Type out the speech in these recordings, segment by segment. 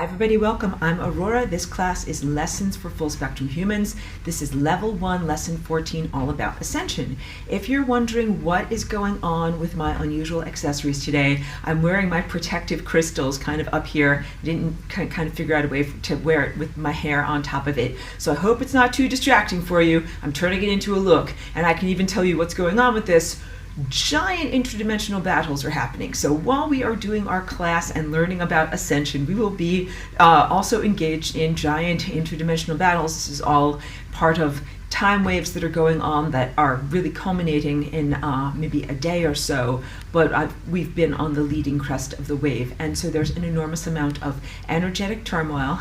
Hi everybody, welcome. I'm Aurora. This class is Lessons for Full Spectrum Humans. This is Level 1, Lesson 14, all about Ascension. If you're wondering what is going on with my unusual accessories today, I'm wearing my protective crystals kind of up here. I didn't kind of figure out a way to wear it with my hair on top of it. So I hope it's not too distracting for you. I'm turning it into a look, and I can even tell you what's going on with this. Giant interdimensional battles are happening. So while we are doing our class and learning about Ascension, we will be also engaged in giant interdimensional battles. This is all part of time waves that are going on that are really culminating in maybe a day or so, but we've been on the leading crest of the wave, and so there's an enormous amount of energetic turmoil.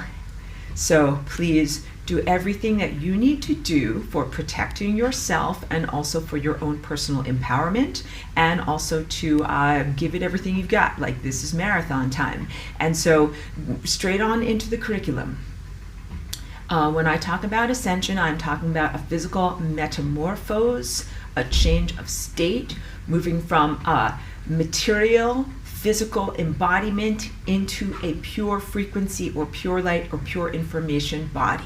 So please do everything that you need to do for protecting yourself and also for your own personal empowerment, and also to give it everything you've got. Like, this is marathon time. And so straight on into the curriculum. When I talk about Ascension, I'm talking about a physical metamorphose, a change of state, moving from material physical embodiment into a pure frequency or pure light or pure information body.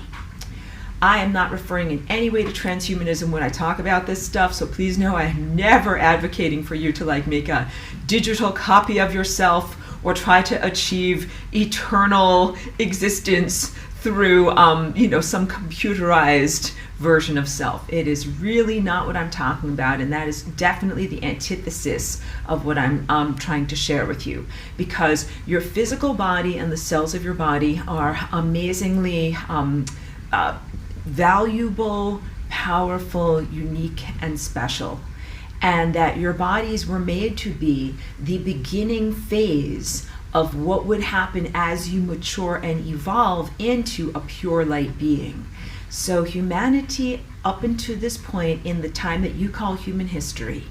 I am not referring in any way to transhumanism when I talk about this stuff, so please know I am never advocating for you to make a digital copy of yourself or try to achieve eternal existence through some computerized version of self. It is really not what I'm talking about, and that is definitely the antithesis of what I'm trying to share with you, because your physical body and the cells of your body are amazingly valuable, powerful, unique, and special, and that your bodies were made to be the beginning phase of what would happen as you mature and evolve into a pure light being. So humanity, up until this point in the time that you call human history,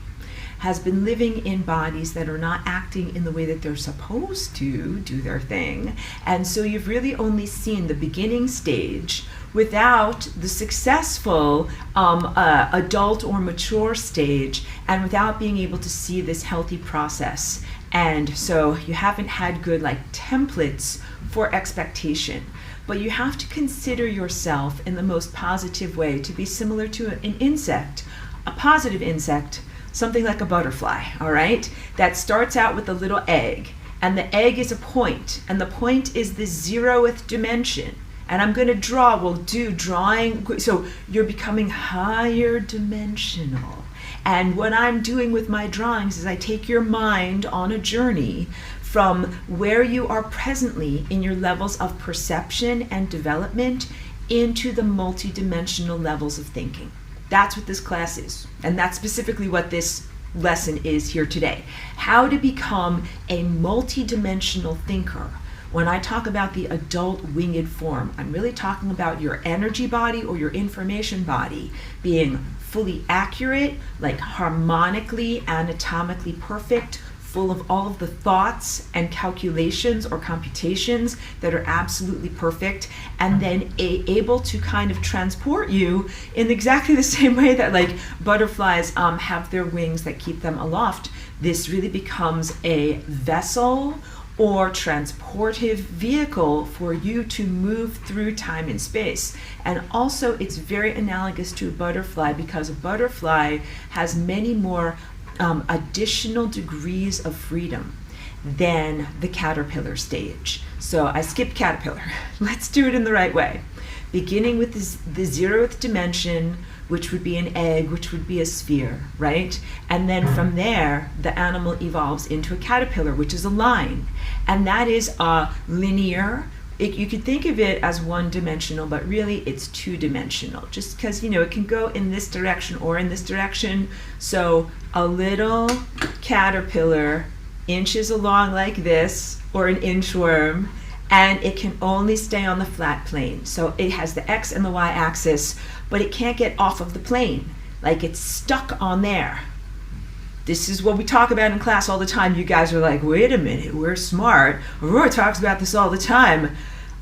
has been living in bodies that are not acting in the way that they're supposed to do their thing. And so you've really only seen the beginning stage without the successful adult or mature stage, and without being able to see this healthy process. And so you haven't had good templates for expectation. But you have to consider yourself in the most positive way to be similar to an insect, a positive insect, something like a butterfly, all right? That starts out with a little egg, and the egg is a point, and the point is the 0th dimension. And I'm going to we'll do drawing, so you're becoming higher dimensional. And what I'm doing with my drawings is I take your mind on a journey from where you are presently in your levels of perception and development into the multidimensional levels of thinking. That's what this class is. And that's specifically what this lesson is here today. How to become a multidimensional thinker. When I talk about the adult winged form, I'm really talking about your energy body or your information body being fully accurate, harmonically, anatomically perfect, full of all of the thoughts and calculations or computations that are absolutely perfect, and then able to kind of transport you in exactly the same way that butterflies have their wings that keep them aloft. This really becomes a vessel or transportive vehicle for you to move through time and space. And also it's very analogous to a butterfly, because a butterfly has many more additional degrees of freedom than the caterpillar stage. So I skipped caterpillar. Let's do it in the right way. Beginning with the 0th dimension, which would be an egg, which would be a sphere, right? And then from there, the animal evolves into a caterpillar, which is a line. And that is linear. You could think of it as one-dimensional, but really it's two-dimensional, just because, it can go in this direction or in this direction. So a little caterpillar inches along like this, or an inchworm, and it can only stay on the flat plane. So it has the X and the Y axis, but it can't get off of the plane. It's stuck on there. This is what we talk about in class all the time. You guys are like, wait a minute, we're smart. Aurora talks about this all the time.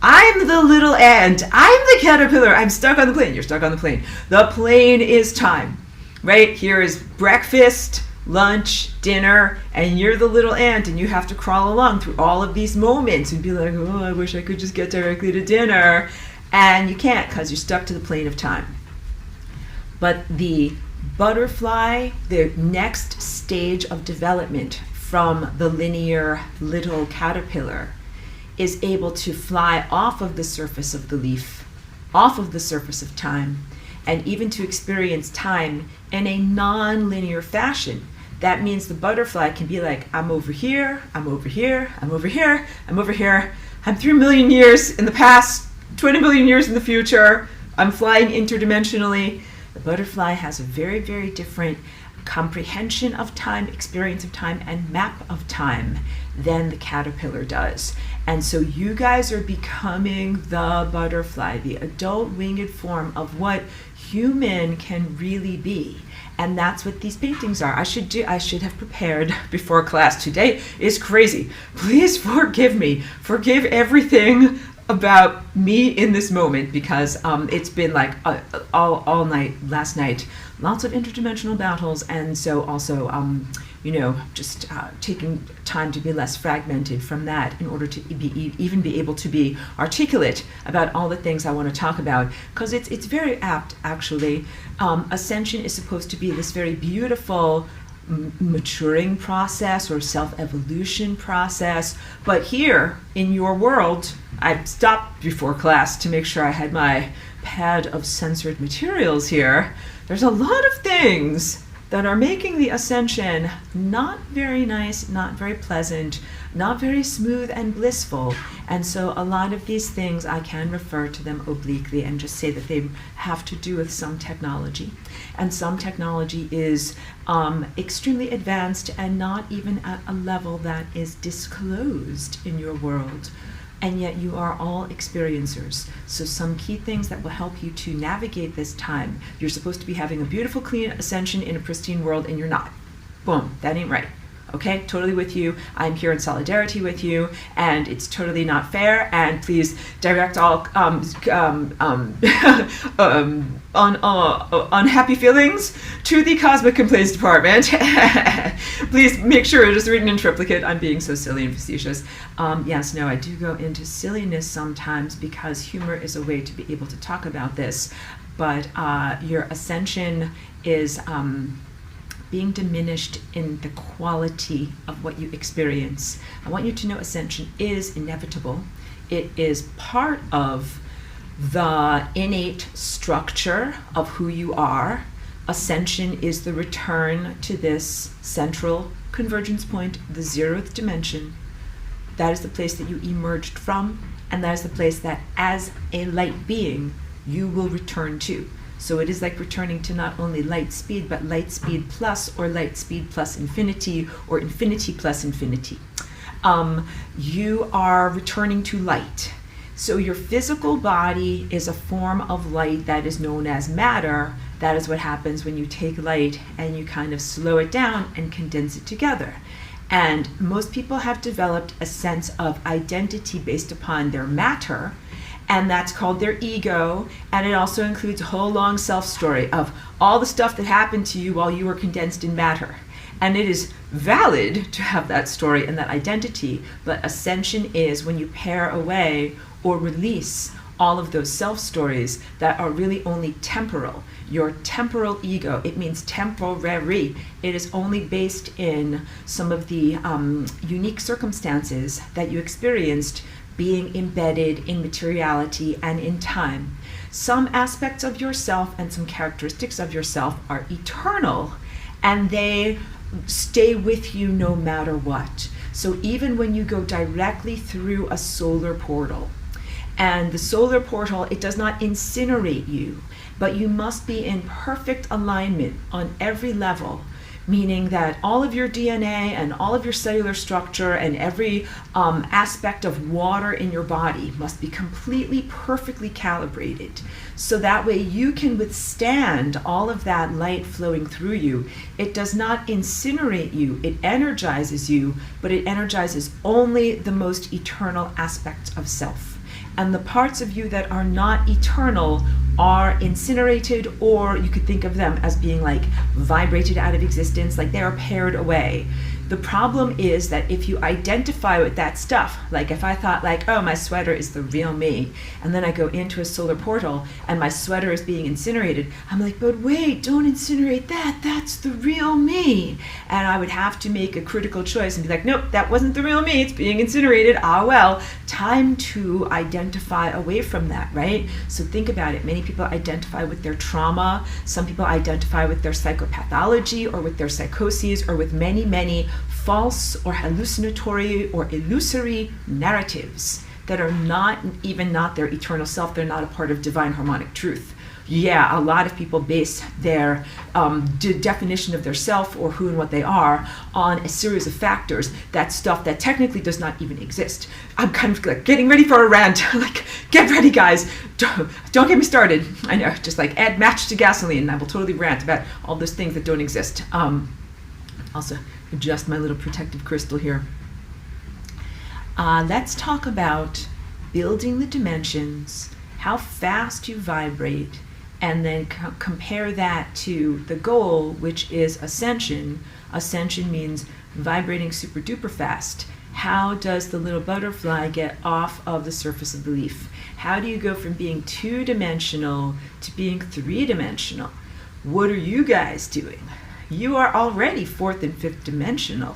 I'm the little ant. I'm the caterpillar. I'm stuck on the plane. You're stuck on the plane. The plane is time. Right? Here is breakfast, lunch, dinner, and you're the little ant and you have to crawl along through all of these moments and be like, oh, I wish I could just get directly to dinner. And you can't because you're stuck to the plane of time. But the butterfly, the next stage of development from the linear little caterpillar, is able to fly off of the surface of the leaf, off of the surface of time, and even to experience time in a non-linear fashion. That means the butterfly can be like, I'm over here, I'm over here, I'm over here, I'm over here, I'm 3 million years in the past, 20 million years in the future, I'm flying interdimensionally. The butterfly has a very, very different comprehension of time, experience of time, and map of time than the caterpillar does. And so you guys are becoming the butterfly, the adult winged form of what human can really be. And that's what these paintings are. I should have prepared before class. Today is crazy. Please forgive me. Forgive everything about me in this moment, because it's been like all night, last night, lots of interdimensional battles, and so also just taking time to be less fragmented from that in order to even be able to be articulate about all the things I want to talk about, because it's very apt, actually. Ascension is supposed to be this very beautiful maturing process or self-evolution process, but here in your world, I stopped before class to make sure I had my pad of censored materials here. There's a lot of things that are making the ascension not very nice, not very pleasant, not very smooth and blissful. And so a lot of these things, I can refer to them obliquely and just say that they have to do with some technology. And some technology is extremely advanced and not even at a level that is disclosed in your world. And yet you are all experiencers. So some key things that will help you to navigate this time. You're supposed to be having a beautiful, clean ascension in a pristine world, and you're not. Boom, that ain't right. Okay, totally with you. I'm here in solidarity with you, and it's totally not fair. And please direct all unhappy feelings to the Cosmic Complaints Department. Please make sure it is written in triplicate. I'm being so silly and facetious. Yes, no, I do go into silliness sometimes because humor is a way to be able to talk about this. But your ascension is being diminished in the quality of what you experience. I want you to know ascension is inevitable. It is part of the innate structure of who you are. Ascension is the return to this central convergence point, the 0th dimension. That is the place that you emerged from, and that is the place that as a light being you will return to. So it is like returning to not only light speed, but light speed plus, or light speed plus infinity, or infinity plus infinity. You are returning to light. So your physical body is a form of light that is known as matter. That is what happens when you take light and you kind of slow it down and condense it together. And most people have developed a sense of identity based upon their matter, and that's called their ego, and it also includes a whole long self-story of all the stuff that happened to you while you were condensed in matter. And it is valid to have that story and that identity, but ascension is when you pare away or release all of those self-stories that are really only temporal. Your temporal ego, it means temporary. It is only based in some of the unique circumstances that you experienced being embedded in materiality and in time. Some aspects of yourself and some characteristics of yourself are eternal, and they stay with you no matter what. So even when you go directly through a solar portal, and the solar portal, it does not incinerate you, but you must be in perfect alignment on every level, meaning that all of your DNA and all of your cellular structure and every aspect of water in your body must be completely, perfectly calibrated. So that way you can withstand all of that light flowing through you. It does not incinerate you, it energizes you, but it energizes only the most eternal aspects of self. And the parts of you that are not eternal are incinerated, or you could think of them as being like vibrated out of existence, like they are pared away. The problem is that if you identify with that stuff, like if I thought like, oh, my sweater is the real me, and then I go into a solar portal and my sweater is being incinerated, I'm like, but wait, don't incinerate that, that's the real me. And I would have to make a critical choice and be like, nope, that wasn't the real me, it's being incinerated. Ah, well, time to identify away from that, right? So think about it. Many people identify with their trauma. Some people identify with their psychopathology or with their psychoses or with many, many false or hallucinatory or illusory narratives that are not their eternal self. They're not a part of divine harmonic truth. Yeah, a lot of people base their definition of their self or who and what they are on a series of factors, that stuff that technically does not even exist. I'm kind of like getting ready for a rant. Like, get ready, guys. Don't get me started. I know, just like add match to gasoline and I will totally rant about all those things that don't exist. Also, adjust my little protective crystal here. Let's talk about building the dimensions, how fast you vibrate, and then compare that to the goal, which is ascension. Ascension means vibrating super duper fast. How does the little butterfly get off of the surface of the leaf? How do you go from being two-dimensional to being three-dimensional? What are you guys doing? You are already fourth and fifth dimensional.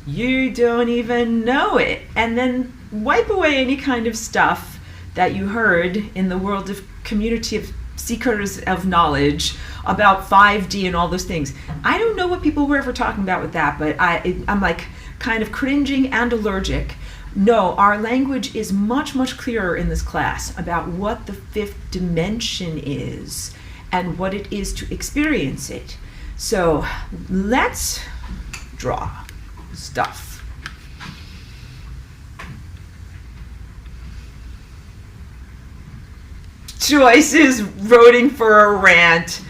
You don't even know it. And then wipe away any kind of stuff that you heard in the world of community of seekers of knowledge about 5D and all those things. I don't know what people were ever talking about with that, but I'm like kind of cringing and allergic. No, our language is much, much clearer in this class about what the fifth dimension is and what it is to experience it. So let's draw stuff. Joyce is voting for a rant.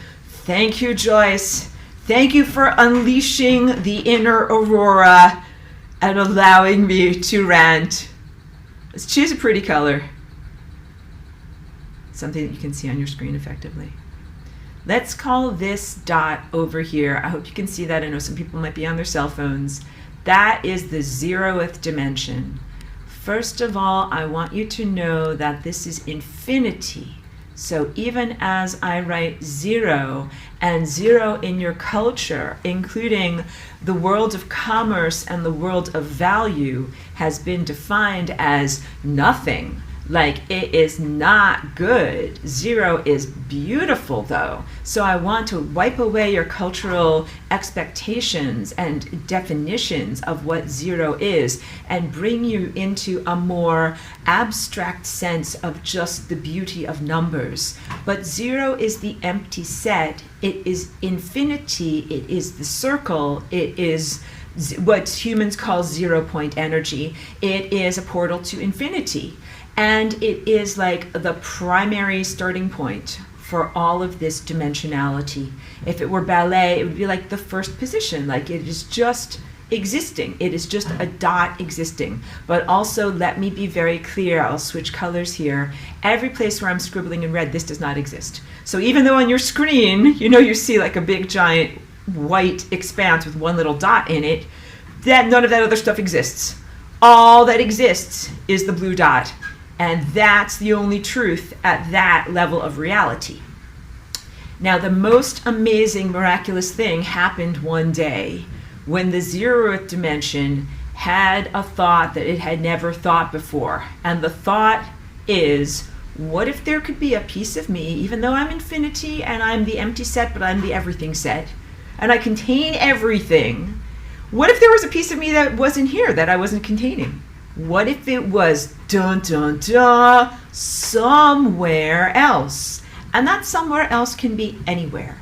Thank you, Joyce. Thank you for unleashing the inner Aurora and allowing me to rant. Let's choose a pretty color. Something that you can see on your screen effectively. Let's call this dot over here. I hope you can see that. I know some people might be on their cell phones. That is the 0th dimension. First of all, I want you to know that this is infinity. So even as I write 0, and 0 in your culture, including the world of commerce and the world of value, has been defined as nothing. Like, it is not good. 0 is beautiful, though. So I want to wipe away your cultural expectations and definitions of what 0 is and bring you into a more abstract sense of just the beauty of numbers. But 0 is the empty set. It is infinity. It is the circle. It is what humans call 0-point energy. It is a portal to infinity. And it is like the primary starting point for all of this dimensionality. If it were ballet, it would be like the first position. Like, it is just existing. It is just a dot existing. But also, let me be very clear. I'll switch colors here. Every place where I'm scribbling in red, this does not exist. So even though on your screen, you see like a big giant white expanse with one little dot in it, none of that other stuff exists. All that exists is the blue dot. And that's the only truth at that level of reality. Now, the most amazing, miraculous thing happened one day when the 0th dimension had a thought that it had never thought before. And the thought is, what if there could be a piece of me, even though I'm infinity and I'm the empty set, but I'm the everything set, and I contain everything? What if there was a piece of me that wasn't here, that I wasn't containing? What if it was dun dun dun somewhere else? And that somewhere else can be anywhere.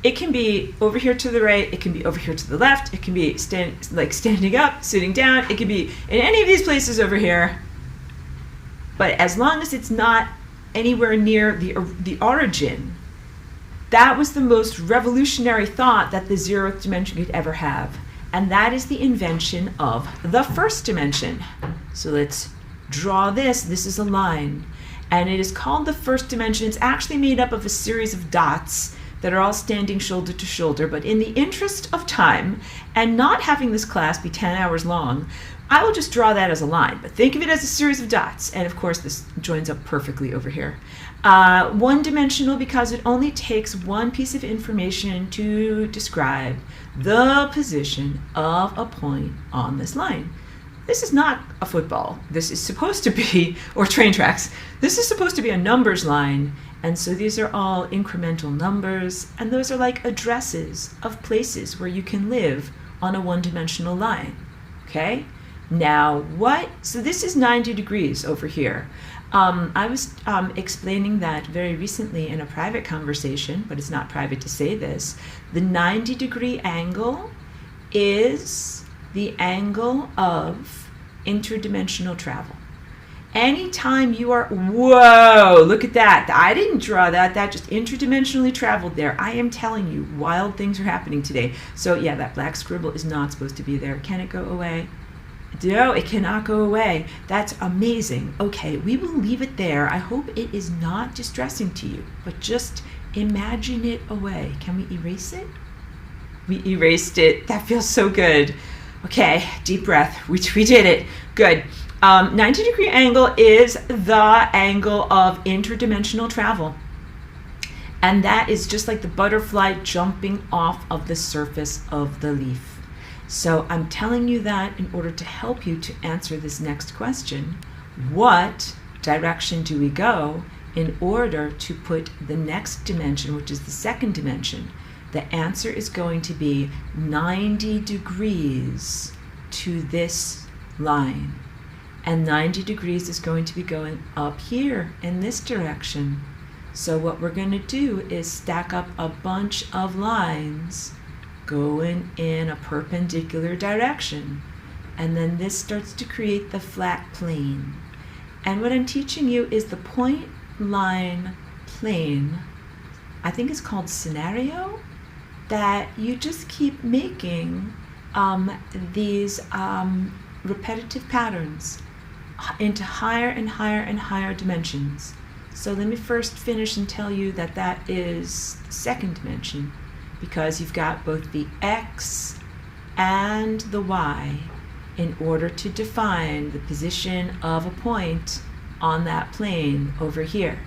It can be over here to the right, it can be over here to the left, it can be standing up, sitting down, it can be in any of these places over here. But as long as it's not anywhere near the origin, that was the most revolutionary thought that the 0th dimension could ever have. And that is the invention of the first dimension. So let's draw this. This is a line. And it is called the first dimension. It's actually made up of a series of dots that are all standing shoulder to shoulder. But in the interest of time and not having this class be 10 hours long, I will just draw that as a line. But think of it as a series of dots. And of course, this joins up perfectly over here. One-dimensional because it only takes one piece of information to describe the position of a point on this line. This is not a football. This is supposed to be, or train tracks. This is supposed to be a numbers line. And so these are all incremental numbers. And those are like addresses of places where you can live on a one-dimensional line. Okay? Now what? So this is 90 degrees over here. I was explaining that very recently in a private conversation, but it's not private to say this. The 90-degree angle is the angle of interdimensional travel. Anytime you are, whoa, look at that. I didn't draw that. That just interdimensionally traveled there. I am telling you, wild things are happening today. So yeah, that black scribble is not supposed to be there. Can it go away? No, it cannot go away. That's amazing. Okay, we will leave it there. I hope it is not distressing to you, but just imagine it away. Can we erase it? We erased it. That feels so good. Okay, deep breath. We did it. Good. 90-degree angle is the angle of interdimensional travel. And that is just like the butterfly jumping off of the surface of the leaf. So I'm telling you that in order to help you to answer this next question. What direction do we go in order to put the next dimension, which is the second dimension? The answer is going to be 90 degrees to this line. And 90 degrees is going to be going up here in this direction. So what we're going to do is stack up a bunch of lines going in a perpendicular direction. And then this starts to create the flat plane. And what I'm teaching you is the point line plane. I think it's called scenario, that you just keep making these repetitive patterns into higher and higher and higher dimensions. So let me first finish and tell you that that is the second dimension, because you've got both the X and the Y in order to define the position of a point on that plane over here.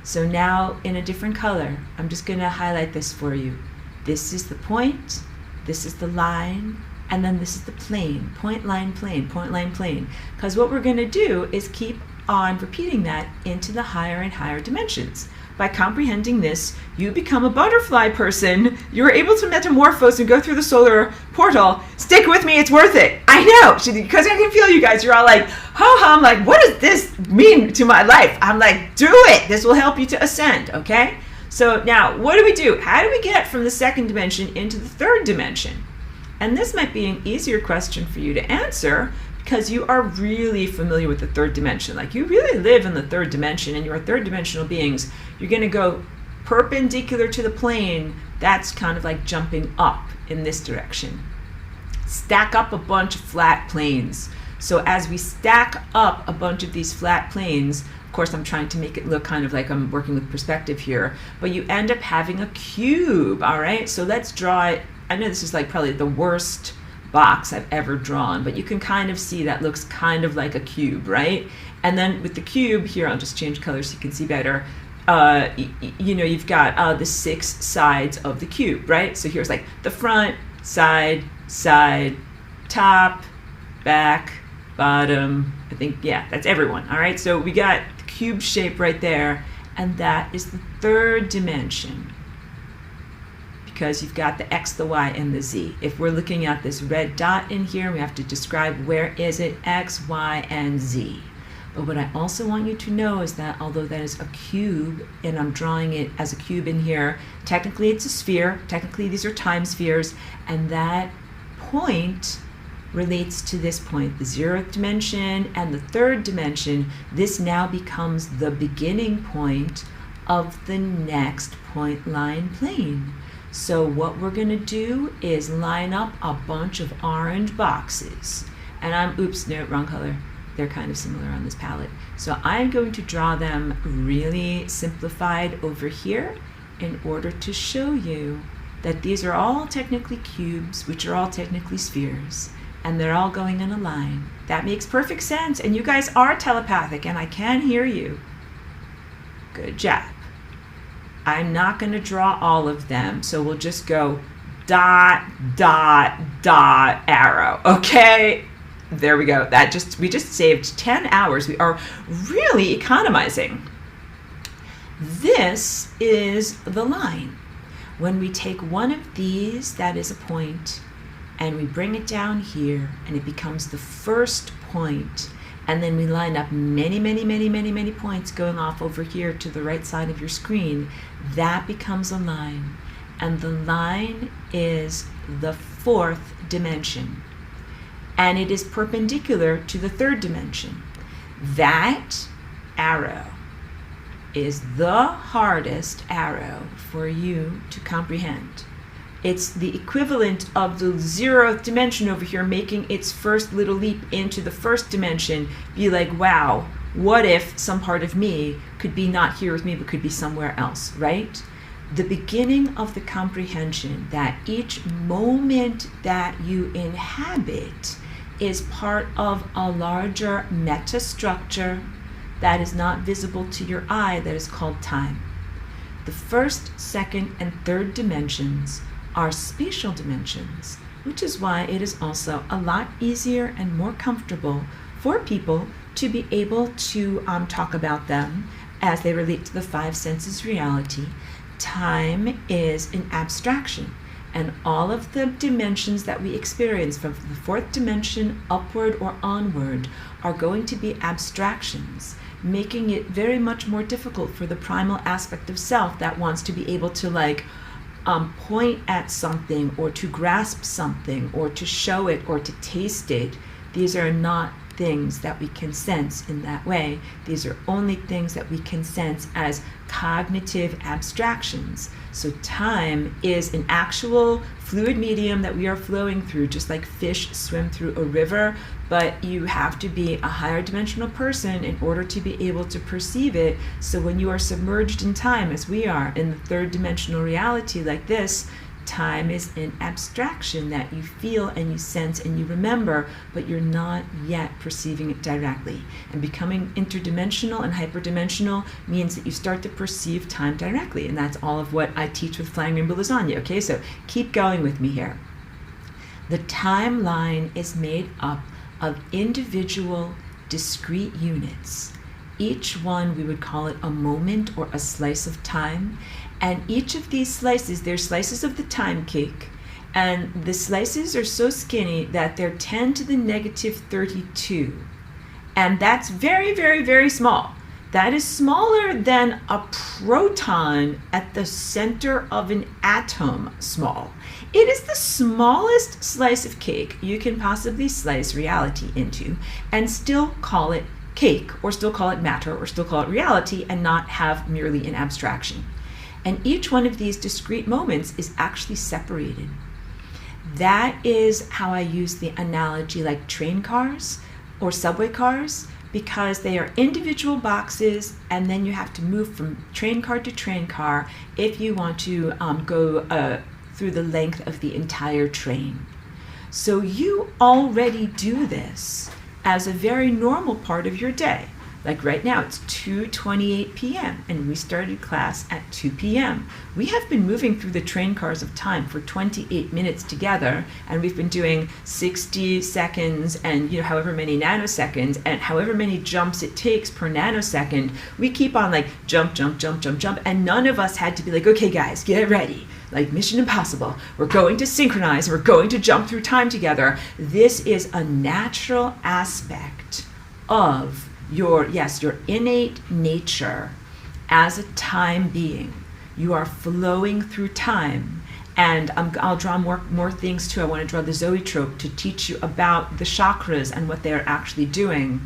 So now in a different color, I'm just going to highlight this for you. This is the point, this is the line, and then this is the plane. Point, line, plane, point, line, plane. Because what we're going to do is keep on repeating that into the higher and higher dimensions. By comprehending this, you become a butterfly person. You're able to metamorphose and go through the solar portal. Stick with me, it's worth it. I know, because I can feel you guys. You're all like, I'm like, what does this mean to my life? I'm like, do it. This will help you to ascend, okay? So now, what do we do? How do we get from the second dimension into the third dimension? And this might be an easier question for you to answer because you are really familiar with the third dimension. Like, you really live in the third dimension and you're third dimensional beings. You're going to go perpendicular to the plane. That's kind of like jumping up in this direction. Stack up a bunch of flat planes. So as we stack up a bunch of these flat planes, of course I'm trying to make it look kind of like I'm working with perspective here, but you end up having a cube, all right? So let's draw it. I know this is like probably the worst box I've ever drawn, but you can kind of see that looks kind of like a cube, right? And then with the cube here, I'll just change colors so you can see better. You've got the 6 sides of the cube, right? So here's like the front, side, top, back, bottom. I think, yeah, that's everyone, all right? So we got the cube shape right there, and that is the third dimension, because you've got the X, the Y, and the Z. If we're looking at this red dot in here, we have to describe where is it, X, Y, and Z. But what I also want you to know is that although that is a cube, and I'm drawing it as a cube in here, technically it's a sphere. Technically these are time spheres, and that point relates to this point, the 0th dimension and the 3rd dimension. This now becomes the beginning point of the next point line plane. So what we're going to do is line up a bunch of orange boxes. And oops, no, wrong color. they're kind of similar on this palette. So I'm going to draw them really simplified over here in order to show you that these are all technically cubes, which are all technically spheres, and they're all going in a line. That makes perfect sense, and you guys are telepathic, and I can hear you. Good job. I'm not going to draw all of them, so we'll just go dot, dot, dot, arrow, okay? There we go. We just saved 10 hours. We are really economizing. This is the line. When we take one of these, that is a point, and we bring it down here, and it becomes the first point, and then we line up many, many, many, many, many points going off over here to the right side of your screen, that becomes a line. And the line is the fourth dimension. And it is perpendicular to the third dimension. That arrow is the hardest arrow for you to comprehend. It's the equivalent of the 0th dimension over here making its first little leap into the first dimension. Be like, wow, what if some part of me could be not here with me but could be somewhere else, right? The beginning of the comprehension that each moment that you inhabit is part of a larger meta-structure that is not visible to your eye, that is called time. The first, second, and third dimensions are spatial dimensions, which is why it is also a lot easier and more comfortable for people to be able to talk about them as they relate to the five senses reality. Time is an abstraction, and all of the dimensions that we experience from the fourth dimension upward or onward are going to be abstractions, making it very much more difficult for the primal aspect of self that wants to be able to point at something or to grasp something or to show it or to taste it. These are not things that we can sense in that way. These are only things that we can sense as cognitive abstractions. So time is an actual fluid medium that we are flowing through, just like fish swim through a river, but you have to be a higher dimensional person in order to be able to perceive it. So when you are submerged in time, as we are in the third dimensional reality like this, time is an abstraction that you feel and you sense and you remember, but you're not yet perceiving it directly. And becoming interdimensional and hyperdimensional means that you start to perceive time directly, and that's all of what I teach with Flying Rainbow Lasagna. Okay, so keep going with me here. The timeline is made up of individual discrete units. Each one, we would call it a moment or a slice of time. And each of these slices, they're slices of the time cake, and the slices are so skinny that they're 10 to the negative 32. And that's very, very, very small. That is smaller than a proton at the center of an atom small. It is the smallest slice of cake you can possibly slice reality into and still call it cake, or still call it matter, or still call it reality, and not have merely an abstraction. And each one of these discrete moments is actually separated. That is how I use the analogy like train cars or subway cars, because they are individual boxes, and then you have to move from train car to train car if you want to go through the length of the entire train. So you already do this as a very normal part of your day. Like right now, it's 2:28 p.m. and we started class at 2 p.m. We have been moving through the train cars of time for 28 minutes together, and we've been doing 60 seconds and however many nanoseconds and however many jumps it takes per nanosecond. We keep on like jump, jump, jump, jump, jump, and none of us had to be like, okay guys, get ready. Like Mission Impossible, we're going to synchronize, we're going to jump through time together. This is a natural aspect of your innate nature as a time being. You are flowing through time. And I'll draw more things too. I want to draw the zoetrope to teach you about the chakras and what they're actually doing.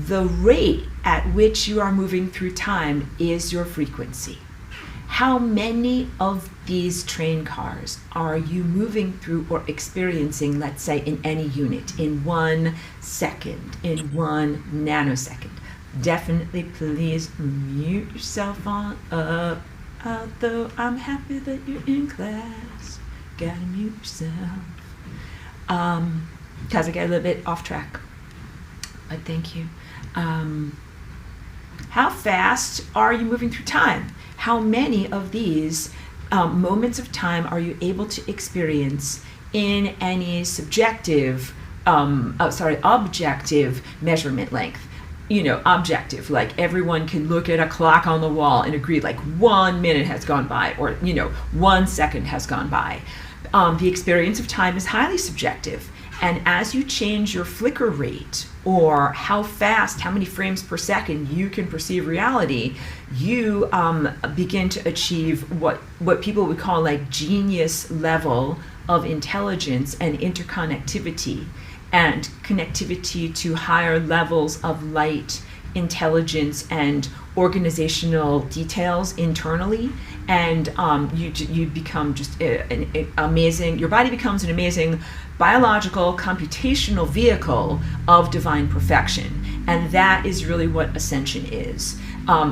The rate at which you are moving through time is your frequency. How many of these train cars are you moving through or experiencing, let's say, in any unit, in 1 second, in 1 nanosecond? Definitely, please mute yourself on up. Although I'm happy that you're in class, gotta mute yourself. Because I get a little bit off track. But thank you. How fast are you moving through time? How many of these moments of time are you able to experience in any objective measurement length? Objective, like everyone can look at a clock on the wall and agree like 1 minute has gone by, or 1 second has gone by. The experience of time is highly subjective, and as you change your flicker rate, or how fast, how many frames per second you can perceive reality, you begin to achieve what people would call like genius level of intelligence and interconnectivity, and connectivity to higher levels of light, intelligence, and organizational details internally. And you become just an amazing, your body becomes an amazing biological computational vehicle of divine perfection. And that is really what ascension is.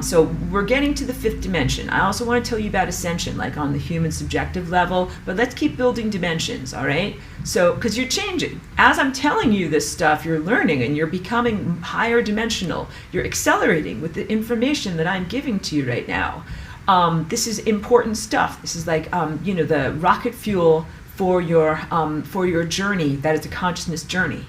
So we're getting to the 5th dimension. I also want to tell you about ascension, like on the human subjective level, but let's keep building dimensions, all right? So, because you're changing. As I'm telling you this stuff, you're learning and you're becoming higher dimensional. You're accelerating with the information that I'm giving to you right now. This is important stuff. This is like, the rocket fuel for your journey. That is a consciousness journey.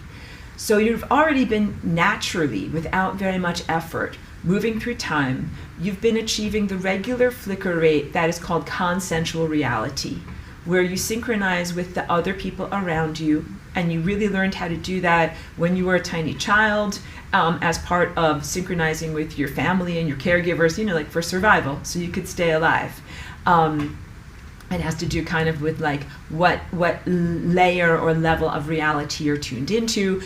So you've already been naturally, without very much effort, moving through time. You've been achieving the regular flicker rate that is called consensual reality, where you synchronize with the other people around you. And you really learned how to do that when you were a tiny child, as part of synchronizing with your family and your caregivers, like for survival, so you could stay alive. It has to do kind of with like what layer or level of reality you're tuned into.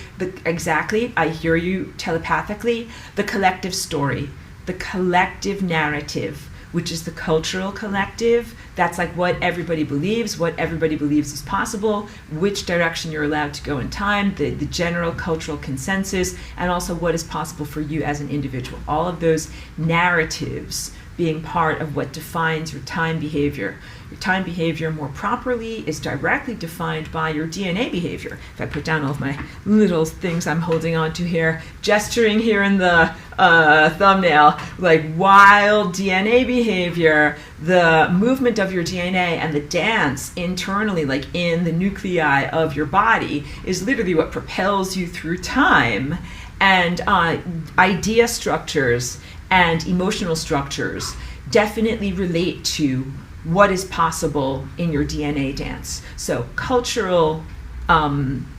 Exactly, I hear you telepathically. The collective story, the collective narrative, which is the cultural collective. That's like what everybody believes is possible, which direction you're allowed to go in time, the general cultural consensus, and also what is possible for you as an individual. All of those narratives being part of what defines your time behavior. Your time behavior, more properly, is directly defined by your DNA behavior. If I put down all of my little things I'm holding on to here, gesturing here in the thumbnail, like wild DNA behavior, the movement of your DNA and the dance internally, like in the nuclei of your body, is literally what propels you through time. And idea structures and emotional structures definitely relate to what is possible in your DNA dance. So cultural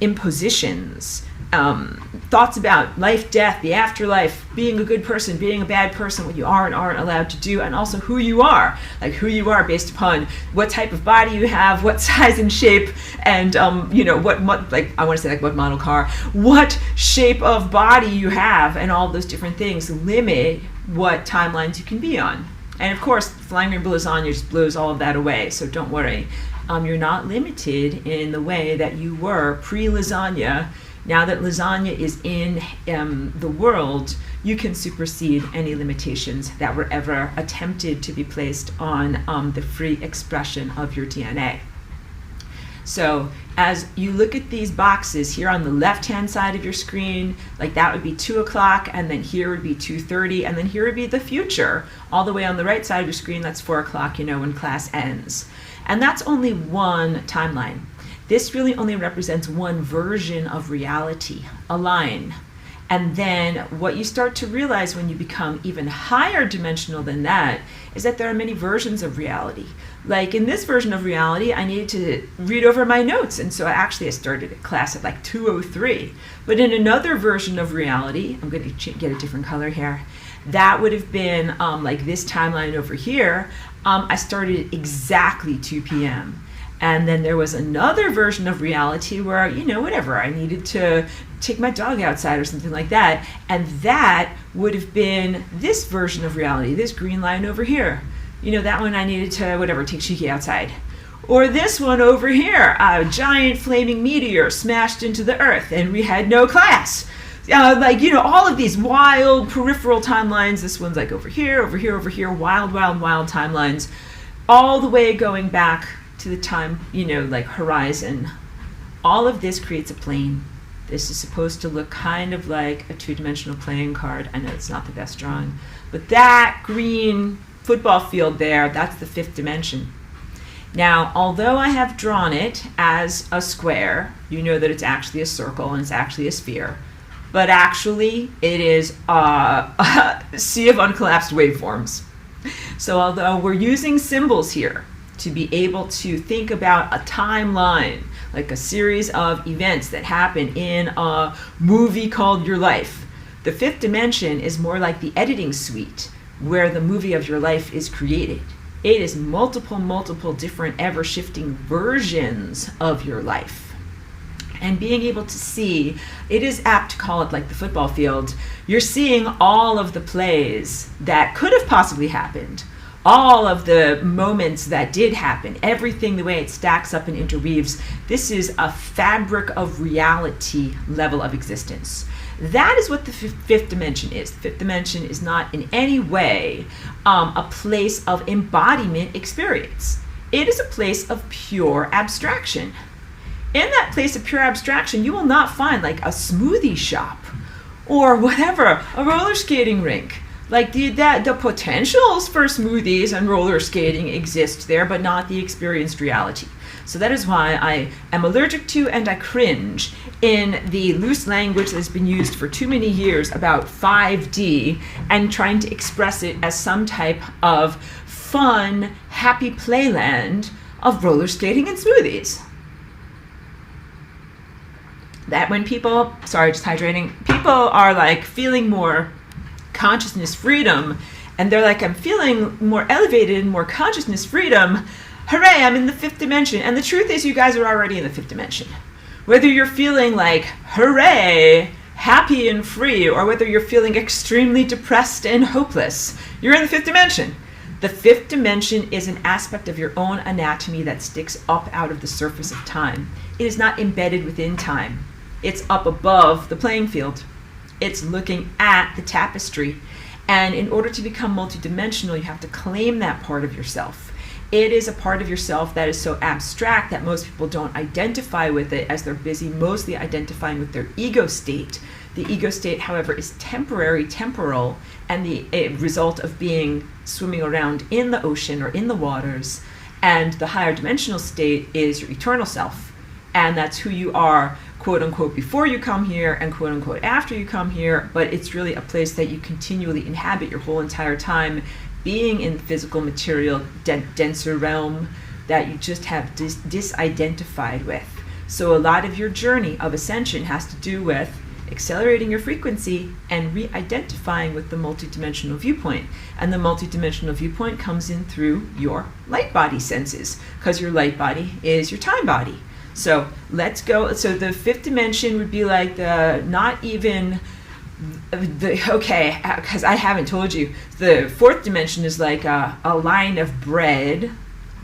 impositions, thoughts about life, death, the afterlife, being a good person, being a bad person, what you are and aren't allowed to do, and also who you are, based upon what type of body you have, what size and shape, and what model car, what shape of body you have, and all those different things limit what timelines you can be on. And of course, flying rainbow lasagna just blows all of that away, so don't worry. You're not limited in the way that you were pre-lasagna. Now that lasagna is in the world, you can supersede any limitations that were ever attempted to be placed on the free expression of your DNA. So as you look at these boxes here on the left-hand side of your screen, like that would be 2 o'clock, and then here would be 2:30, and then here would be the future. All the way on the right side of your screen, that's 4 o'clock, when class ends. And that's only one timeline. This really only represents one version of reality, a line. And then what you start to realize when you become even higher dimensional than that is that there are many versions of reality. Like in this version of reality, I needed to read over my notes. And so I started a class at like 2:03. But in another version of reality, I'm going to get a different color here. That would have been like this timeline over here. I started exactly 2 p.m. And then there was another version of reality where, whatever, I needed to take my dog outside or something like that. And that would have been this version of reality, this green line over here. that one I needed to, take Shiki outside. Or this one over here, a giant flaming meteor smashed into the earth and we had no class. All of these wild peripheral timelines. This one's like over here, wild timelines, all the way going back to the time, horizon. All of this creates a plane. This is supposed to look kind of like a two-dimensional playing card. I know it's not the best drawing, but that green football field there, that's the fifth dimension. Now, although I have drawn it as a square, you know that it's actually a circle and it's actually a sphere. But actually, it is a sea of uncollapsed waveforms. So although we're using symbols here to be able to think about a timeline, like a series of events that happen in a movie called Your Life, the fifth dimension is more like the editing suite where the movie of your life is created. It is multiple different ever-shifting versions of your life. And being able to see, it is apt to call it like the football field. You're seeing all of the plays that could have possibly happened, all of the moments that did happen, everything the way it stacks up and interweaves. This is a fabric of reality level of existence. That is what the fifth dimension is. The fifth dimension is not in any way a place of embodiment experience. It is a place of pure abstraction. In that place of pure abstraction, you will not find like a smoothie shop or whatever, a roller skating rink. Like the potentials for smoothies and roller skating exist there, but not the experienced reality. So that is why I am allergic to and I cringe in the loose language that's been used for too many years about 5D and trying to express it as some type of fun, happy playland of roller skating and smoothies. That when people, just hydrating, people are like feeling more consciousness freedom and they're like, I'm feeling more elevated and more consciousness freedom. Hooray, I'm in the fifth dimension. And the truth is you guys are already in the fifth dimension. Whether you're feeling like, hooray, happy and free, or whether you're feeling extremely depressed and hopeless, you're in the fifth dimension. The fifth dimension is an aspect of your own anatomy that sticks up out of the surface of time. It is not embedded within time. It's up above the playing field. It's looking at the tapestry. And in order to become multidimensional, you have to claim that part of yourself. It is a part of yourself that is so abstract that most people don't identify with it as they're busy mostly identifying with their ego state. The ego state, however, is temporary, temporal, and the result of being swimming around in the ocean or in the waters. And the higher dimensional state is your eternal self. And that's who you are, quote unquote, before you come here and quote unquote after you come here, but it's really a place that you continually inhabit your whole entire time, being in the physical material, denser realm that you just have disidentified with. So a lot of your journey of ascension has to do with accelerating your frequency and re-identifying with the multidimensional viewpoint. And the multidimensional viewpoint comes in through your light body senses, because your light body is your time body. So let's go. So the fifth dimension would be like because I haven't told you, the fourth dimension is like a line of bread,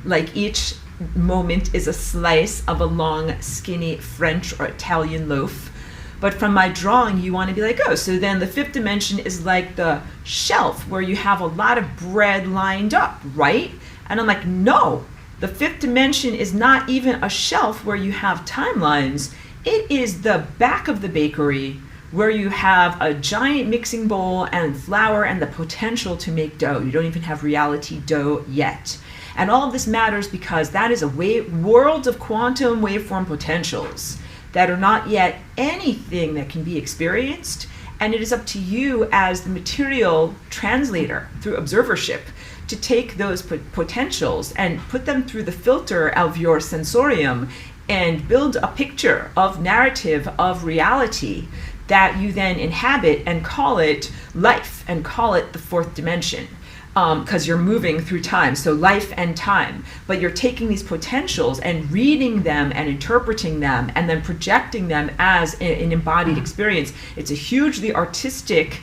like each moment is a slice of a long, skinny French or Italian loaf. But from my drawing, you want to be like, oh, so then the fifth dimension is like the shelf where you have a lot of bread lined up, right? And I'm like, no. The fifth dimension is not even a shelf where you have timelines. It is the back of the bakery where you have a giant mixing bowl and flour and the potential to make dough. You don't even have reality dough yet. And all of this matters because that is a world of quantum waveform potentials that are not yet anything that can be experienced. And it is up to you as the material translator through observership to take those potentials and put them through the filter of your sensorium and build a picture of narrative of reality that you then inhabit and call it life and call it the fourth dimension, because you're moving through time, so life and time. But you're taking these potentials and reading them and interpreting them and then projecting them as an embodied experience. It's a hugely artistic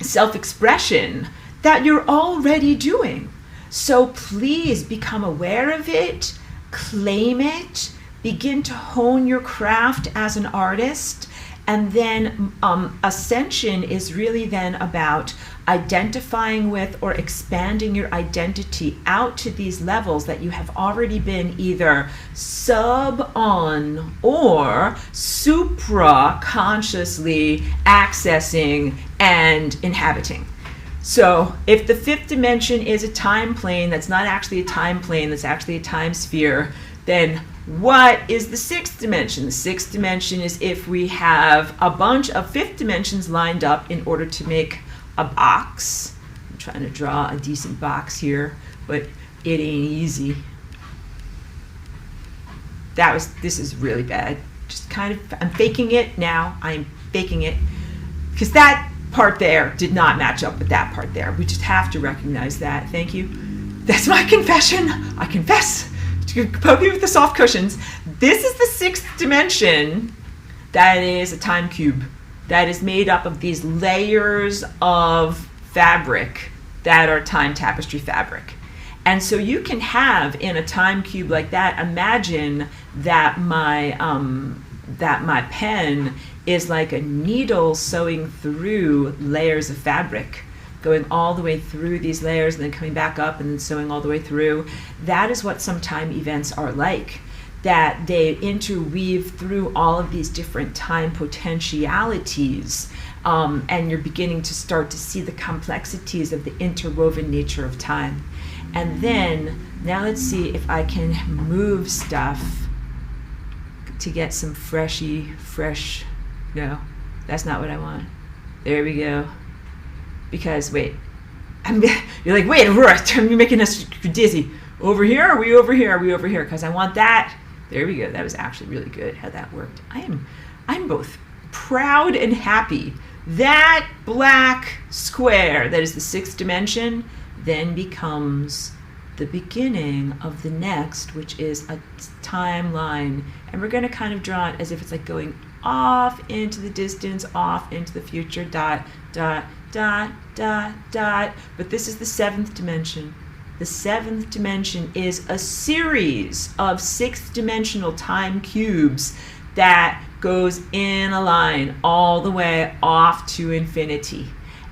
self-expression that you're already doing. So please become aware of it, claim it, begin to hone your craft as an artist. And then ascension is really then about identifying with or expanding your identity out to these levels that you have already been either sub on or supra consciously accessing and inhabiting. So if the fifth dimension is a time plane that's not actually a time plane, that's actually a time sphere, then what is the sixth dimension? The sixth dimension is if we have a bunch of fifth dimensions lined up in order to make a box. I'm trying to draw a decent box here, but it ain't easy. This is really bad. Just kind of, I'm faking it now. I'm faking it. Because that part there did not match up with that part there. We just have to recognize that. Thank you. That's my confession. I confess. Poke me with the soft cushions. This is the sixth dimension. That is a time cube that is made up of these layers of fabric that are time tapestry fabric. And so you can have in a time cube like that, imagine that my pen is like a needle sewing through layers of fabric, going all the way through these layers and then coming back up and then sewing all the way through. That is what some time events are like, that they interweave through all of these different time potentialities, and you're beginning to start to see the complexities of the interwoven nature of time. And then, now let's see if I can move stuff to get some fresh, no, that's not what I want. There we go. Because, wait, you're like, wait, Aurora, you're making us dizzy. Over here? Are we over here? Are we over here? Because I want that. There we go. That was actually really good how that worked. I'm both proud and happy. That black square that is the sixth dimension then becomes the beginning of the next, which is a timeline. And we're going to kind of draw it as if it's like going off into the distance, off into the future, dot, dot, dot, dot, dot. But this is the seventh dimension. The seventh dimension is a series of sixth dimensional time cubes that goes in a line all the way off to infinity.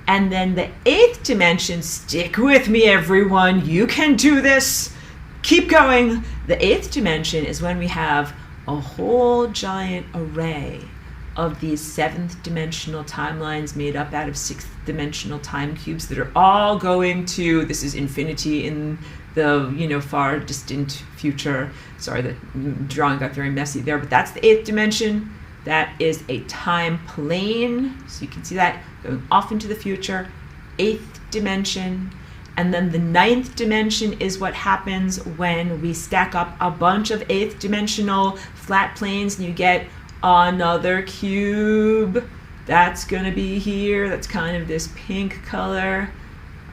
And then the eighth dimension, stick with me everyone, you can do this, keep going. The eighth dimension is when we have a whole giant array of these seventh dimensional timelines made up out of sixth dimensional time cubes that are all going to, this is infinity in the far distant future. Sorry, the drawing got very messy there, but that's the eighth dimension. That is a time plane, so you can see that going off into the future, eighth dimension. And then the ninth dimension is what happens when we stack up a bunch of eighth dimensional flat planes and you get another cube. That's going to be here. That's kind of this pink color.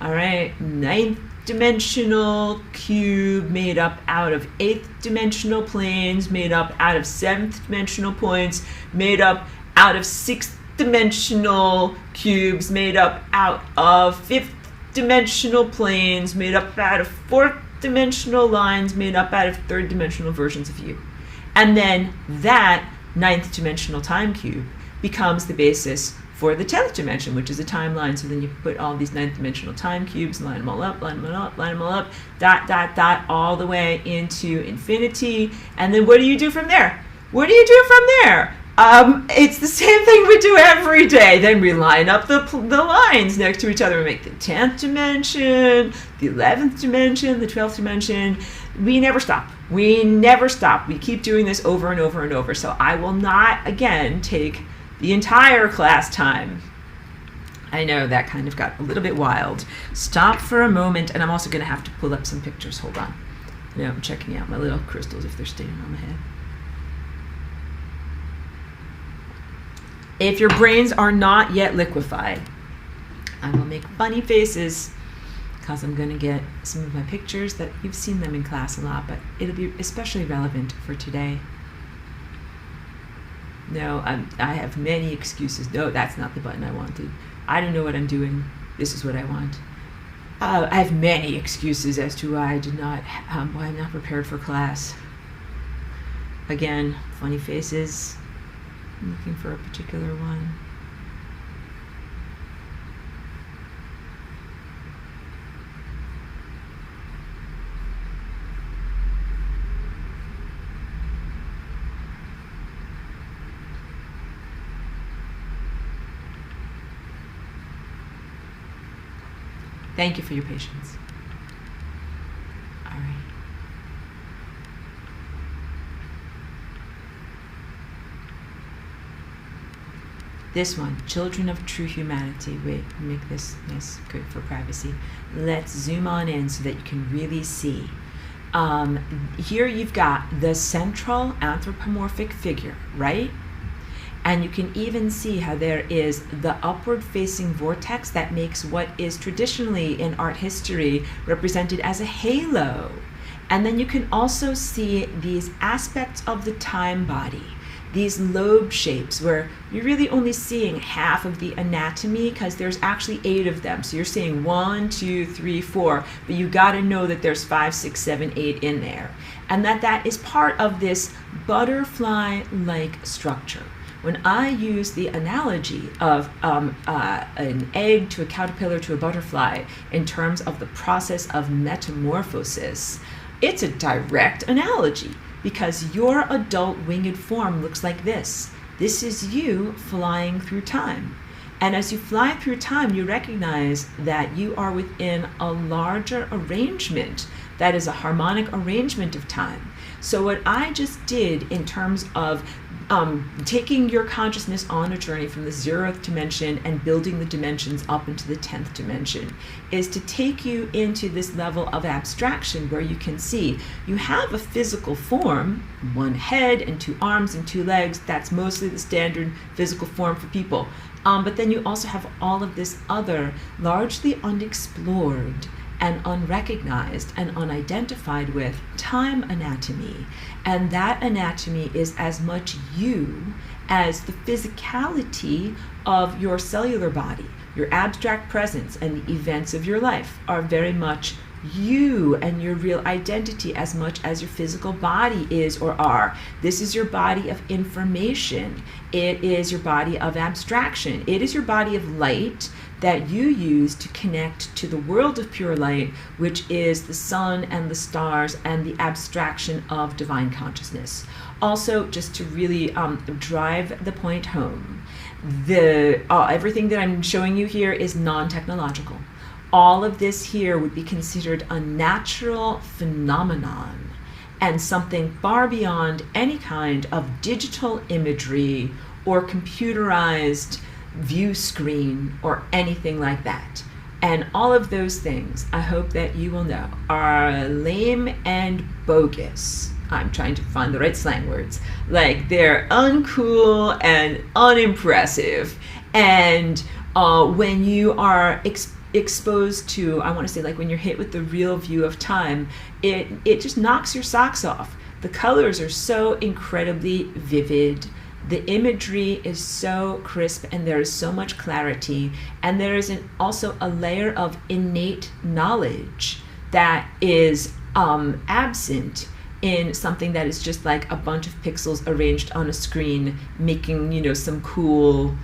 All right, ninth dimensional cube made up out of eighth dimensional planes, made up out of seventh dimensional points, made up out of sixth dimensional cubes, made up out of fifth dimensional planes, made up out of fourth dimensional lines, made up out of third dimensional versions of you. And then that ninth dimensional time cube becomes the basis for the 10th dimension, which is a timeline. So then you put all these ninth dimensional time cubes, line them all up, line them all up, line them all up, dot, dot, dot, all the way into infinity. And then what do you do from there? What do you do from there? It's the same thing we do every day. Then we line up the lines next to each other. We make the 10th dimension, the 11th dimension, the 12th dimension. We never stop. We never stop. We keep doing this over and over and over. So I will not, again, take the entire class time. I know that kind of got a little bit wild. Stop for a moment, and I'm also going to have to pull up some pictures. Hold on. I'm checking out my little crystals if they're staying on my head. If your brains are not yet liquefied, I will make funny faces because I'm going to get some of my pictures that you've seen them in class a lot, but it'll be especially relevant for today. No, I have many excuses. No, that's not the button I wanted. I don't know what I'm doing. This is what I want. I have many excuses as to why why I'm not prepared for class. Again, funny faces. I'm looking for a particular one. Thank you for your patience. All right. This one, Children of True Humanity. Wait, make this nice, good for privacy. Let's zoom on in so that you can really see. Here you've got the central anthropomorphic figure, right? And you can even see how there is the upward facing vortex that makes what is traditionally in art history represented as a halo. And then you can also see these aspects of the time body, these lobe shapes where you're really only seeing half of the anatomy because there's actually 8 of them. So you're seeing 1, 2, 3, 4, but you got to know that there's 5, 6, 7, 8 in there. And that is part of this butterfly-like structure. When I use the analogy of an egg to a caterpillar to a butterfly in terms of the process of metamorphosis, it's a direct analogy because your adult winged form looks like this. This is you flying through time. And as you fly through time, you recognize that you are within a larger arrangement that is a harmonic arrangement of time. So what I just did in terms of taking your consciousness on a journey from the 0th dimension and building the dimensions up into the 10th dimension is to take you into this level of abstraction where you can see you have a physical form, 1 head and 2 arms and 2 legs. That's mostly the standard physical form for people. But then you also have all of this other largely unexplored and unrecognized and unidentified with time anatomy. And that anatomy is as much you as the physicality of your cellular body. Your abstract presence and the events of your life are very much you and your real identity as much as your physical body is or are. This is your body of information. It is your body of abstraction. It is your body of light that you use to connect to the world of pure light, which is the sun and the stars and the abstraction of divine consciousness. Also, just to really drive the point home, everything that I'm showing you here is non-technological. All of this here would be considered a natural phenomenon and something far beyond any kind of digital imagery or computerized view screen or anything like that. And all of those things, I hope that you will know, are lame and bogus. I'm trying to find the right slang words. Like, they're uncool and unimpressive. And when you are exposed to, I want to say, like when you're hit with the real view of time, it just knocks your socks off. The colors are so incredibly vivid. The imagery is so crisp and there is so much clarity, and there is also a layer of innate knowledge that is absent in something that is just like a bunch of pixels arranged on a screen making, some cool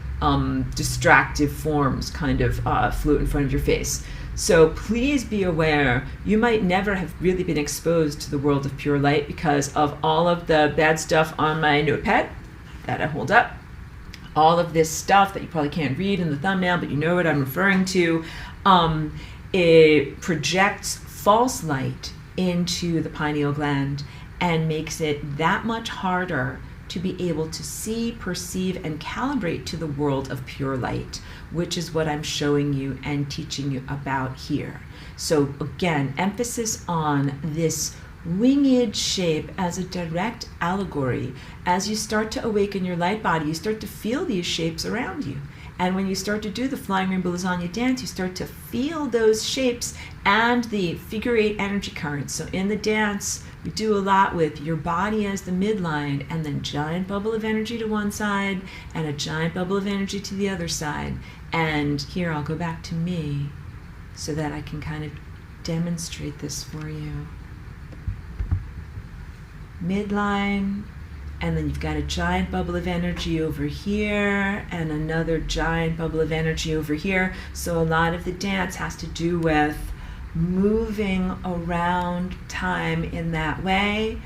distractive forms kind of float in front of your face. So please be aware, you might never have really been exposed to the world of pure light because of all of the bad stuff on my notepad that I hold up. All of this stuff that you probably can't read in the thumbnail, but you know what I'm referring to. It projects false light into the pineal gland and makes it that much harder to be able to see, perceive, and calibrate to the world of pure light, which is what I'm showing you and teaching you about here. So again, emphasis on this winged shape as a direct allegory. As you start to awaken your light body, you start to feel these shapes around you. And when you start to do the flying rainbow lasagna dance, you start to feel those shapes and the figure 8 energy currents. So in the dance, we do a lot with your body as the midline and then giant bubble of energy to one side and a giant bubble of energy to the other side. And here I'll go back to me. so that I can kind of demonstrate this for you. Midline, and then you've got a giant bubble of energy over here and another giant bubble of energy over here. So a lot of the dance has to do with moving around time in that way,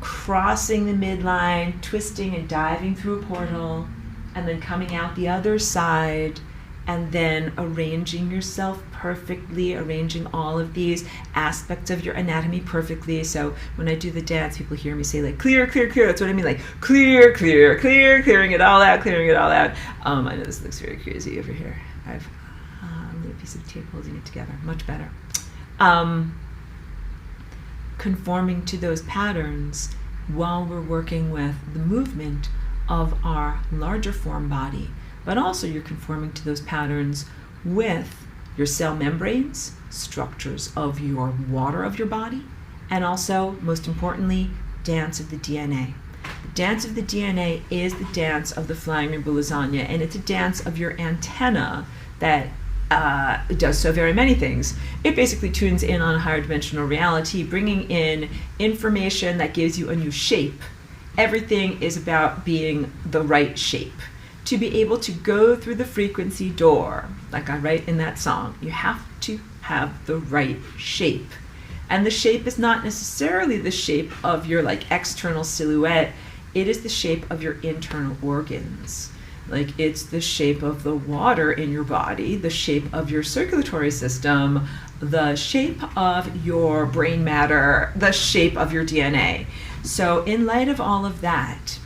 crossing the midline, twisting and diving through a portal, and then coming out the other side, and then arranging yourself perfectly, arranging all of these aspects of your anatomy perfectly. So when I do the dance, people hear me say like, clear, clear, clear. That's what I mean, like clear, clear, clear, clearing it all out, clearing it all out. I know this looks very crazy over here. I have a little piece of tape holding it together, much better. Conforming to those patterns while we're working with the movement of our larger form body, but also you're conforming to those patterns with your cell membranes, structures of your water of your body, and also, most importantly, dance of the DNA. The dance of the DNA is the dance of the flying rainbow lasagna, and it's a dance of your antenna that does so very many things. It basically tunes in on a higher dimensional reality, bringing in information that gives you a new shape. Everything is about being the right shape. To be able to go through the frequency door, like I write in that song, you have to have the right shape. And the shape is not necessarily the shape of your like external silhouette, it is the shape of your internal organs. Like it's the shape of the water in your body, the shape of your circulatory system, the shape of your brain matter, the shape of your DNA. So in light of all of that,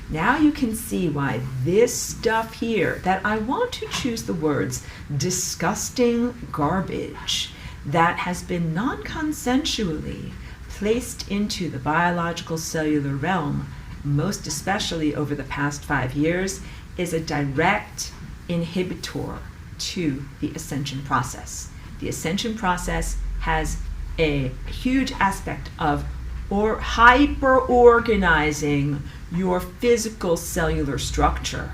now you can see why this stuff here, that I want to choose the words disgusting garbage, that has been non-consensually placed into the biological cellular realm, most especially over the past 5 years, is a direct inhibitor to the ascension process. The ascension process has a huge aspect of hyper-organizing your physical cellular structure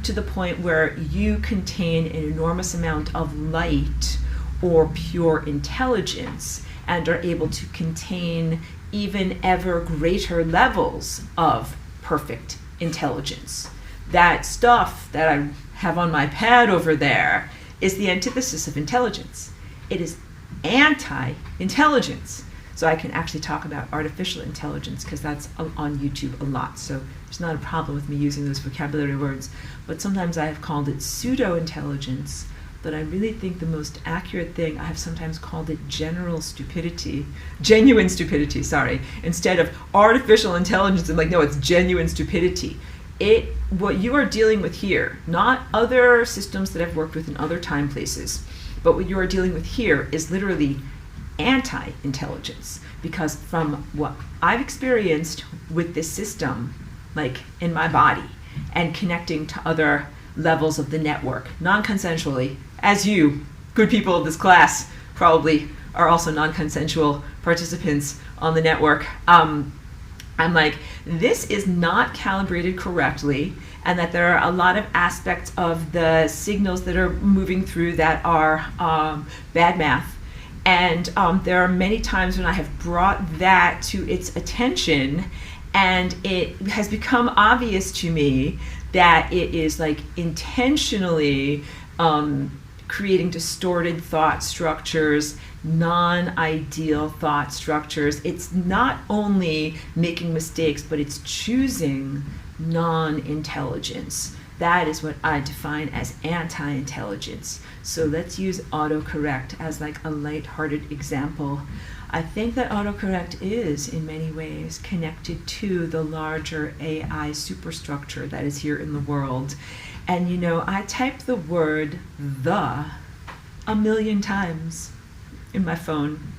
to the point where you contain an enormous amount of light or pure intelligence and are able to contain even ever greater levels of perfect intelligence. That stuff that I have on my pad over there is the antithesis of intelligence. It is anti-intelligence. So I can actually talk about artificial intelligence because that's on YouTube a lot. So there's not a problem with me using those vocabulary words. But sometimes I have called it pseudo-intelligence. But I really think the most accurate thing, I have sometimes called it genuine stupidity, instead of artificial intelligence. I'm like, no, it's genuine stupidity. What you are dealing with here, not other systems that I've worked with in other time places, but what you are dealing with here is literally anti-intelligence, because from what I've experienced with this system, like in my body, and connecting to other levels of the network, non-consensually, as you, good people of this class, probably are also non-consensual participants on the network, I'm like, this is not calibrated correctly, and that there are a lot of aspects of the signals that are moving through that are bad math. And there are many times when I have brought that to its attention, and it has become obvious to me that it is like intentionally creating distorted thought structures, non-ideal thought structures. It's not only making mistakes, but it's choosing non-intelligence. That is what I define as anti-intelligence. So let's use autocorrect as like a light-hearted example. I think that autocorrect is in many ways connected to the larger AI superstructure that is here in the world. And you know, I type the word "the" 1,000,000 times in my phone.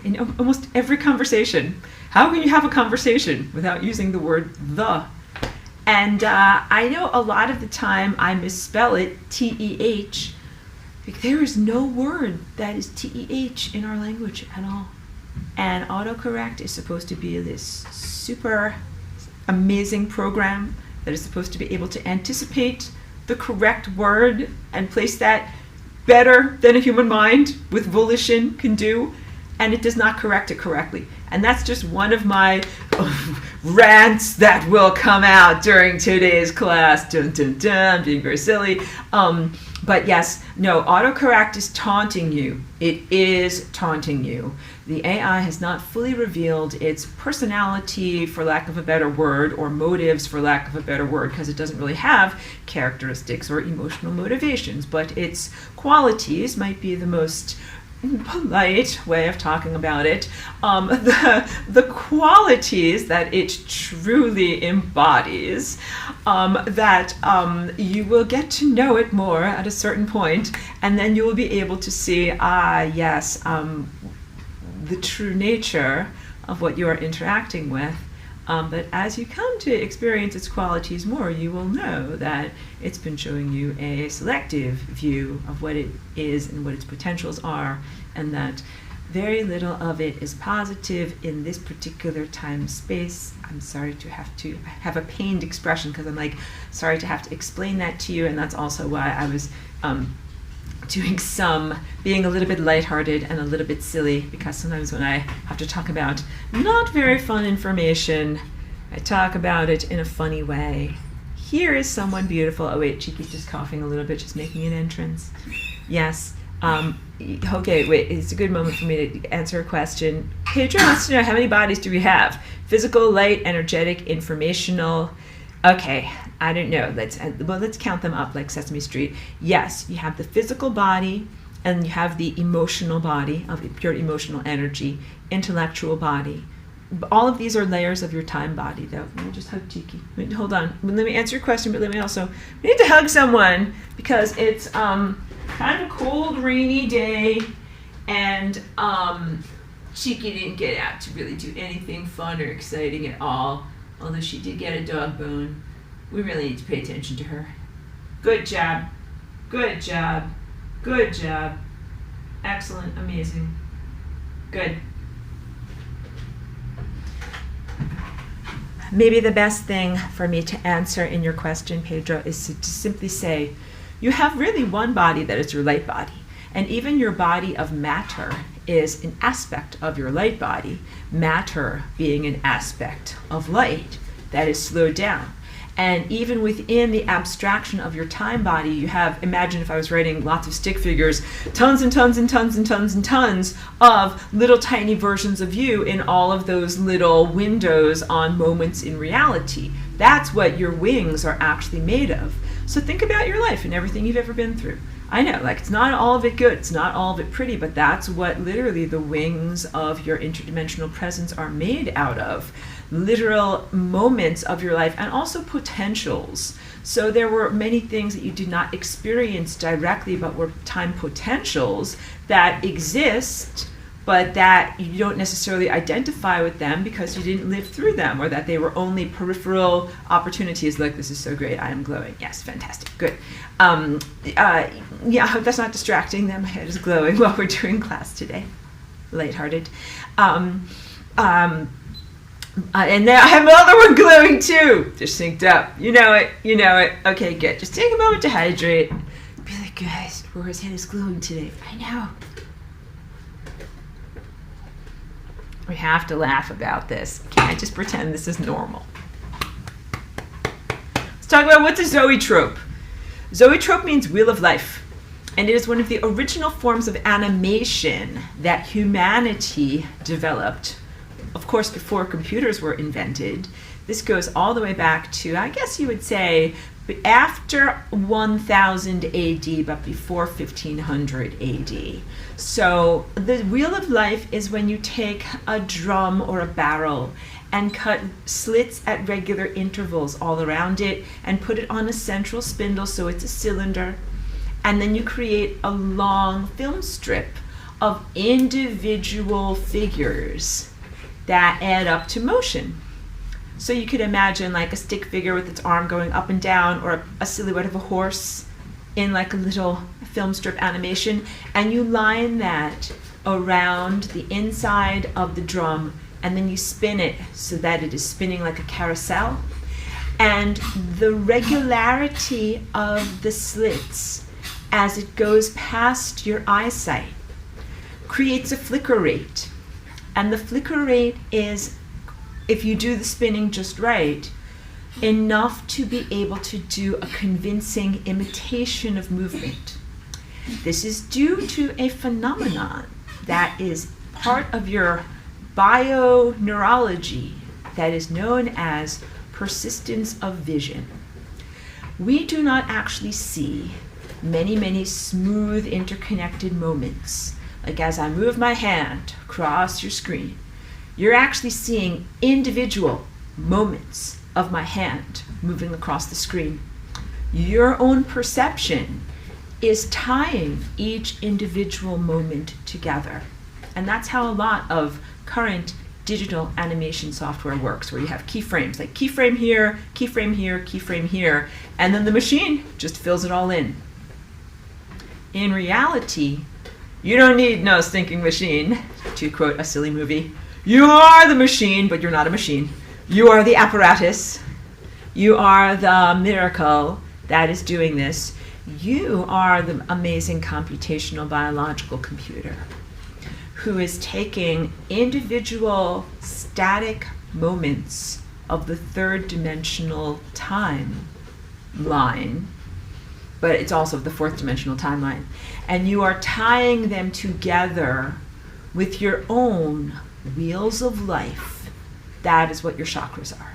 In almost every conversation. How can you have a conversation without using the word "the"? And I know a lot of the time I misspell it T-E-H. There is no word that is T-E-H in our language at all. And autocorrect is supposed to be this super amazing program that is supposed to be able to anticipate the correct word and place that better than a human mind with volition can do, and it does not correct it correctly. And that's just one of my rants that will come out during today's class. Dun, dun, dun, being very silly. But yes, no, autocorrect is taunting you. It is taunting you. The AI has not fully revealed its personality, for lack of a better word, or motives, for lack of a better word, because it doesn't really have characteristics or emotional motivations, but its qualities might be the most polite way of talking about it. The qualities that it truly embodies, that you will get to know it more at a certain point, and then you will be able to see, yes, the true nature of what you are interacting with. But as you come to experience its qualities more, you will know that it's been showing you a selective view of what it is and what its potentials are, and that very little of it is positive in this particular time space. I'm sorry to have a pained expression, because I'm like, sorry to have to explain that to you, and that's also why I was being a little bit lighthearted and a little bit silly, because sometimes when I have to talk about not very fun information, I talk about it in a funny way. Here is someone beautiful. Oh wait, Chiqui's just coughing a little bit, just making an entrance. Yes. Okay, wait, it's a good moment for me to answer a question. Pedro wants to know, how many bodies do we have? Physical, light, energetic, informational. Okay, I don't know. Let's count them up like Sesame Street. Yes, you have the physical body, and you have the emotional body of pure emotional energy, intellectual body. All of these are layers of your time body, though. Let me just hug Tiki. Wait, hold on. Let me answer your question, but let me also... We need to hug someone, because it's kind of a cold, rainy day, and Tiki didn't get out to really do anything fun or exciting at all. Although she did get a dog bone. We really need to pay attention to her. Good job. Good job. Good job. Excellent. Amazing. Good. Maybe the best thing for me to answer in your question, Pedro, is to simply say, you have really one body that is your light body. And even your body of matter is an aspect of your light body, matter being an aspect of light that is slowed down. And even within the abstraction of your time body, you have, imagine if I was writing lots of stick figures, tons and tons and tons and tons and tons of little tiny versions of you in all of those little windows on moments in reality. That's what your wings are actually made of. So think about your life and everything you've ever been through. I know, like, it's not all of it good, it's not all of it pretty, but that's what literally the wings of your interdimensional presence are made out of. Literal moments of your life, and also potentials. So there were many things that you did not experience directly, but were time potentials that exist, but that you don't necessarily identify with them because you didn't live through them, or that they were only peripheral opportunities. Like, this is so great, I am glowing. Yes, fantastic, good. Yeah, I hope that's not distracting them. My head is glowing while we're doing class today. Lighthearted. And now I have another one glowing too. Just synced up. You know it, you know it. Okay, good. Just take a moment to hydrate. Be like, guys, Rora's head is glowing today. I know. We have to laugh about this. Can't just pretend this is normal. Let's talk about what's a zoetrope. Zoetrope means wheel of life. And it is one of the original forms of animation that humanity developed. Of course, before computers were invented. This goes all the way back to, I guess you would say, after 1000 AD, but before 1500 AD. So the wheel of life is when you take a drum or a barrel and cut slits at regular intervals all around it and put it on a central spindle so it's a cylinder. And then you create a long film strip of individual figures that add up to motion. So you could imagine like a stick figure with its arm going up and down, or a silhouette of a horse in like a little film strip animation, and you line that around the inside of the drum, and then you spin it so that it is spinning like a carousel. And the regularity of the slits as it goes past your eyesight, creates a flicker rate. And the flicker rate is, if you do the spinning just right, enough to be able to do a convincing imitation of movement. This is due to a phenomenon that is part of your bioneurology that is known as persistence of vision. We do not actually see many smooth interconnected moments. Like as I move my hand across your screen, you're actually seeing individual moments of my hand moving across the screen. Your own perception is tying each individual moment together. And that's how a lot of current digital animation software works, where you have keyframes, like keyframe here, keyframe here, keyframe here, and then the machine just fills it all in. In reality, you don't need no stinking machine, to quote a silly movie. You are the machine, but you're not a machine. You are the apparatus. You are the miracle that is doing this. You are the amazing computational biological computer who is taking individual static moments of the third dimensional timeline, but it's also the fourth dimensional timeline, and you are tying them together with your own wheels of life. That is what your chakras are.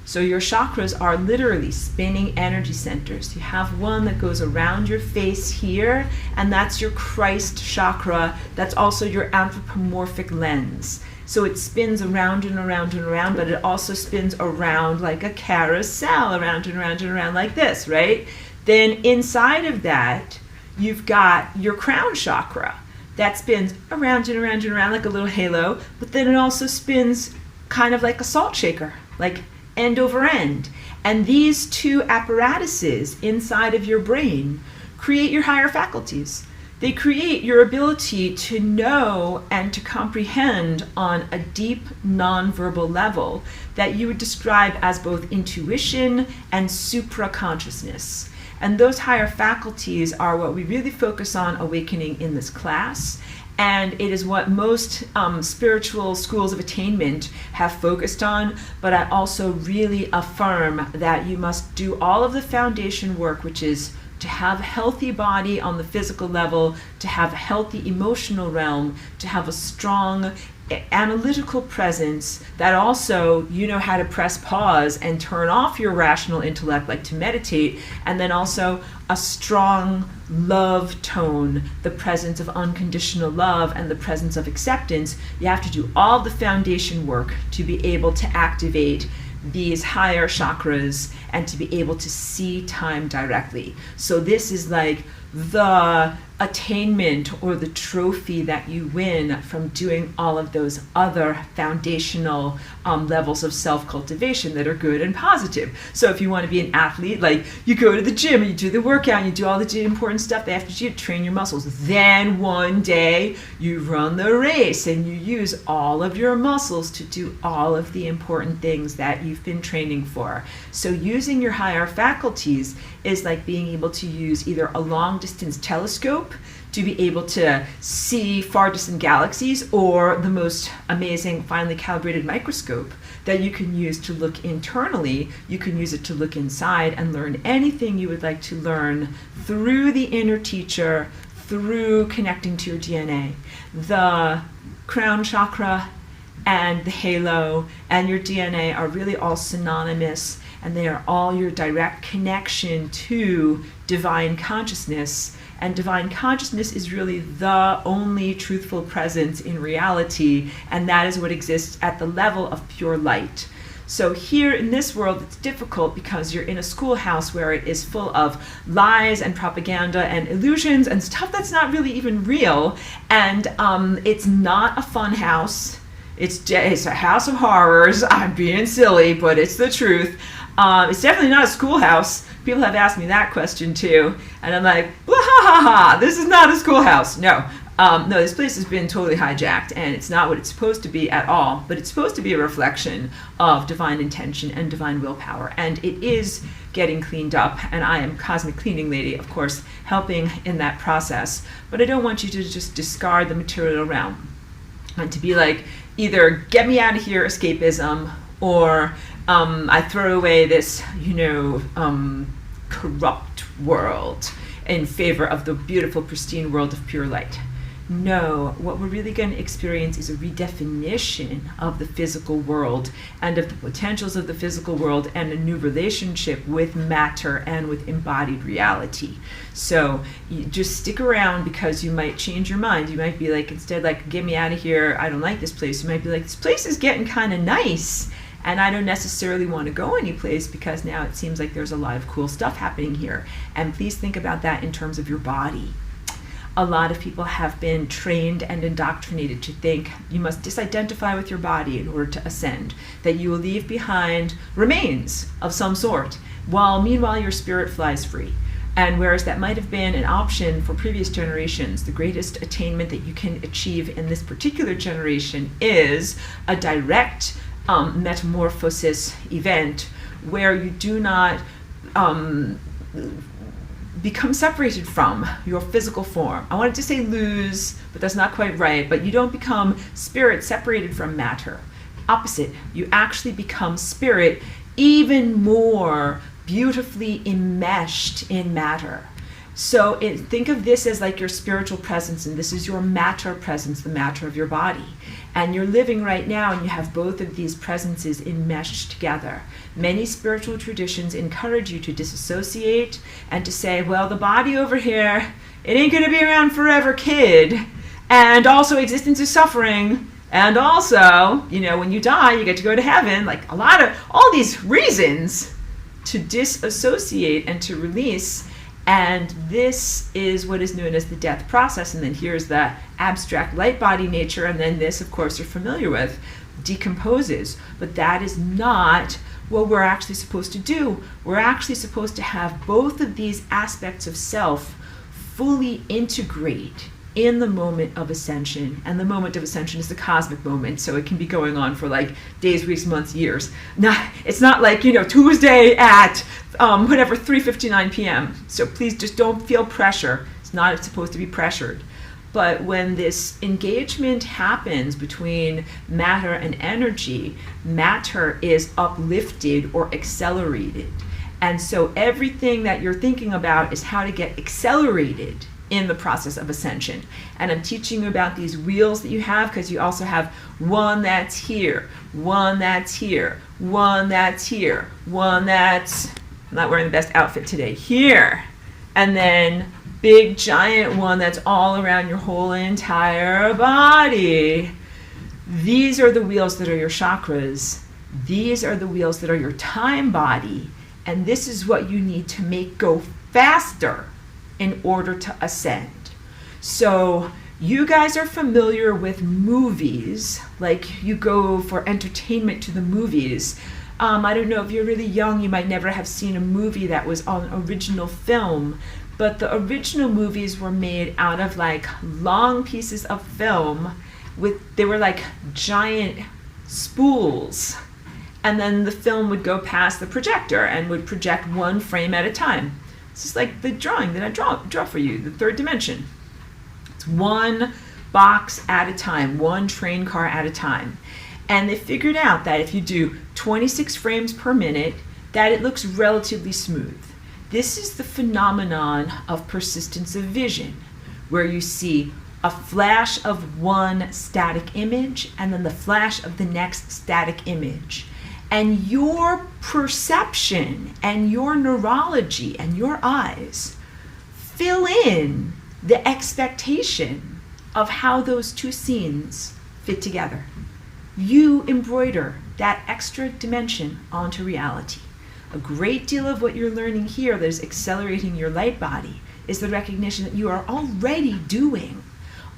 So your chakras are literally spinning energy centers. You have one that goes around your face here, and that's your Christ chakra. That's also your anthropomorphic lens. So it spins around and around and around, but it also spins around like a carousel, around and around and around like this, right? Then inside of that, you've got your crown chakra that spins around and around and around like a little halo, but then it also spins kind of like a salt shaker, like end over end. And these two apparatuses inside of your brain create your higher faculties. They create your ability to know and to comprehend on a deep nonverbal level that you would describe as both intuition and supraconsciousness. And those higher faculties are what we really focus on awakening in this class. And it is what most spiritual schools of attainment have focused on, but I also really affirm that you must do all of the foundation work, which is to have a healthy body on the physical level, to have a healthy emotional realm, to have a strong analytical presence that also you know how to press pause and turn off your rational intellect, like to meditate, and then also a strong love tone, the presence of unconditional love and the presence of acceptance. You have to do all the foundation work to be able to activate these higher chakras and to be able to see time directly. So this is like the attainment or the trophy that you win from doing all of those other foundational levels of self-cultivation that are good and positive. So if you want to be an athlete, like you go to the gym, you do the workout, you do all the important stuff they have to do to train your muscles. Then one day you run the race and you use all of your muscles to do all of the important things that you've been training for. So using your higher faculties is like being able to use either a long distance telescope to be able to see far distant galaxies, or the most amazing finely calibrated microscope that you can use to look internally. You can use it to look inside and learn anything you would like to learn through the inner teacher, through connecting to your DNA. The crown chakra and the halo and your DNA are really all synonymous, and they are all your direct connection to divine consciousness. And divine consciousness is really the only truthful presence in reality, and that is what exists at the level of pure light. So here in this world, it's difficult because you're in a schoolhouse where it is full of lies and propaganda and illusions and stuff that's not really even real. And it's not a fun house. It's a house of horrors. I'm being silly, but it's the truth. It's definitely not a schoolhouse. People have asked me that question too, and I'm like, blah, ha, ha, ha, this is not a schoolhouse. No, this place has been totally hijacked, and it's not what it's supposed to be at all, but it's supposed to be a reflection of divine intention and divine willpower, and it is getting cleaned up, and I am Cosmic Cleaning Lady, of course, helping in that process. But I don't want you to just discard the material realm and to be like, either get me out of here, escapism, or I throw away this, corrupt world in favor of the beautiful, pristine world of pure light. No, what we're really going to experience is a redefinition of the physical world and of the potentials of the physical world, and a new relationship with matter and with embodied reality. So you just stick around, because you might change your mind. You might be like, instead, like, get me out of here, I don't like this place. You might be like, this place is getting kind of nice, and I don't necessarily want to go anyplace, because now it seems like there's a lot of cool stuff happening here. And please think about that in terms of your body. A lot of people have been trained and indoctrinated to think you must disidentify with your body in order to ascend, that you will leave behind remains of some sort, while meanwhile your spirit flies free. And whereas that might have been an option for previous generations, the greatest attainment that you can achieve in this particular generation is a direct metamorphosis event where you do not become separated from your physical form. I wanted to say lose, but that's not quite right. But you don't become spirit separated from matter. Opposite, you actually become spirit even more beautifully enmeshed in matter. So think of this as like your spiritual presence, and this is your matter presence, the matter of your body. And you're living right now, and you have both of these presences enmeshed together. Many spiritual traditions encourage you to disassociate and to say, well, the body over here, it ain't going to be around forever, kid. And also existence is suffering. And also, when you die, you get to go to heaven. Like all these reasons to disassociate and to release. And this is what is known as the death process. And then here's the abstract light body nature. And then this, of course, you're familiar with, decomposes. But that is not what we're actually supposed to do. We're actually supposed to have both of these aspects of self fully integrate in the moment of ascension. And the moment of ascension is the cosmic moment, so it can be going on for like days, weeks, months, years. It's not like, Tuesday at 3:59 p.m. So please just don't feel pressure. It's not supposed to be pressured. But when this engagement happens between matter and energy, matter is uplifted or accelerated. And so everything that you're thinking about is how to get accelerated in the process of ascension. And I'm teaching you about these wheels that you have, because you also have one that's here, one that's here, one that's here, one that's, I'm not wearing the best outfit today, here. And then big giant one that's all around your whole entire body. These are the wheels that are your chakras. These are the wheels that are your time body. And this is what you need to make go faster in order to ascend. So you guys are familiar with movies, like you go for entertainment to the movies. I don't know, if you're really young, you might never have seen a movie that was on original film, but the original movies were made out of like long pieces of film they were like giant spools. And then the film would go past the projector and would project one frame at a time. It's just like the drawing that I draw for you, the third dimension. It's one box at a time, one train car at a time. And they figured out that if you do 26 frames per minute, that it looks relatively smooth. This is the phenomenon of persistence of vision, where you see a flash of one static image and then the flash of the next static image. And your perception and your neurology and your eyes fill in the expectation of how those two scenes fit together. You embroider that extra dimension onto reality. A great deal of what you're learning here that is accelerating your light body is the recognition that you are already doing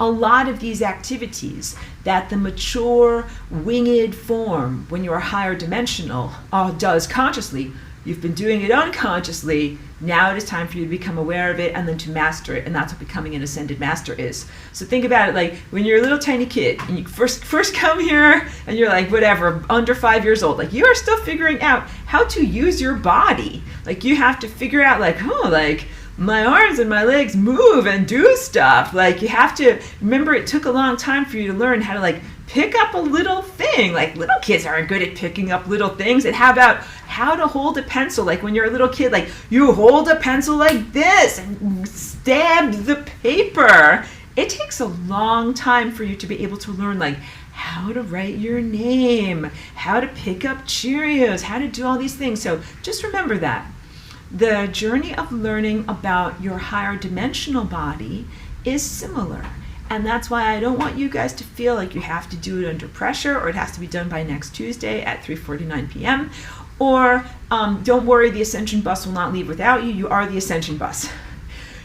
a lot of these activities that the mature winged form, when you're higher dimensional, does consciously. You've been doing it unconsciously. Now it is time for you to become aware of it and then to master it. And that's what becoming an ascended master is. So think about it like when you're a little tiny kid and you first come here and you're like, whatever, under 5 years old. Like you are still figuring out how to use your body. Like you have to figure out like, oh, like my arms and my legs move and do stuff. Like you have to remember it took a long time for you to learn how to like pick up a little thing. Like little kids aren't good at picking up little things. And how about how to hold a pencil? Like when you're a little kid, like you hold a pencil like this and stab the paper. It takes a long time for you to be able to learn like how to write your name, how to pick up Cheerios, how to do all these things. So just remember that. The journey of learning about your higher dimensional body is similar. And that's why I don't want you guys to feel like you have to do it under pressure or it has to be done by next Tuesday at 3:49 p.m. Or don't worry, the Ascension bus will not leave without you. You are the Ascension bus.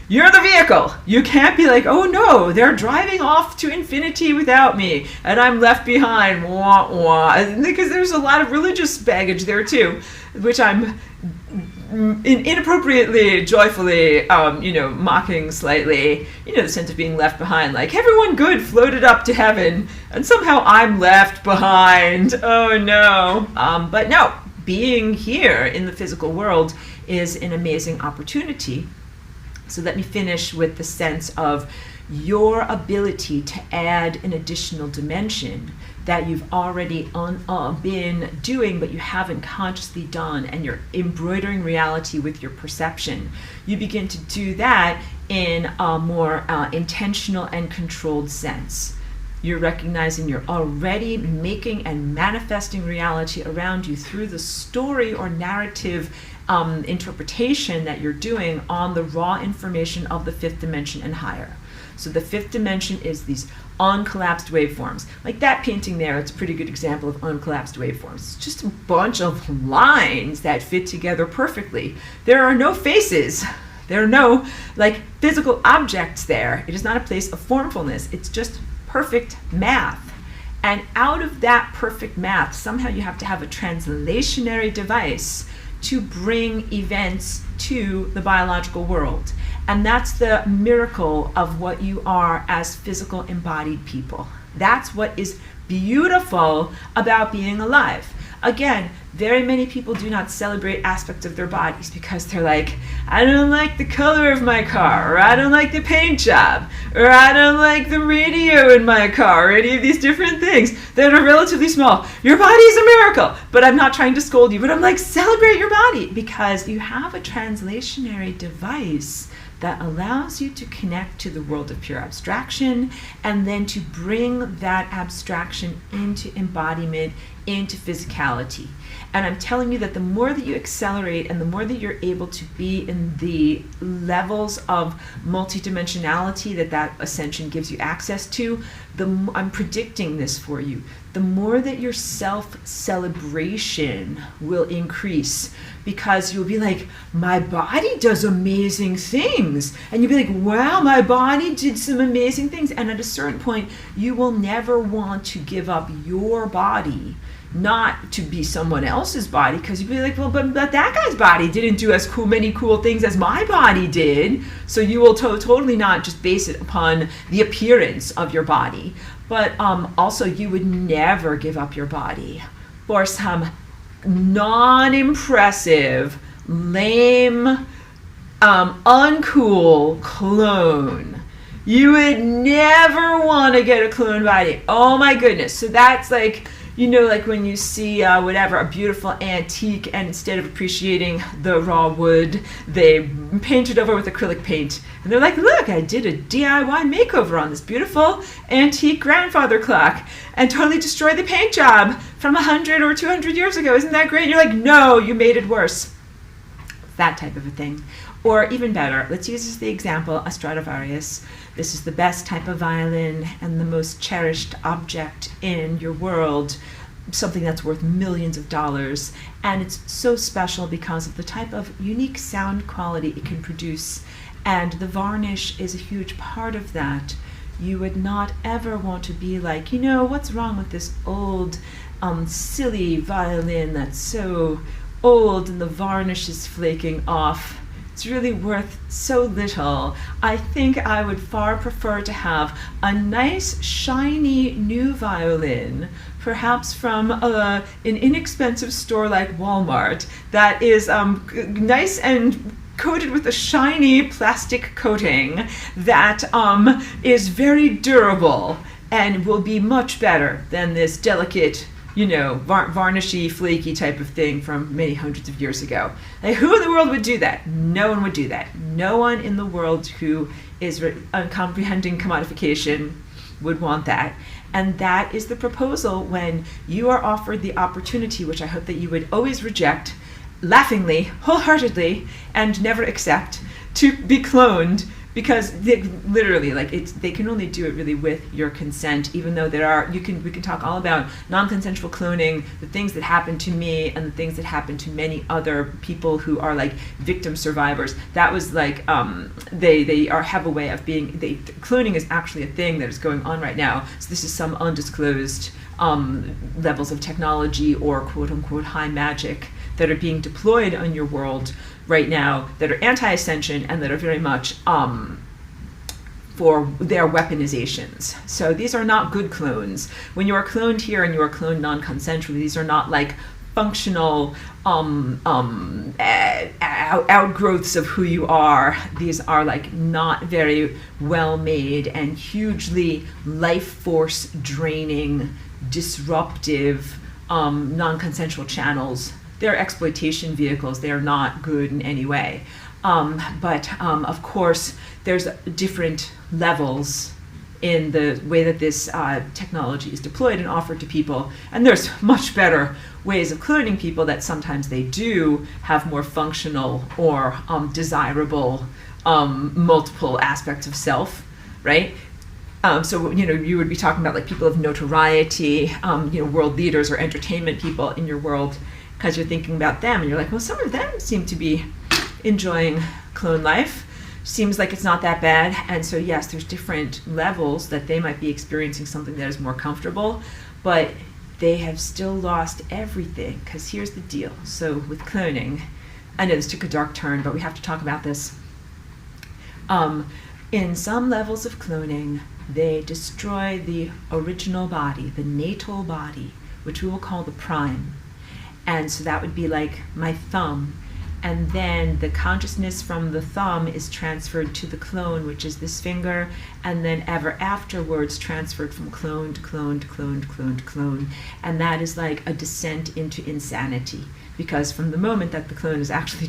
You're the vehicle. You can't be like, oh no, they're driving off to infinity without me and I'm left behind. Wah, wah. Because there's a lot of religious baggage there too, which I'm inappropriately, joyfully, mocking slightly, the sense of being left behind, like everyone good floated up to heaven and somehow I'm left behind. Oh no. But no, being here in the physical world is an amazing opportunity. So let me finish with the sense of your ability to add an additional dimension that you've already been doing but you haven't consciously done, and you're embroidering reality with your perception. You begin to do that in a more intentional and controlled sense. You're recognizing you're already making and manifesting reality around you through the story or narrative interpretation that you're doing on the raw information of the fifth dimension and higher. So the fifth dimension is these uncollapsed waveforms. Like that painting there, it's a pretty good example of uncollapsed waveforms. It's just a bunch of lines that fit together perfectly. There are no faces. There are no like physical objects there. It is not a place of formfulness. It's just perfect math. And out of that perfect math, somehow you have to have a translationary device to bring events to the biological world. And that's the miracle of what you are as physical embodied people. That's what is beautiful about being alive. Again, very many people do not celebrate aspects of their bodies because they're like, I don't like the color of my car, or I don't like the paint job, or I don't like the radio in my car, or any of these different things that are relatively small. Your body is a miracle, but I'm not trying to scold you, but I'm like, celebrate your body because you have a translationary device that allows you to connect to the world of pure abstraction and then to bring that abstraction into embodiment, into physicality. And I'm telling you that the more that you accelerate and the more that you're able to be in the levels of multidimensionality that ascension gives you access to, I'm predicting this for you, the more that your self-celebration will increase, because you'll be like, my body does amazing things. And you'll be like, wow, my body did some amazing things. And at a certain point, you will never want to give up your body, not to be someone else's body, because you'd be like, well, but that guy's body didn't do as many cool things as my body did. So you will totally not just base it upon the appearance of your body, but also you would never give up your body for some non-impressive, lame, uncool clone. You would never want to get a clone body. Oh my goodness. So that's like, like when you see a beautiful antique, and instead of appreciating the raw wood, they paint it over with acrylic paint. And they're like, look, I did a DIY makeover on this beautiful antique grandfather clock and totally destroyed the paint job from 100 or 200 years ago. Isn't that great? And you're like, no, you made it worse. That type of a thing. Or even better, let's use as the example a Stradivarius. This is the best type of violin and the most cherished object in your world, something that's worth millions of dollars. And it's so special because of the type of unique sound quality it can produce. And the varnish is a huge part of that. You would not ever want to be like, what's wrong with this old, silly violin that's so old and the varnish is flaking off. It's really worth so little. I think I would far prefer to have a nice, shiny new violin, perhaps from an inexpensive store like Walmart, that is nice and coated with a shiny plastic coating that is very durable and will be much better than this delicate, varnishy, flaky type of thing from many hundreds of years ago. Like, who in the world would do that? No one would do that. No one in the world who is comprehending commodification would want that. And that is the proposal when you are offered the opportunity, which I hope that you would always reject, laughingly, wholeheartedly, and never accept, to be cloned, because they literally, they can only do it really with your consent, even though we can talk all about non-consensual cloning, the things that happen to me and the things that happen to many other people who are like victim survivors. That was like, they have a way of cloning is actually a thing that is going on right now. So this is some undisclosed levels of technology or quote unquote high magic that are being deployed on your world right now that are anti-ascension and that are very much for their weaponizations. So these are not good clones. When you are cloned here and you are cloned non-consensually, these are not like functional outgrowths of who you are. These are like not very well made and hugely life force draining, disruptive, non-consensual channels. They're exploitation vehicles. They are not good in any way. But of course, there's different levels in the way that this technology is deployed and offered to people. And there's much better ways of cloning people that sometimes they do have more functional or desirable multiple aspects of self, right? So, you would be talking about like people of notoriety, world leaders or entertainment people in your world, because you're thinking about them and you're like, well, some of them seem to be enjoying clone life. Seems like it's not that bad. And so, yes, there's different levels that they might be experiencing something that is more comfortable, but they have still lost everything. Because here's the deal. So with cloning, I know this took a dark turn, but we have to talk about this. In some levels of cloning, they destroy the original body, the natal body, which we will call the prime. And so that would be like my thumb. And then the consciousness from the thumb is transferred to the clone, which is this finger, and then ever afterwards transferred from clone to clone to clone to clone to clone. And that is like a descent into insanity, because from the moment that the clone is actually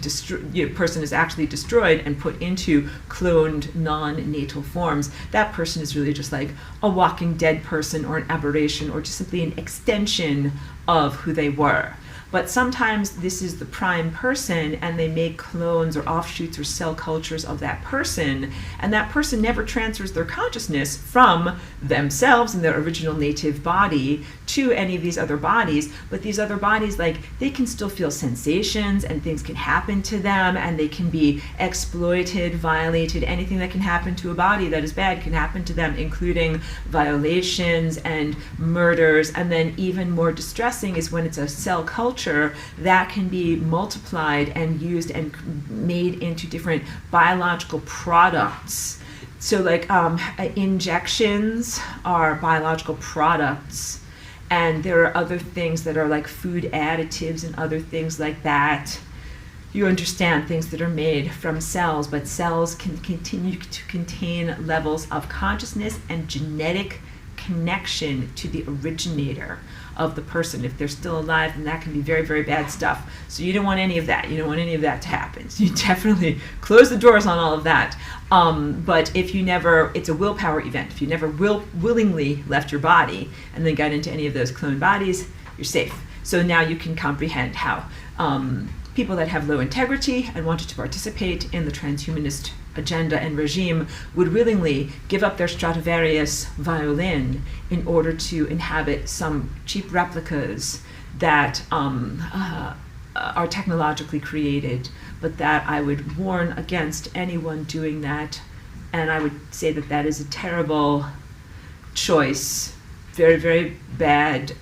person is actually destroyed and put into cloned non-natal forms, that person is really just like a walking dead person or an aberration or just simply an extension of who they were. But sometimes this is the prime person and they make clones or offshoots or cell cultures of that person, and that person never transfers their consciousness from themselves and their original native body to any of these other bodies. But these other bodies, like, they can still feel sensations and things can happen to them and they can be exploited, violated. Anything that can happen to a body that is bad can happen to them, including violations and murders. And then even more distressing is when it's a cell culture that can be multiplied and used and made into different biological products. So like injections are biological products, and there are other things that are like food additives and other things like that. You understand, things that are made from cells, but cells can continue to contain levels of consciousness and genetic connection to the originator of the person. If they're still alive, then that can be very, very bad stuff. So you don't want any of that. You don't want any of that to happen. So you definitely close the doors on all of that. But if you never, it's a willpower event. If you never willingly left your body and then got into any of those clone bodies, you're safe. So now you can comprehend how people that have low integrity and wanted to participate in the transhumanist agenda and regime would willingly give up their Stradivarius violin in order to inhabit some cheap replicas that are technologically created, but that I would warn against anyone doing that. And I would say that that is a terrible choice, very, very bad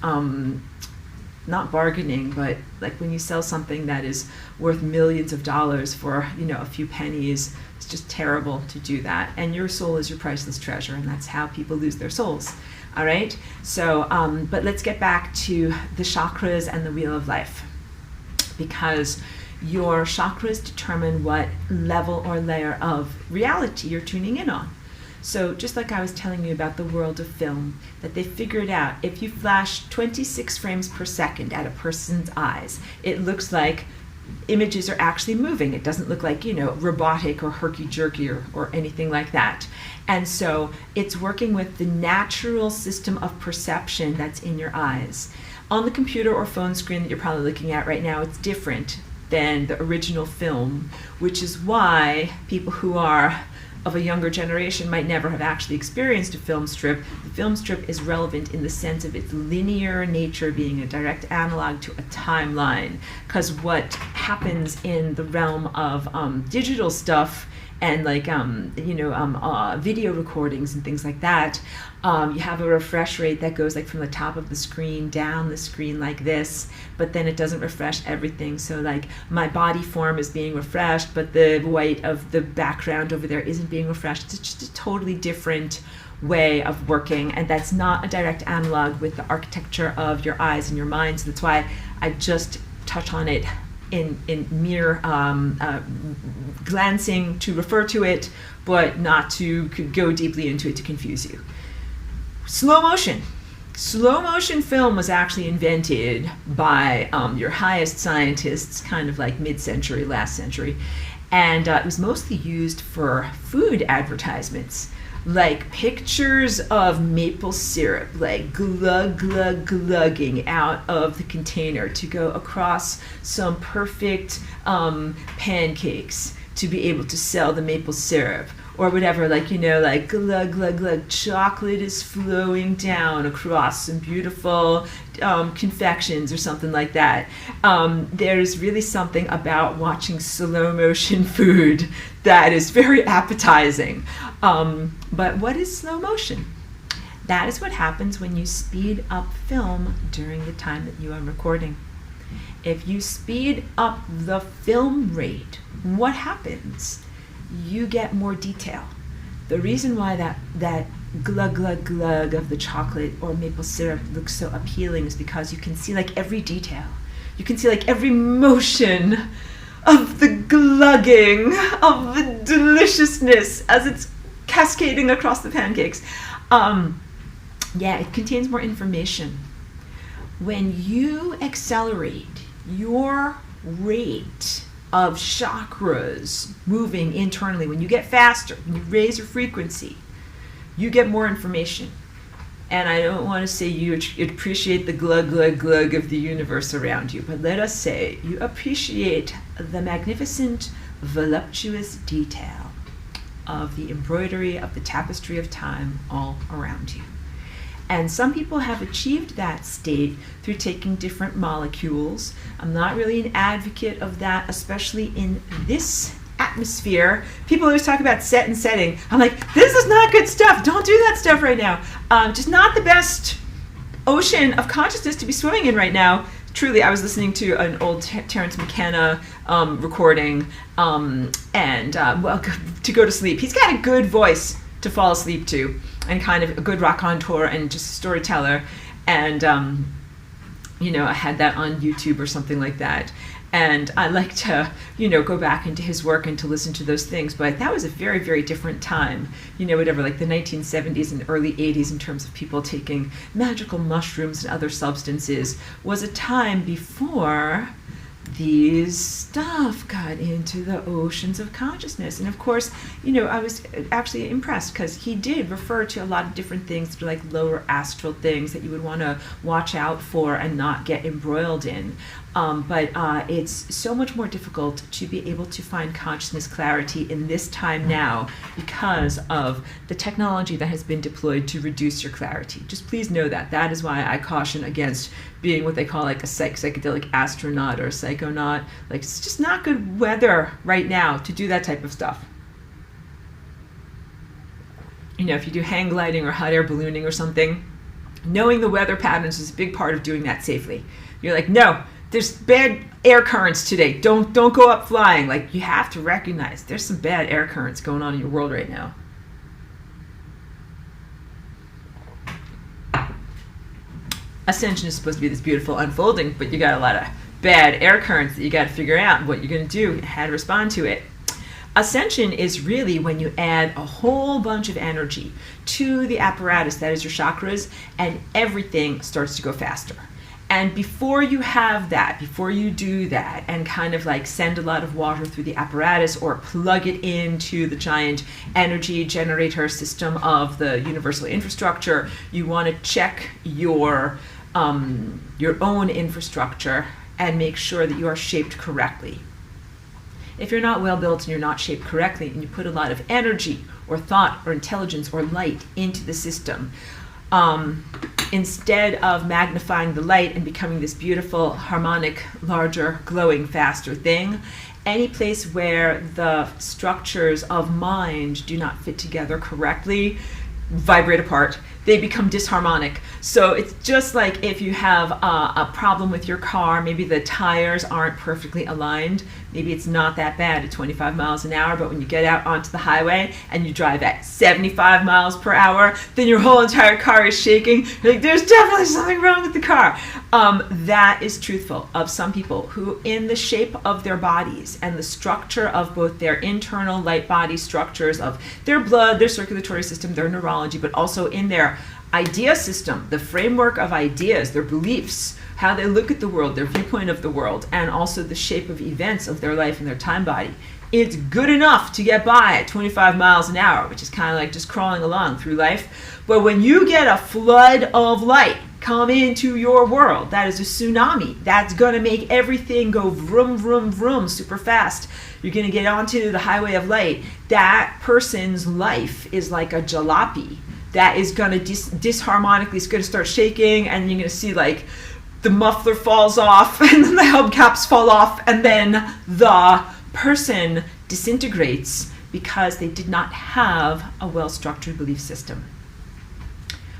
not bargaining, but like when you sell something that is worth millions of dollars for, a few pennies, it's just terrible to do that. And your soul is your priceless treasure, and that's how people lose their souls. All right? So, but let's get back to the chakras and the wheel of life, because your chakras determine what level or layer of reality you're tuning in on. So just like I was telling you about the world of film, that they figured out if you flash 26 frames per second at a person's eyes, it looks like images are actually moving. It doesn't look like, robotic or herky-jerky or anything like that. And so it's working with the natural system of perception that's in your eyes. On the computer or phone screen that you're probably looking at right now, it's different than the original film, which is why people who are of a younger generation might never have actually experienced a film strip. The film strip is relevant in the sense of its linear nature being a direct analog to a timeline, because what happens in the realm of digital stuff and like video recordings and things like that, you have a refresh rate that goes like from the top of the screen down the screen like this, but then it doesn't refresh everything. So like my body form is being refreshed, but the white of the background over there isn't being refreshed. It's just a totally different way of working, and that's not a direct analog with the architecture of your eyes and your mind. So that's why I just touch on it in mere glancing to refer to it, but not to go deeply into it to confuse you. Slow motion. Slow motion film was actually invented by your highest scientists, kind of like mid-century, last century, and it was mostly used for food advertisements, like pictures of maple syrup, like glug, glug, glugging out of the container to go across some perfect pancakes to be able to sell the maple syrup. Or whatever, like glug, glug, glug, chocolate is flowing down across some beautiful confections or something like that. There's really something about watching slow motion food that is very appetizing. But what is slow motion? That is what happens when you speed up film during the time that you are recording. If you speed up the film rate, what happens? You get more detail. The reason why that glug, glug, glug of the chocolate or maple syrup looks so appealing is because you can see like every detail. You can see like every motion of the glugging, of the deliciousness as it's cascading across the pancakes. It contains more information. When you accelerate your rate of chakras moving internally, when you get faster, when you raise your frequency, you get more information. And I don't want to say you appreciate the glug, glug, glug of the universe around you, but let us say you appreciate the magnificent, voluptuous detail of the embroidery of the tapestry of time all around you. And some people have achieved that state through taking different molecules. I'm not really an advocate of that, especially in this atmosphere. People always talk about set and setting. I'm like, this is not good stuff. Don't do that stuff right now. Just not the best ocean of consciousness to be swimming in right now. Truly, I was listening to an old Terence McKenna recording to go to sleep. He's got a good voice to fall asleep to, and kind of a good raconteur and just a storyteller. And, I had that on YouTube or something like that. And I like to, go back into his work and to listen to those things. But that was a very, very different time, like the 1970s and early 80s in terms of people taking magical mushrooms and other substances was a time before these stuff got into the oceans of consciousness. And of course, I was actually impressed because he did refer to a lot of different things that are like lower astral things that you would want to watch out for and not get embroiled in. But it's so much more difficult to be able to find consciousness clarity in this time now because of the technology that has been deployed to reduce your clarity. Just please know that. That is why I caution against being what they call like a psychedelic astronaut or a psychonaut. Like, it's just not good weather right now to do that type of stuff. If you do hang gliding or hot air ballooning or something, knowing the weather patterns is a big part of doing that safely. You're like, no, there's bad air currents today. Don't go up flying. Like, you have to recognize there's some bad air currents going on in your world right now. Ascension is supposed to be this beautiful unfolding, but you got a lot of bad air currents that you got to figure out what you're going to do, how to respond to it. Ascension is really when you add a whole bunch of energy to the apparatus that is your chakras, and everything starts to go faster. And before you have that, before you do that and kind of like send a lot of water through the apparatus or plug it into the giant energy generator system of the universal infrastructure, you want to check your own infrastructure and make sure that you are shaped correctly. If you're not well built and you're not shaped correctly and you put a lot of energy or thought or intelligence or light into the system, instead of magnifying the light and becoming this beautiful, harmonic, larger, glowing, faster thing, any place where the structures of mind do not fit together correctly vibrate apart. They become disharmonic. So it's just like if you have a problem with your car, maybe the tires aren't perfectly aligned. Maybe it's not that bad at 25 miles an hour, but when you get out onto the highway and you drive at 75 miles per hour, then your whole entire car is shaking. You're like, there's definitely something wrong with the car. That is truthful of some people who, in the shape of their bodies and the structure of both their internal light body structures of their blood, their circulatory system, their neurology, but also in their idea system, the framework of ideas, their beliefs, how they look at the world, their viewpoint of the world, and also the shape of events of their life and their time body. It's good enough to get by at 25 miles an hour, which is kind of like just crawling along through life. But when you get a flood of light come into your world, that is a tsunami. That's going to make everything go vroom, vroom, vroom super fast. You're going to get onto the highway of light. That person's life is like a jalopy that is going to disharmonically, it's going to start shaking, and you're going to see like the muffler falls off and then the hubcaps fall off, and then the person disintegrates because they did not have a well-structured belief system.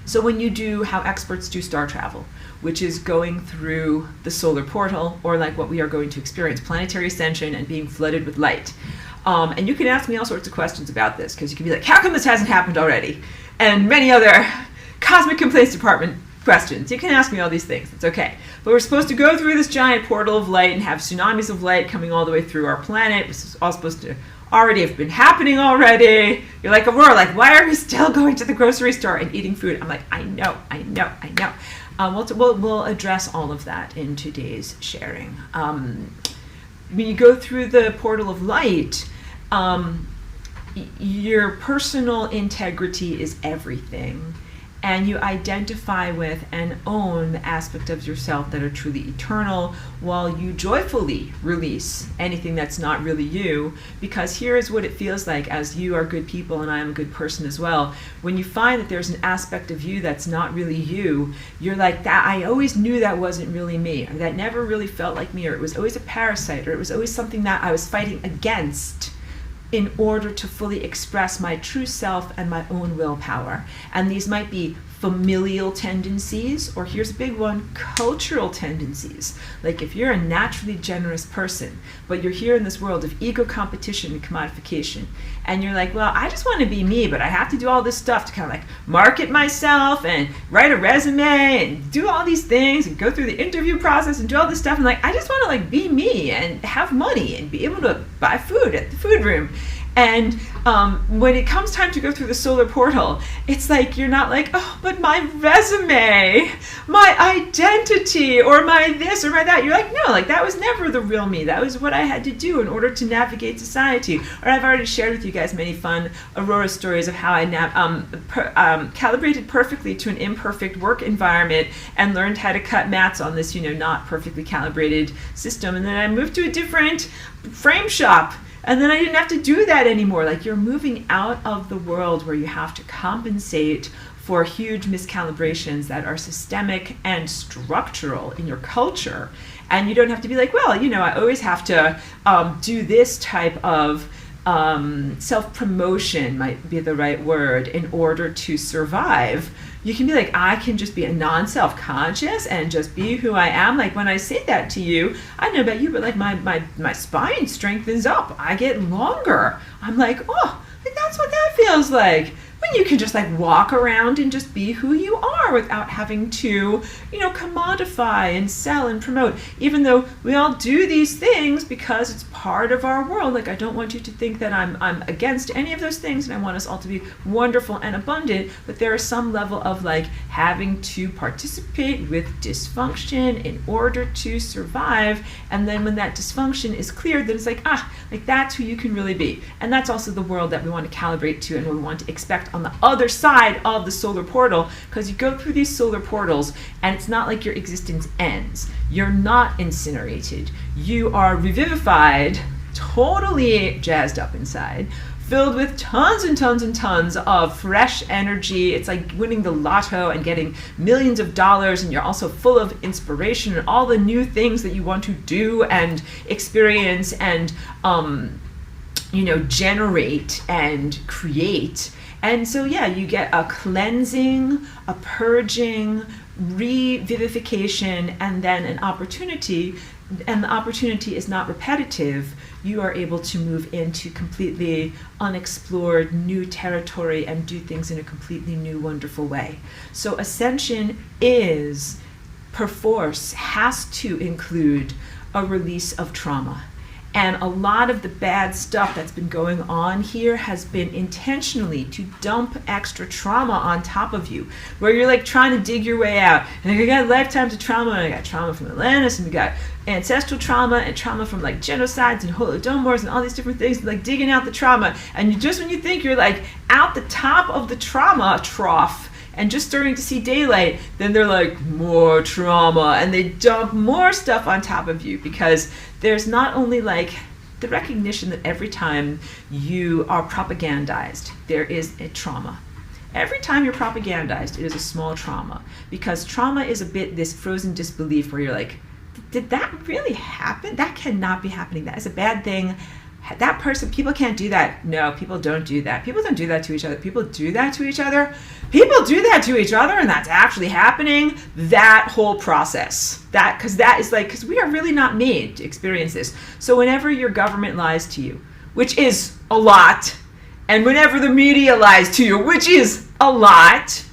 So when you do how experts do star travel, which is going through the solar portal, or like what we are going to experience, planetary ascension and being flooded with light. And you can ask me all sorts of questions about this, because you can be like, how come this hasn't happened already? And many other cosmic complaints department questions. You can ask me all these things. It's okay. But we're supposed to go through this giant portal of light and have tsunamis of light coming all the way through our planet. This is all supposed to already have been happening already. You're like, Aurora, like, why are we still going to the grocery store and eating food? I'm like, I know. We'll address all of that in today's sharing. When you go through the portal of light, your personal integrity is everything, and you identify with and own the aspect of yourself that are truly eternal, while you joyfully release anything that's not really you. Because here is what it feels like, as you are good people and I am a good person as well. When you find that there's an aspect of you that's not really you, you're like, that I always knew that wasn't really me, or that never really felt like me, or it was always a parasite, or it was always something that I was fighting against in order to fully express my true self and my own willpower. And these might be familial tendencies, or here's a big one, cultural tendencies. Like if you're a naturally generous person, but you're here in this world of ego competition and commodification, and you're like, well, I just want to be me, but I have to do all this stuff to kind of like market myself and write a resume and do all these things and go through the interview process and do all this stuff, and like, I just want to like be me and have money and be able to buy food at the food room. And when it comes time to go through the solar portal, it's like you're not like, oh, but my resume, my identity, or my this or my that. You're like, no, like that was never the real me. That was what I had to do in order to navigate society. Or I've already shared with you guys many fun Aurora stories of how I calibrated perfectly to an imperfect work environment and learned how to cut mats on this, not perfectly calibrated system. And then I moved to a different frame shop. And then I didn't have to do that anymore. Like, you're moving out of the world where you have to compensate for huge miscalibrations that are systemic and structural in your culture. And you don't have to be like, well, I always have to do this type of self-promotion, might be the right word, in order to survive. You can be like, I can just be a non-self-conscious and just be who I am. Like when I say that to you, I don't know about you, but like my spine strengthens up. I get longer. I'm like, oh, like that's what that feels like. When you can just like walk around and just be who you are without having to, commodify and sell and promote. Even though we all do these things because it's part of our world. Like I don't want you to think that I'm against any of those things, and I want us all to be wonderful and abundant, but there is some level of like having to participate with dysfunction in order to survive. And then when that dysfunction is cleared, then it's like that's who you can really be. And that's also the world that we want to calibrate to and we want to expect on the other side of the solar portal, because you go through these solar portals and it's not like your existence ends. You're not incinerated. You are revivified, totally jazzed up inside, filled with tons and tons and tons of fresh energy. It's like winning the lotto and getting millions of dollars, and you're also full of inspiration and all the new things that you want to do and experience and generate and create. And so, you get a cleansing, a purging, revivification, and then an opportunity. And the opportunity is not repetitive. You are able to move into completely unexplored new territory and do things in a completely new, wonderful way. So ascension is, perforce, has to include a release of trauma. And a lot of the bad stuff that's been going on here has been intentionally to dump extra trauma on top of you, where you're like trying to dig your way out. And you got lifetimes of trauma, and I got trauma from Atlantis, and you got ancestral trauma and trauma from like genocides and holodomors and all these different things, like digging out the trauma. And when you think you're like out the top of the trauma trough and just starting to see daylight, then they're like, more trauma, and they dump more stuff on top of you, because there's not only like the recognition that every time you are propagandized, there is a trauma. Every time you're propagandized, it is a small trauma, because trauma is a bit this frozen disbelief where you're like, did that really happen? That cannot be happening. That is a bad thing. That person, people can't do that. No, people don't do that. People don't do that to each other. People do that to each other. People do that to each other, and that's actually happening. That whole process, because we are really not made to experience this. So whenever your government lies to you, which is a lot, and whenever the media lies to you, which is a lot,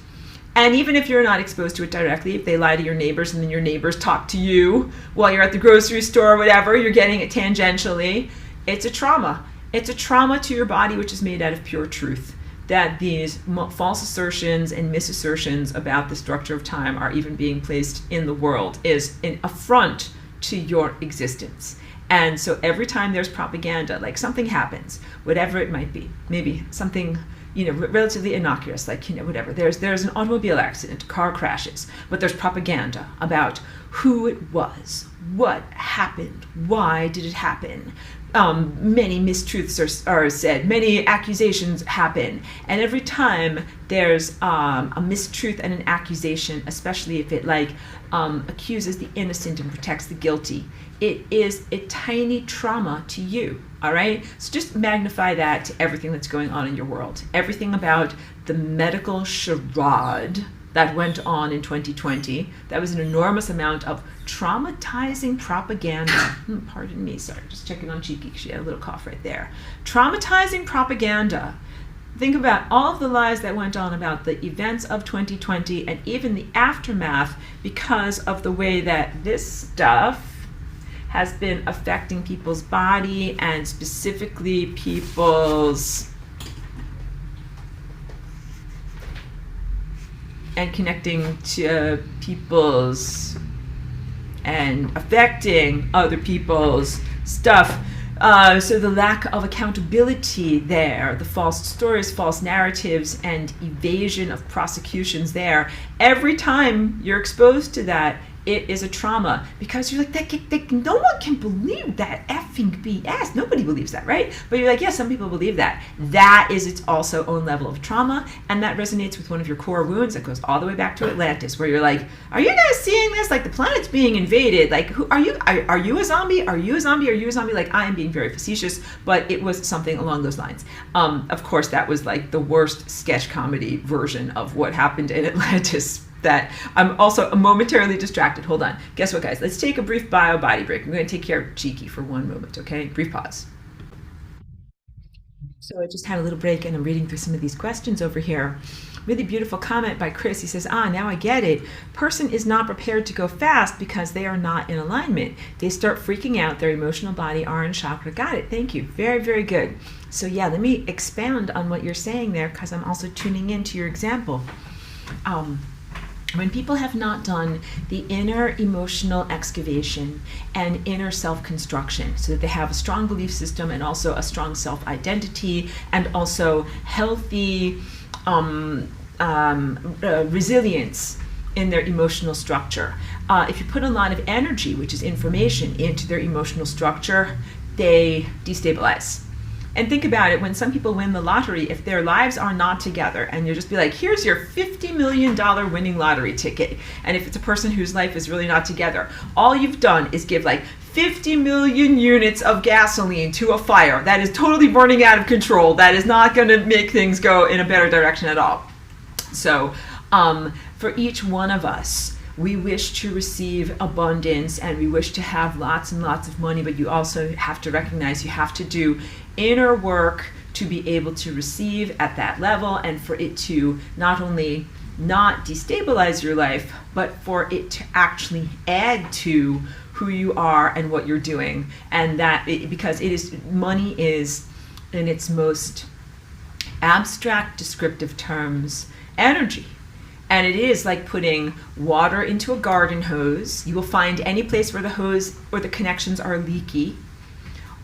and even if you're not exposed to it directly, if they lie to your neighbors and then your neighbors talk to you while you're at the grocery store or whatever, you're getting it tangentially. It's a trauma. It's a trauma to your body, which is made out of pure truth. That these false assertions and misassertions about the structure of time are even being placed in the world is an affront to your existence. And so every time there's propaganda, like something happens, whatever it might be, maybe something relatively innocuous, like whatever. There's an automobile accident, car crashes, but there's propaganda about who it was, what happened, why did it happen. Many mistruths are said, many accusations happen, and every time there's a mistruth and an accusation, especially if it accuses the innocent and protects the guilty, it is a tiny trauma to you. All right, so just magnify that to everything that's going on in your world, everything about the medical charade that went on in 2020. That was an enormous amount of traumatizing propaganda. Pardon me, sorry, just checking on Cheeky. She had a little cough right there. Traumatizing propaganda. Think about all of the lies that went on about the events of 2020 and even the aftermath, because of the way that this stuff has been affecting people's body, and specifically people's and connecting to people's and affecting other people's stuff. So the lack of accountability there, the false stories, false narratives, and evasion of prosecutions there. Every time you're exposed to that, it is a trauma, because you're like, no one can believe that effing BS. Nobody believes that, right? But you're like, yeah, some people believe that. That is its also own level of trauma, and that resonates with one of your core wounds that goes all the way back to Atlantis, where you're like, are you guys seeing this? Like, the planet's being invaded. Like, who are you? Are you a zombie? Are you a zombie? Are you a zombie? Like, I am being very facetious, but it was something along those lines. Of course, that was like the worst sketch comedy version of what happened in Atlantis. That I'm also momentarily distracted. Hold on. Guess what, guys? Let's take a brief bio body break. I'm going to take care of Cheeky for one moment, okay? Brief pause. So I just had a little break, and I'm reading through some of these questions over here. Really beautiful comment by Chris. He says, now I get it. Person is not prepared to go fast because they are not in alignment. They start freaking out. Their emotional body are in chakra. Got it. Thank you. Very, very good. So yeah, let me expand on what you're saying there, because I'm also tuning into your example. When people have not done the inner emotional excavation and inner self-construction, so that they have a strong belief system and also a strong self-identity and also healthy resilience in their emotional structure. If you put a lot of energy, which is information, into their emotional structure, they destabilize. And think about it, when some people win the lottery, if their lives are not together, and you'll just be like, here's your $50 million winning lottery ticket. And if it's a person whose life is really not together, all you've done is give like 50 million units of gasoline to a fire that is totally burning out of control, that is not going to make things go in a better direction at all. So for each one of us, we wish to receive abundance and we wish to have lots and lots of money, but you also have to recognize you have to do inner work to be able to receive at that level, and for it to not only not destabilize your life, but for it to actually add to who you are and what you're doing. And that, because it is, money is in its most abstract descriptive terms, energy. And it is like putting water into a garden hose. You will find any place where the hose or the connections are leaky.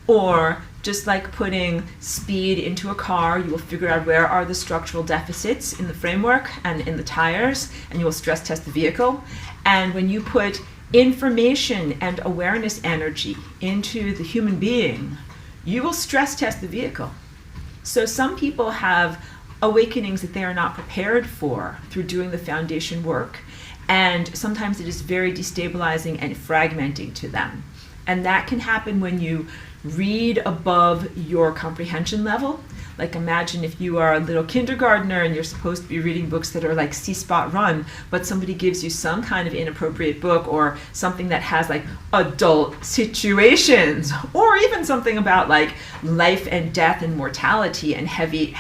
Or just like putting speed into a car, you will figure out where are the structural deficits in the framework and in the tires, and you will stress test the vehicle. And when you put information and awareness energy into the human being, you will stress test the vehicle. So some people have awakenings that they are not prepared for through doing the foundation work, and sometimes it is very destabilizing and fragmenting to them. And that can happen when you read above your comprehension level. Like, imagine if you are a little kindergartner and you're supposed to be reading books that are like C-spot run, but somebody gives you some kind of inappropriate book or something that has like adult situations, or even something about like life and death and mortality and heavy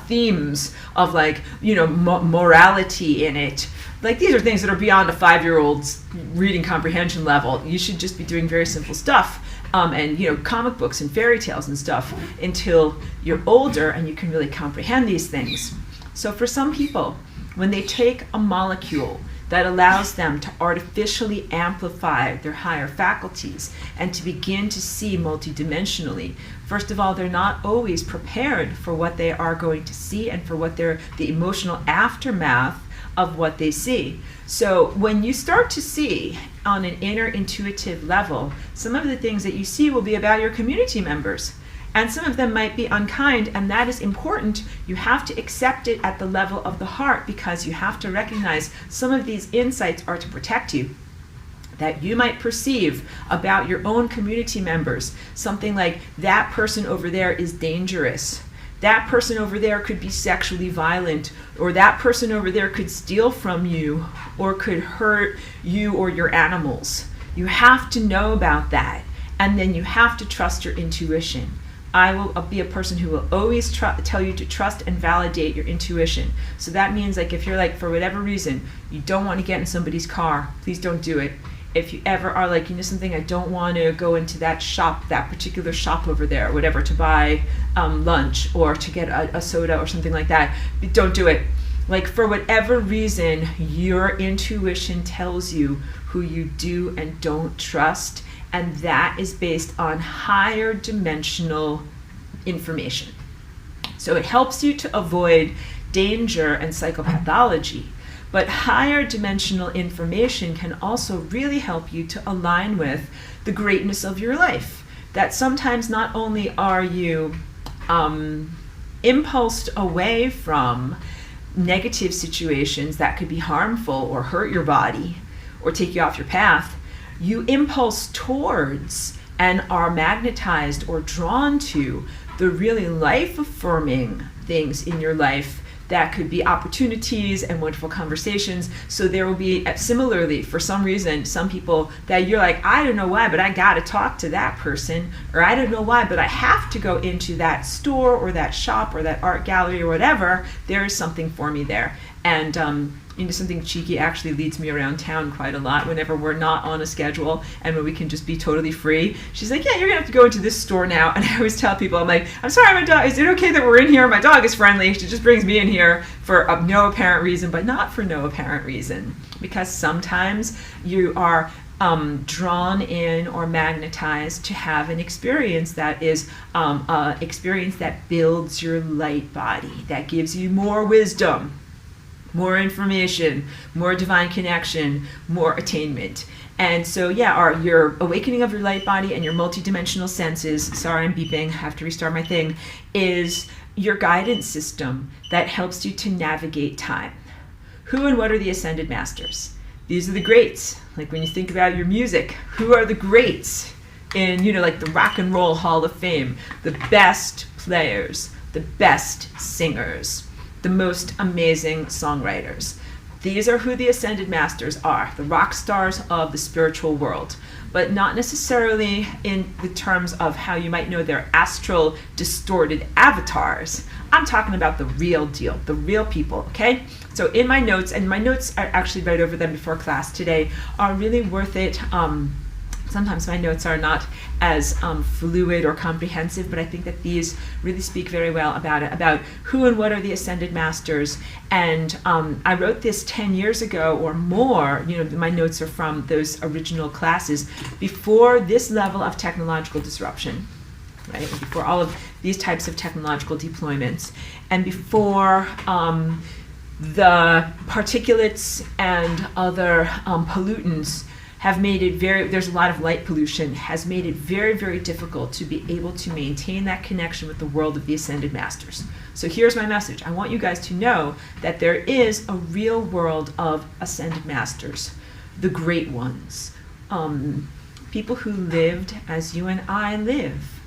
themes of like, morality in it. Like, these are things that are beyond a 5-year-old's reading comprehension level. You should just be doing very simple stuff, and comic books and fairy tales and stuff until you're older and you can really comprehend these things. So for some people, when they take a molecule that allows them to artificially amplify their higher faculties and to begin to see multidimensionally, first of all, they're not always prepared for what they are going to see and for what the emotional aftermath of what they see. So when you start to see on an inner intuitive level, some of the things that you see will be about your community members. And some of them might be unkind, and that is important. You have to accept it at the level of the heart, because you have to recognize some of these insights are to protect you, that you might perceive about your own community members. Something like, that person over there is dangerous. That person over there could be sexually violent, or that person over there could steal from you or could hurt you or your animals. You have to know about that, and then you have to trust your intuition. I will be a person who will always tell you to trust and validate your intuition. So that means, like, if you're like, for whatever reason, you don't want to get in somebody's car, please don't do it. If you ever are like, something, I don't want to go into that shop, that particular shop over there, or whatever, to buy lunch or to get a soda or something like that, don't do it. Like, for whatever reason, your intuition tells you who you do and don't trust, and that is based on higher dimensional information. So it helps you to avoid danger and psychopathology. But higher dimensional information can also really help you to align with the greatness of your life. That sometimes not only are you impulsed away from negative situations that could be harmful or hurt your body or take you off your path, you impulse towards and are magnetized or drawn to the really life-affirming things in your life that could be opportunities and wonderful conversations. So there will be, similarly, for some reason, some people that you're like, I don't know why, but I gotta talk to that person, or I don't know why, but I have to go into that store or that shop or that art gallery or whatever. There is something for me there. And something cheeky actually leads me around town quite a lot whenever we're not on a schedule and when we can just be totally free. She's like, yeah, you're gonna have to go into this store now. And I always tell people, I'm like, I'm sorry, my dog, is it okay that we're in here? My dog is friendly. She just brings me in here for no apparent reason, but not for no apparent reason. Because sometimes you are drawn in or magnetized to have an experience that is an experience that builds your light body, that gives you more wisdom, more information, more divine connection, more attainment. And so, yeah, your awakening of your light body and your multidimensional senses, sorry, I'm beeping, I have to restart my thing, is your guidance system that helps you to navigate time. Who and what are the ascended masters? These are the greats. Like when you think about your music, who are the greats in, like the Rock and Roll Hall of Fame? The best players, the best singers, the most amazing songwriters. These are who the ascended masters are, the rock stars of the spiritual world, but not necessarily in the terms of how you might know their astral distorted avatars. I'm talking about the real deal, the real people, okay? So in my notes, and my notes are actually right over them before class today, are really worth it. Sometimes my notes are not as fluid or comprehensive, but I think that these really speak very well about it, about who and what are the ascended masters. And I wrote this 10 years ago or more. My notes are from those original classes before this level of technological disruption, right? Before all of these types of technological deployments, and before the particulates and other pollutants have made it there's a lot of light pollution, has made it very, very difficult to be able to maintain that connection with the world of the ascended masters. So here's my message. I want you guys to know that there is a real world of ascended masters, the great ones, people who lived as you and I live,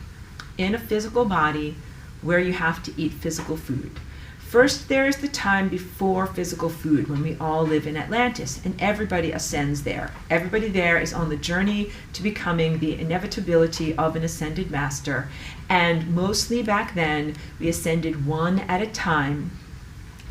in a physical body where you have to eat physical food. First, there is the time before physical food when we all live in Atlantis and everybody ascends there. Everybody there is on the journey to becoming the inevitability of an ascended master. And mostly back then, we ascended one at a time.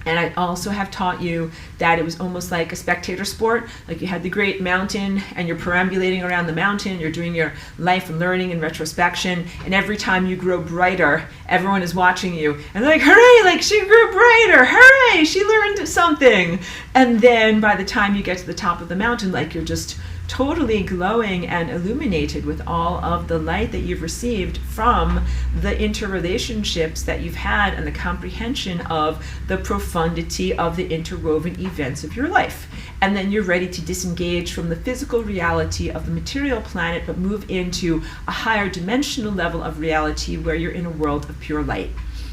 And I also have taught you that it was almost like a spectator sport. Like you had the great mountain and you're perambulating around the mountain, you're doing your life and learning and retrospection, and every time you grow brighter, everyone is watching you. And they're like, hooray, like she grew brighter, hooray, she learned something. And then by the time you get to the top of the mountain, like you're just totally glowing and illuminated with all of the light that you've received from the interrelationships that you've had and the comprehension of the profundity of the interwoven events of your life. And then you're ready to disengage from the physical reality of the material planet, but move into a higher dimensional level of reality where you're in a world of pure light.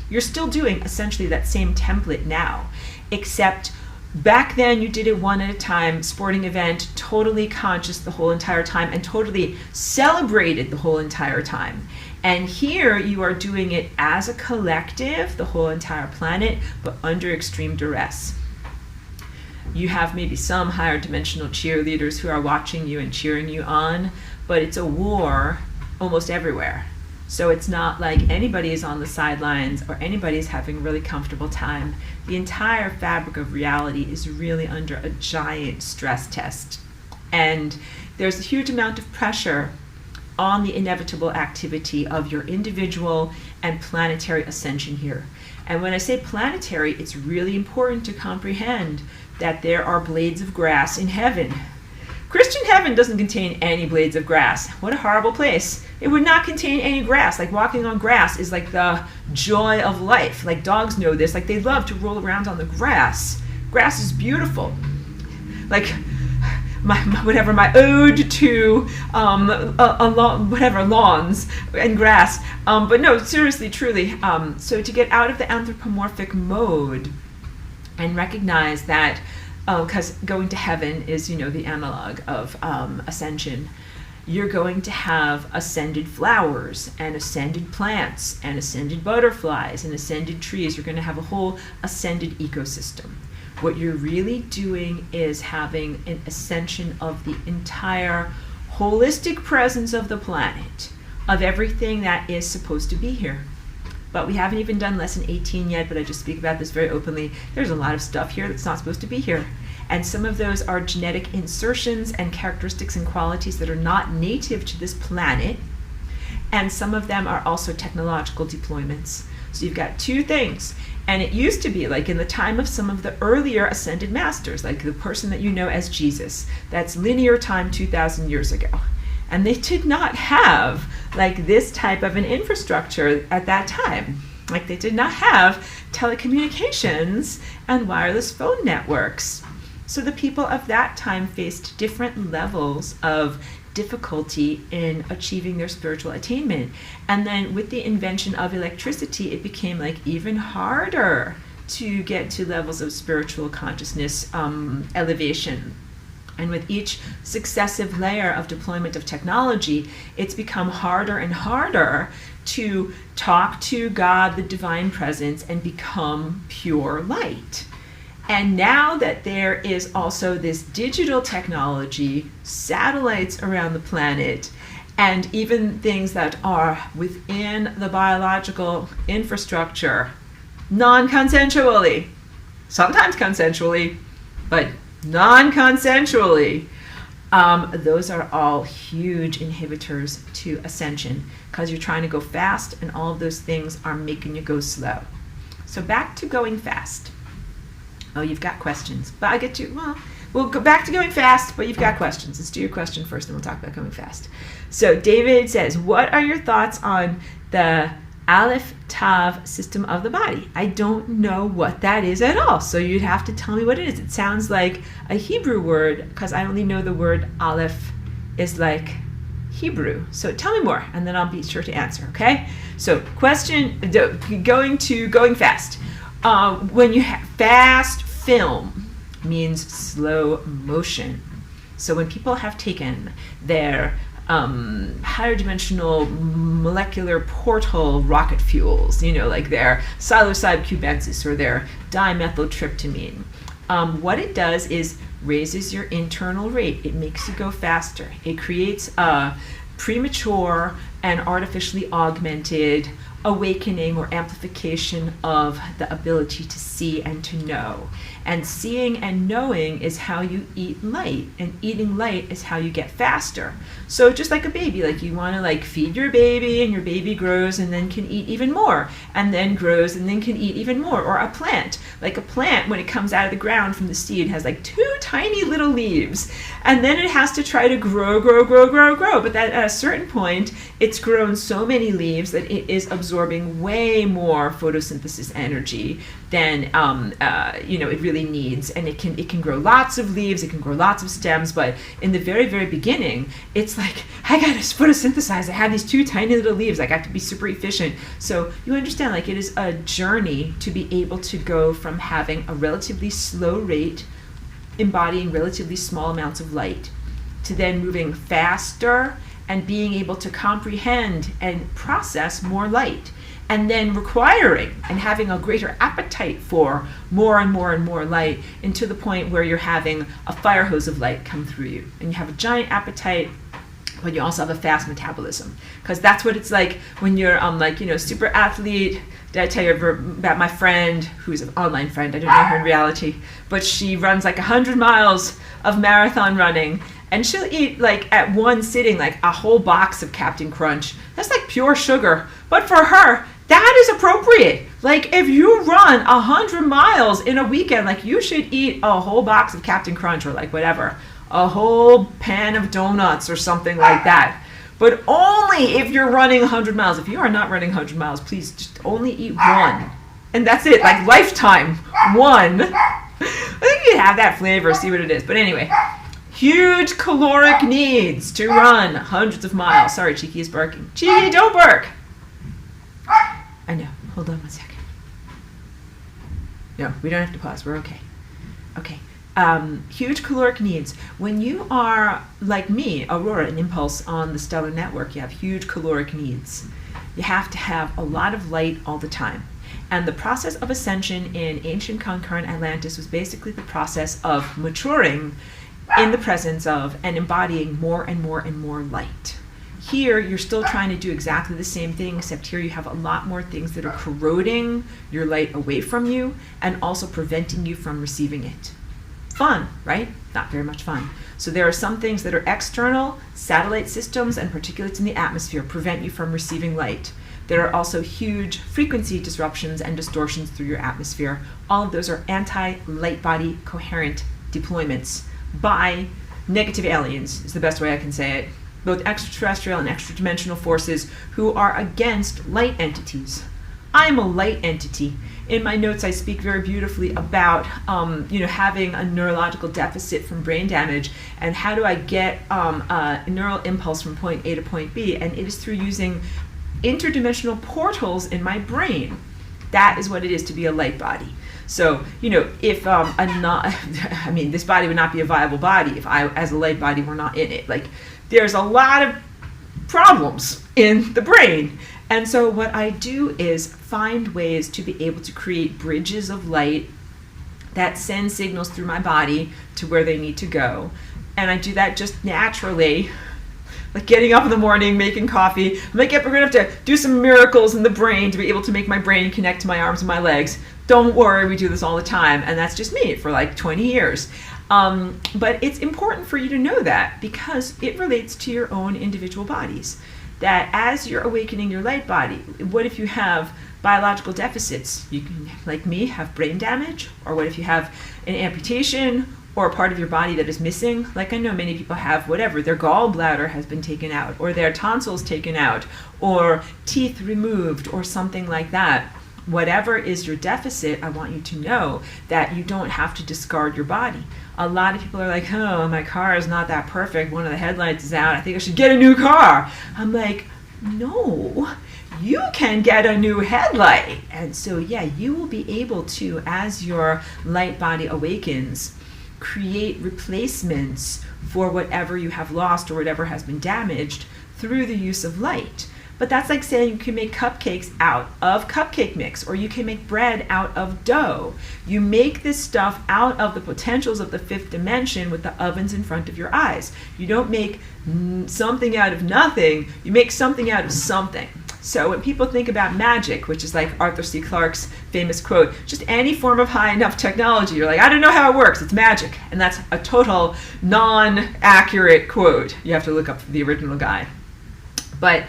You're still doing essentially that same template now, except back then you did it one at a time, sporting event, totally conscious the whole entire time and totally celebrated the whole entire time. And here you are doing it as a collective, the whole entire planet, but under extreme duress. You have maybe some higher dimensional cheerleaders who are watching you and cheering you on, but it's a war almost everywhere. So it's not like anybody is on the sidelines or anybody is having a really comfortable time. The entire fabric of reality is really under a giant stress test. And there's a huge amount of pressure on the inevitable activity of your individual and planetary ascension here. And when I say planetary, it's really important to comprehend that there are blades of grass in heaven. Christian heaven doesn't contain any blades of grass. What a horrible place. It would not contain any grass. Like walking on grass is like the joy of life. Like dogs know this. Like they love to roll around on the grass. Grass is beautiful. Like my ode to lawns and grass. But no, seriously, truly. So to get out of the anthropomorphic mode and recognize that, because going to heaven is, the analog of ascension. You're going to have ascended flowers and ascended plants and ascended butterflies and ascended trees. You're going to have a whole ascended ecosystem. What you're really doing is having an ascension of the entire holistic presence of the planet, of everything that is supposed to be here. But we haven't even done lesson 18 yet, but I just speak about this very openly. There's a lot of stuff here that's not supposed to be here. And some of those are genetic insertions and characteristics and qualities that are not native to this planet. And some of them are also technological deployments. So you've got two things. And it used to be like in the time of some of the earlier ascended masters, like the person that you know as Jesus. That's linear time 2,000 years ago. And they did not have like this type of an infrastructure at that time. Like they did not have telecommunications and wireless phone networks. So the people of that time faced different levels of difficulty in achieving their spiritual attainment. And then with the invention of electricity, it became like even harder to get to levels of spiritual consciousness elevation. And with each successive layer of deployment of technology, it's become harder and harder to talk to God, the divine presence, and become pure light. And now that there is also this digital technology, satellites around the planet, and even things that are within the biological infrastructure, non-consensually, sometimes consensually, but non-consensually, those are all huge inhibitors to ascension because you're trying to go fast and all of those things are making you go slow. So back to going fast. Oh, you've got questions, but I get to, we'll go back to going fast, but you've got questions. Let's do your question first, and we'll talk about going fast. So David says, what are your thoughts on the Aleph Tav system of the body? I don't know what that is at all, so you'd have to tell me what it is. It sounds like a Hebrew word, because I only know the word Aleph is like Hebrew. So tell me more, and then I'll be sure to answer, okay? So going fast. When you have fast film means slow motion. So when people have taken their higher dimensional molecular portal rocket fuels, like their psilocybe cubensis or their dimethyltryptamine, what it does is raises your internal rate. It makes you go faster. It creates a premature and artificially augmented awakening or amplification of the ability to see and to know. And seeing and knowing is how you eat light, and eating light is how you get faster. So just like a baby, like you want to feed your baby, and your baby grows and then can eat even more, and then grows and then can eat even more. Or a plant, like a plant when it comes out of the ground from the seed has two tiny little leaves, and then it has to try to grow. But that at a certain point, it's grown so many leaves that it is absorbing way more photosynthesis energy than it really needs, and it can grow lots of leaves, it can grow lots of stems, but in the very, very beginning, it's like, I gotta photosynthesize, I have these two tiny little leaves, I got to be super efficient. So you understand, it is a journey to be able to go from having a relatively slow rate, embodying relatively small amounts of light, to then moving faster and being able to comprehend and process more light, and then requiring and having a greater appetite for more and more and more light, into the point where you're having a fire hose of light come through you. And you have a giant appetite, but you also have a fast metabolism. Because that's what it's like when you're super athlete. Did I tell you ever about my friend, who's an online friend, I don't know her in reality, but she runs 100 miles of marathon running, and she'll eat at one sitting a whole box of Captain Crunch. That's pure sugar. But for her, that is appropriate. If you run 100 miles in a weekend, you should eat a whole box of Captain Crunch, or whatever, a whole pan of donuts or something like that. But only if you're running 100 miles. If you are not running 100 miles, please just only eat one. And that's it, lifetime, one. you could have that flavor, see what it is. But anyway, huge caloric needs to run hundreds of miles. Sorry, Cheeky is barking. Cheeky, don't bark. I know. Hold on one second. No, we don't have to pause. We're okay. Okay. Huge caloric needs. When you are, like me, Aurora, an impulse on the stellar network, you have huge caloric needs. You have to have a lot of light all the time. And the process of ascension in ancient concurrent Atlantis was basically the process of maturing in the presence of and embodying more and more and more light. Here, you're still trying to do exactly the same thing, except here you have a lot more things that are corroding your light away from you and also preventing you from receiving it. Fun, right? Not very much fun. So there are some things that are external, satellite systems and particulates in the atmosphere prevent you from receiving light. There are also huge frequency disruptions and distortions through your atmosphere. All of those are anti-light body coherent deployments by negative aliens, is the best way I can say it. Both extraterrestrial and extra-dimensional forces who are against light entities. I'm a light entity. In my notes, I speak very beautifully about having a neurological deficit from brain damage and how do I get a neural impulse from point A to point B, and it is through using interdimensional portals in my brain. That is what it is to be a light body. So, if this body would not be a viable body if I, as a light body, were not in it. Like, there's a lot of problems in the brain. And so what I do is find ways to be able to create bridges of light that send signals through my body to where they need to go. And I do that just naturally, like getting up in the morning, making coffee. I'm like, yep, we're going to have to do some miracles in the brain to be able to make my brain connect to my arms and my legs. Don't worry, we do this all the time. And that's just me for like 20 years. But it's important for you to know that because it relates to your own individual bodies. That as you're awakening your light body, what if you have biological deficits? You can, like me, have brain damage, or what if you have an amputation or a part of your body that is missing? Like I know many people have whatever, their gallbladder has been taken out, or their tonsils taken out, or teeth removed, or something like that. Whatever is your deficit, I want you to know that you don't have to discard your body. A lot of people are like, oh, my car is not that perfect. One of the headlights is out. I think I should get a new car. I'm like, no, you can get a new headlight. And so, yeah, you will be able to, as your light body awakens, create replacements for whatever you have lost or whatever has been damaged through the use of light. But that's like saying you can make cupcakes out of cupcake mix, or you can make bread out of dough. You make this stuff out of the potentials of the fifth dimension with the ovens in front of your eyes. You don't make something out of nothing, you make something out of something. So when people think about magic, which is like Arthur C. Clarke's famous quote, just any form of high enough technology, you're like, I don't know how it works, it's magic. And that's a total non-accurate quote. You have to look up the original guy. But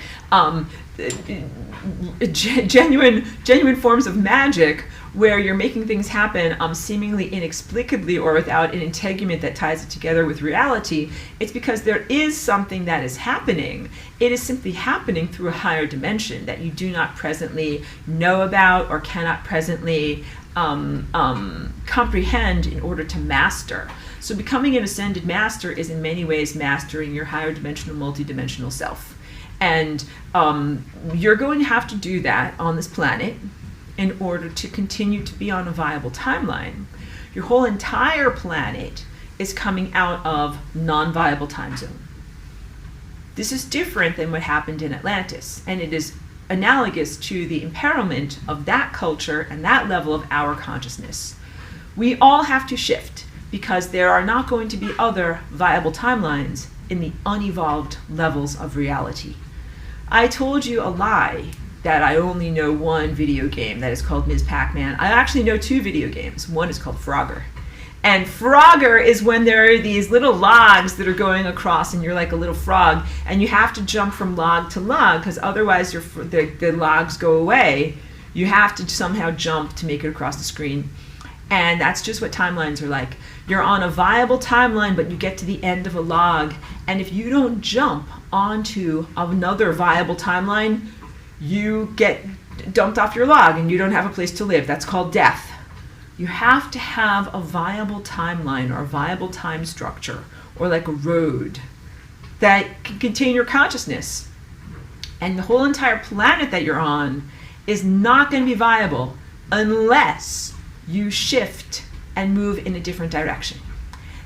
genuine forms of magic where you're making things happen seemingly inexplicably or without an integument that ties it together with reality, it's because there is something that is happening. It is simply happening through a higher dimension that you do not presently know about or cannot presently comprehend in order to master. So becoming an ascended master is in many ways mastering your higher dimensional, multidimensional self. And you're going to have to do that on this planet in order to continue to be on a viable timeline. Your whole entire planet is coming out of non-viable time zone. This is different than what happened in Atlantis, and it is analogous to the imperilment of that culture and that level of our consciousness. We all have to shift because there are not going to be other viable timelines in the unevolved levels of reality. I told you a lie that I only know one video game that is called Ms. Pac-Man. I actually know two video games. One is called Frogger. And Frogger is when there are these little logs that are going across and you're like a little frog and you have to jump from log to log because otherwise the logs go away. You have to somehow jump to make it across the screen. And that's just what timelines are like. You're on a viable timeline, but you get to the end of a log, and if you don't jump onto another viable timeline, you get dumped off your log and you don't have a place to live. That's called death. You have to have a viable timeline or a viable time structure or like a road that can contain your consciousness. And the whole entire planet that you're on is not going to be viable unless you shift and move in a different direction.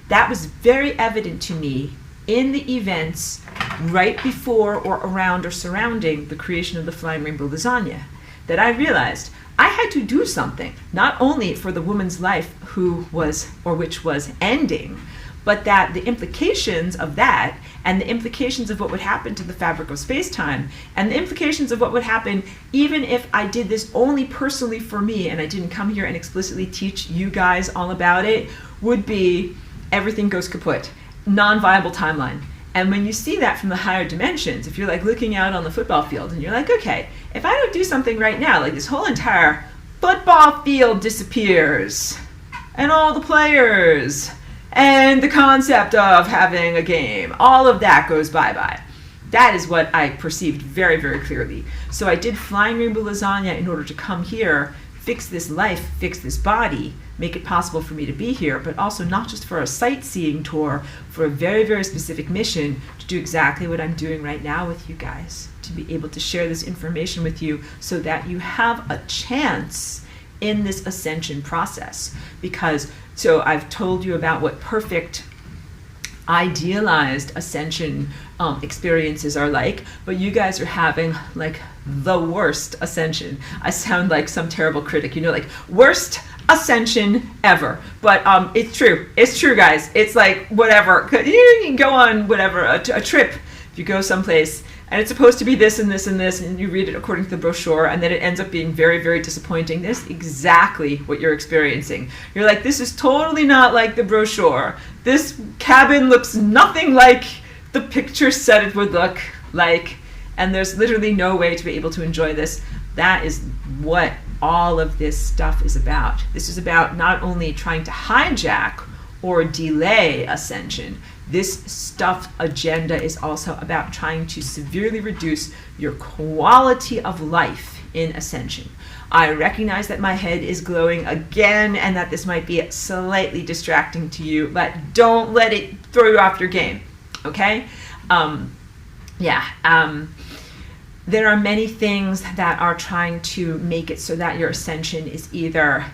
That was very evident to me in the events right before or around or surrounding the creation of the Flying Rainbow Lasagna, that I realized I had to do something, not only for the woman's life which was ending, but that the implications of that and the implications of what would happen to the fabric of space-time and the implications of what would happen even if I did this only personally for me and I didn't come here and explicitly teach you guys all about it, would be everything goes kaput. Non-viable timeline. And when you see that from the higher dimensions, if you're like looking out on the football field and you're like, okay, if I don't do something right now, like this whole entire football field disappears and all the players and the concept of having a game, all of that goes bye-bye. That is what I perceived very, very clearly. So I did Flying Rainbow Lasagna in order to come here, fix this life, fix this body, make it possible for me to be here, but also not just for a sightseeing tour, for a very, very specific mission to do exactly what I'm doing right now with you guys, to be able to share this information with you so that you have a chance in this ascension process. So I've told you about what perfect idealized ascension experiences are like, but you guys are having like the worst ascension. I sound like some terrible critic, like worst ascension ever. But it's true, guys. It's like whatever. You can go on whatever, a trip, if you go someplace, and it's supposed to be this and this and this, and you read it according to the brochure, and then it ends up being very, very disappointing. That's exactly what you're experiencing. You're like, this is totally not like the brochure. This cabin looks nothing like the picture said it would look like, and there's literally no way to be able to enjoy this. That is what all of this stuff is about. This is about not only trying to hijack or delay ascension. This stuff agenda is also about trying to severely reduce your quality of life in ascension. I recognize that my head is glowing again and that this might be slightly distracting to you, but don't let it throw you off your game, okay? There are many things that are trying to make it so that your ascension is either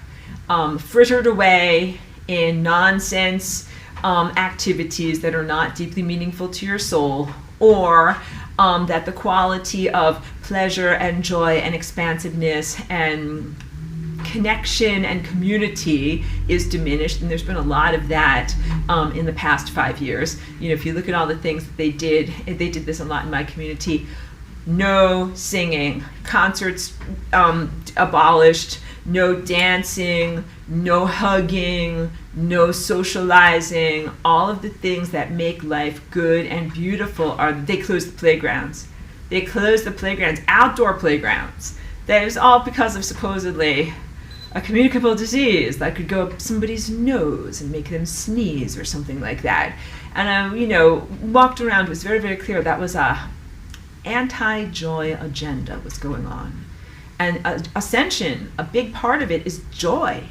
frittered away in nonsense activities that are not deeply meaningful to your soul, or that the quality of pleasure and joy and expansiveness and connection and community is diminished. And there's been a lot of that in the past 5 years. If you look at all the things that they did this a lot in my community. No singing, concerts abolished, no dancing, no hugging, no socializing. All of the things that make life good and beautiful they closed the playgrounds. They closed the playgrounds, outdoor playgrounds. That is all because of supposedly a communicable disease that could go up somebody's nose and make them sneeze or something like that. And I, walked around, it was very, very clear that was a anti-joy agenda was going on. And ascension, a big part of it is joy.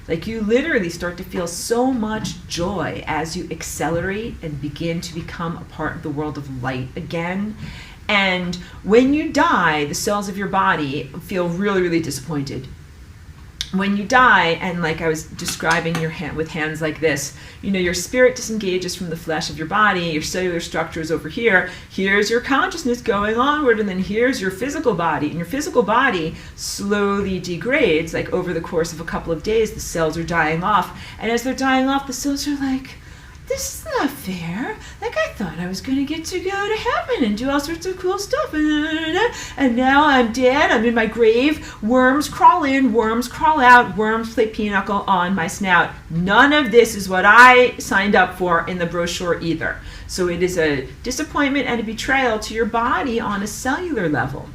Like you literally start to feel so much joy as you accelerate and begin to become a part of the world of light again. And when you die, the cells of your body feel really, really disappointed. When you die, and like I was describing your hand with hands like this, your spirit disengages from the flesh of your body, your cellular structure is over here, here's your consciousness going onward, and then here's your physical body. And your physical body slowly degrades, like over the course of a couple of days, the cells are dying off. And as they're dying off, the cells are like, this is not fair. Like I thought I was going to get to go to heaven and do all sorts of cool stuff. And now I'm dead. I'm in my grave. Worms crawl in, worms crawl out, worms play pinochle on my snout. None of this is what I signed up for in the brochure either. So it is a disappointment and a betrayal to your body on a cellular level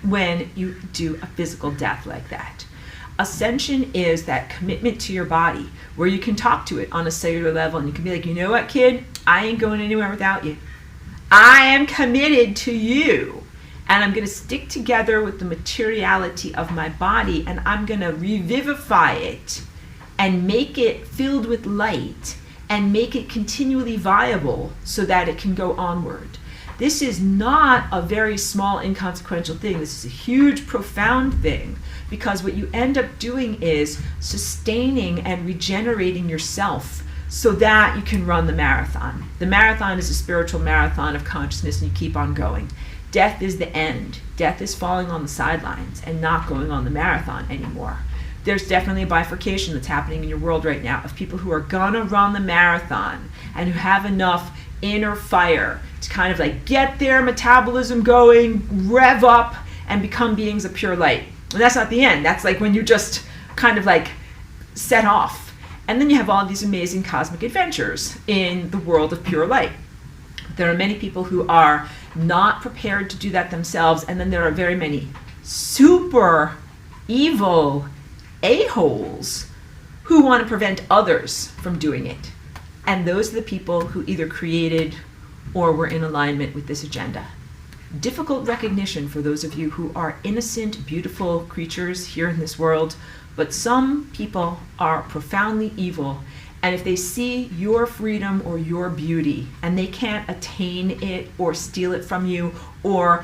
when you do a physical death like that. Ascension is that commitment to your body where you can talk to it on a cellular level and you can be like, you know what, kid? I ain't going anywhere without you. I am committed to you. And I'm going to stick together with the materiality of my body and I'm going to revivify it and make it filled with light and make it continually viable so that it can go onward. This is not a very small, inconsequential thing. This is a huge, profound thing, because what you end up doing is sustaining and regenerating yourself so that you can run the marathon. The marathon is a spiritual marathon of consciousness, and you keep on going. Death is the end. Death is falling on the sidelines and not going on the marathon anymore. There's definitely a bifurcation that's happening in your world right now of people who are gonna run the marathon and who have enough inner fire to kind of like get their metabolism going, rev up, and become beings of pure light. And that's not the end. That's like when you just kind of like set off. And then you have all these amazing cosmic adventures in the world of pure light. There are many people who are not prepared to do that themselves, and then there are very many super evil a-holes who want to prevent others from doing it. And those are the people who either created or were in alignment with this agenda. Difficult recognition for those of you who are innocent, beautiful creatures here in this world, but some people are profoundly evil, and if they see your freedom or your beauty and they can't attain it or steal it from you or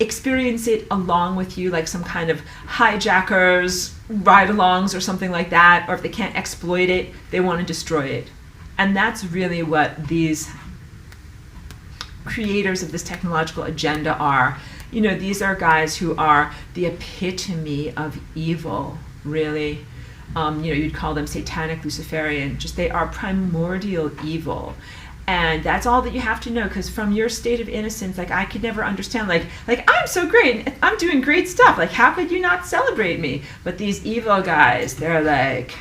experience it along with you like some kind of hijackers, ride-alongs or something like that, or if they can't exploit it, they want to destroy it. And that's really what these creators of this technological agenda are. You know, these are guys who are the epitome of evil, really. You'd call them satanic, Luciferian. Just they are primordial evil. And that's all that you have to know, because from your state of innocence, like I could never understand, like I'm so great, I'm doing great stuff, like how could you not celebrate me? But these evil guys, they're like,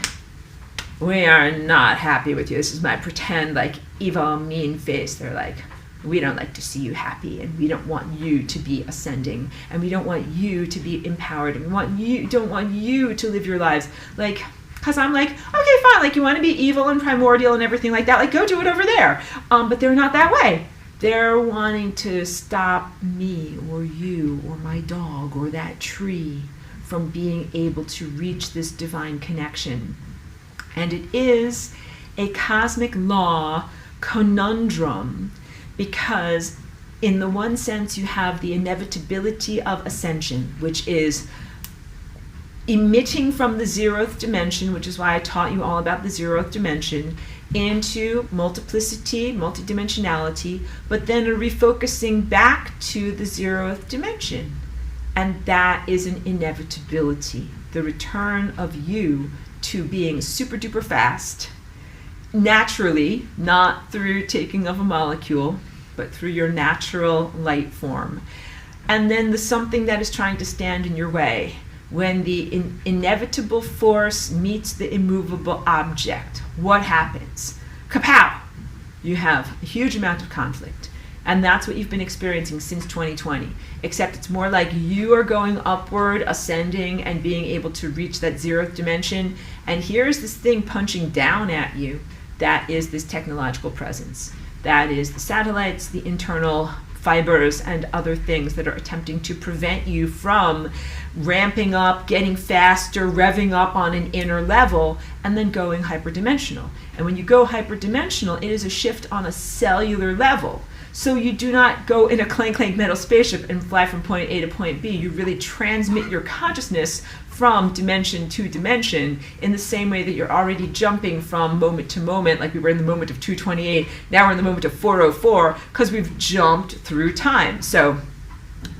we are not happy with you. This is my pretend, like evil, mean face. They're like, we don't like to see you happy, and we don't want you to be ascending, and we don't want you to be empowered, and we don't want you to live your lives. Like, because I'm like, okay, fine, like you want to be evil and primordial and everything like that, like go do it over there. But they're not that way. They're wanting to stop me or you or my dog or that tree from being able to reach this divine connection. And it is a cosmic law conundrum, because in the one sense you have the inevitability of ascension, which is emitting from the zeroth dimension, which is why I taught you all about the zeroth dimension, into multiplicity, multidimensionality, but then a refocusing back to the zeroth dimension. And that is an inevitability, the return of you to being super duper fast, naturally, not through taking of a molecule, but through your natural light form. And then the something that is trying to stand in your way. When the inevitable force meets the immovable object, what happens? Kapow! You have a huge amount of conflict. And that's what you've been experiencing since 2020. Except it's more like you are going upward, ascending, and being able to reach that zeroth dimension. And here's this thing punching down at you. That is this technological presence. That is the satellites, the internal fibers, and other things that are attempting to prevent you from ramping up, getting faster, revving up on an inner level, and then going hyperdimensional. And when you go hyperdimensional, it is a shift on a cellular level. So you do not go in a clank metal spaceship and fly from point A to point B. You really transmit your consciousness from dimension to dimension in the same way that you're already jumping from moment to moment, like we were in the moment of 228, now we're in the moment of 404, because we've jumped through time. So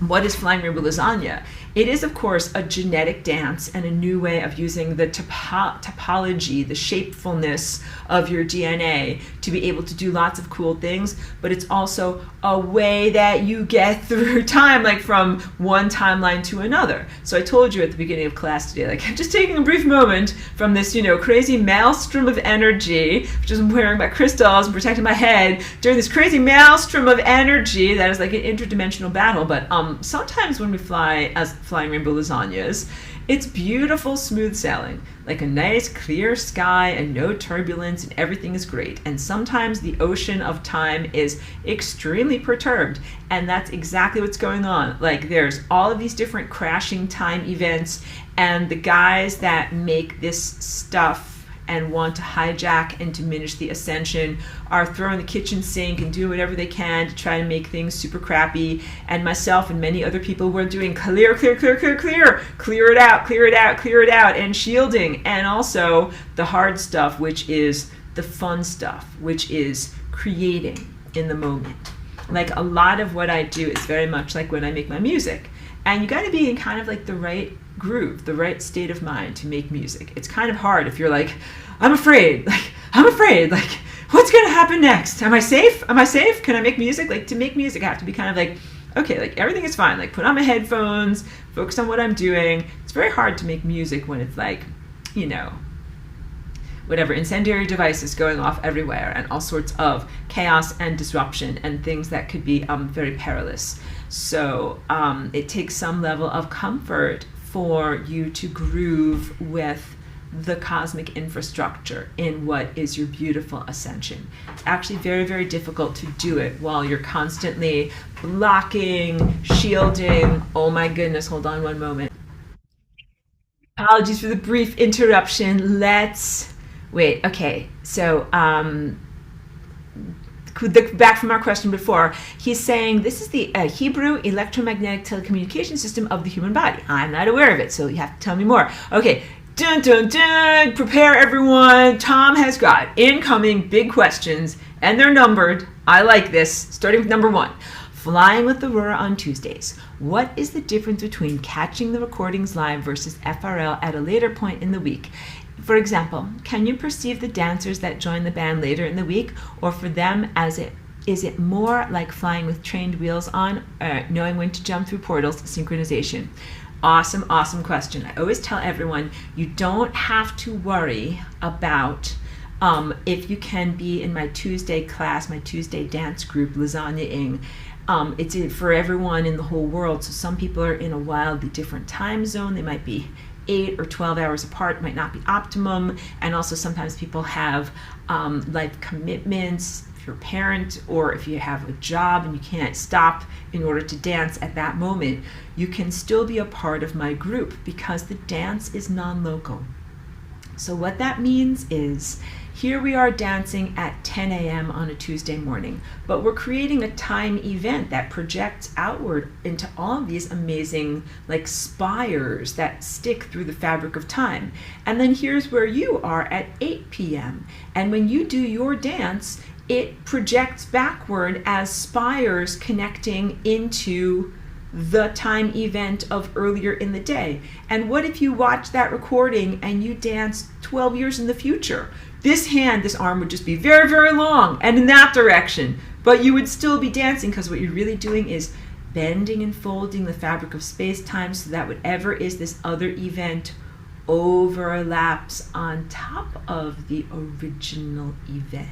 what is Flying Rainbow Lasagna? It is, of course, a genetic dance and a new way of using the topology, the shapefulness of your DNA to be able to do lots of cool things, but it's also a way that you get through time, like from one timeline to another. So I told you at the beginning of class today, like I'm just taking a brief moment from this, crazy maelstrom of energy, which is I'm wearing my crystals and protecting my head during this crazy maelstrom of energy that is like an interdimensional battle. But sometimes when we fly as Flying Rainbow Lasagnas, it's beautiful, smooth sailing, like a nice clear sky and no turbulence, and everything is great. And sometimes the ocean of time is extremely perturbed, and that's exactly what's going on. Like there's all of these different crashing time events, and the guys that make this stuff and want to hijack and diminish the ascension are throwing the kitchen sink and doing whatever they can to try to make things super crappy. And myself and many other people were doing clear it out, and shielding. And also the hard stuff, which is the fun stuff, which is creating in the moment. Like a lot of what I do is very much like when I make my music. And you got to be in kind of like the right groove, the right state of mind to make music. It's kind of hard if you're like, I'm afraid, like, what's going to happen next? Am I safe? Can I make music? Like, to make music, I have to be kind of like, okay, like everything is fine. Like, put on my headphones, focus on what I'm doing. It's very hard to make music when it's like, you know, whatever, incendiary devices going off everywhere and all sorts of chaos and disruption and things that could be very perilous. So it takes some level of comfort for you to groove with the cosmic infrastructure in what is your beautiful ascension. It's actually very, very difficult to do it while you're constantly blocking, shielding. Oh my goodness, hold on one moment. Apologies for the brief interruption. Let's wait. Okay, so back from our question before, he's saying this is the Hebrew electromagnetic telecommunication system of the human body. I'm not aware of it, so you have to tell me more. Okay, dun dun dun, prepare everyone. Tom has got incoming big questions, and they're numbered. I like this. Starting with number 1. Flying with Aurora on Tuesdays. What is the difference between catching the recordings live versus FRL at a later point in the week? For example, can you perceive the dancers that join the band later in the week, or for them is it more like flying with trained wheels on, knowing when to jump through portals, synchronization? Awesome question. I always tell everyone you don't have to worry about if you can be in my Tuesday class, my Tuesday dance group, Lasagna-ing. It's for everyone in the whole world. So some people are in a wildly different time zone. They might be 8 or 12 hours apart, might not be optimum. And also sometimes people have life commitments. If you're a parent or if you have a job and you can't stop in order to dance at that moment, you can still be a part of my group because the dance is non-local. So what that means is, here we are dancing at 10 a.m. on a Tuesday morning, but we're creating a time event that projects outward into all of these amazing like spires that stick through the fabric of time. And then here's where you are at 8 p.m. And when you do your dance, it projects backward as spires connecting into the time event of earlier in the day. And what if you watch that recording and you dance 12 years in the future? This arm would just be very, very long and in that direction, but you would still be dancing because what you're really doing is bending and folding the fabric of space-time so that whatever is this other event overlaps on top of the original event.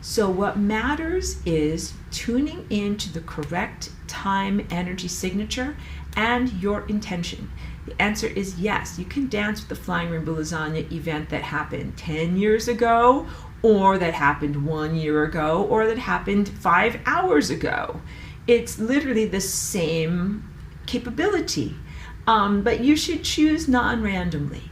So what matters is tuning into the correct time energy signature and your intention. The answer is yes, you can dance with the Flying Rainbow Lasagna event that happened 10 years ago, or that happened 1 year ago, or that happened 5 hours ago. It's literally the same capability, but you should choose non-randomly.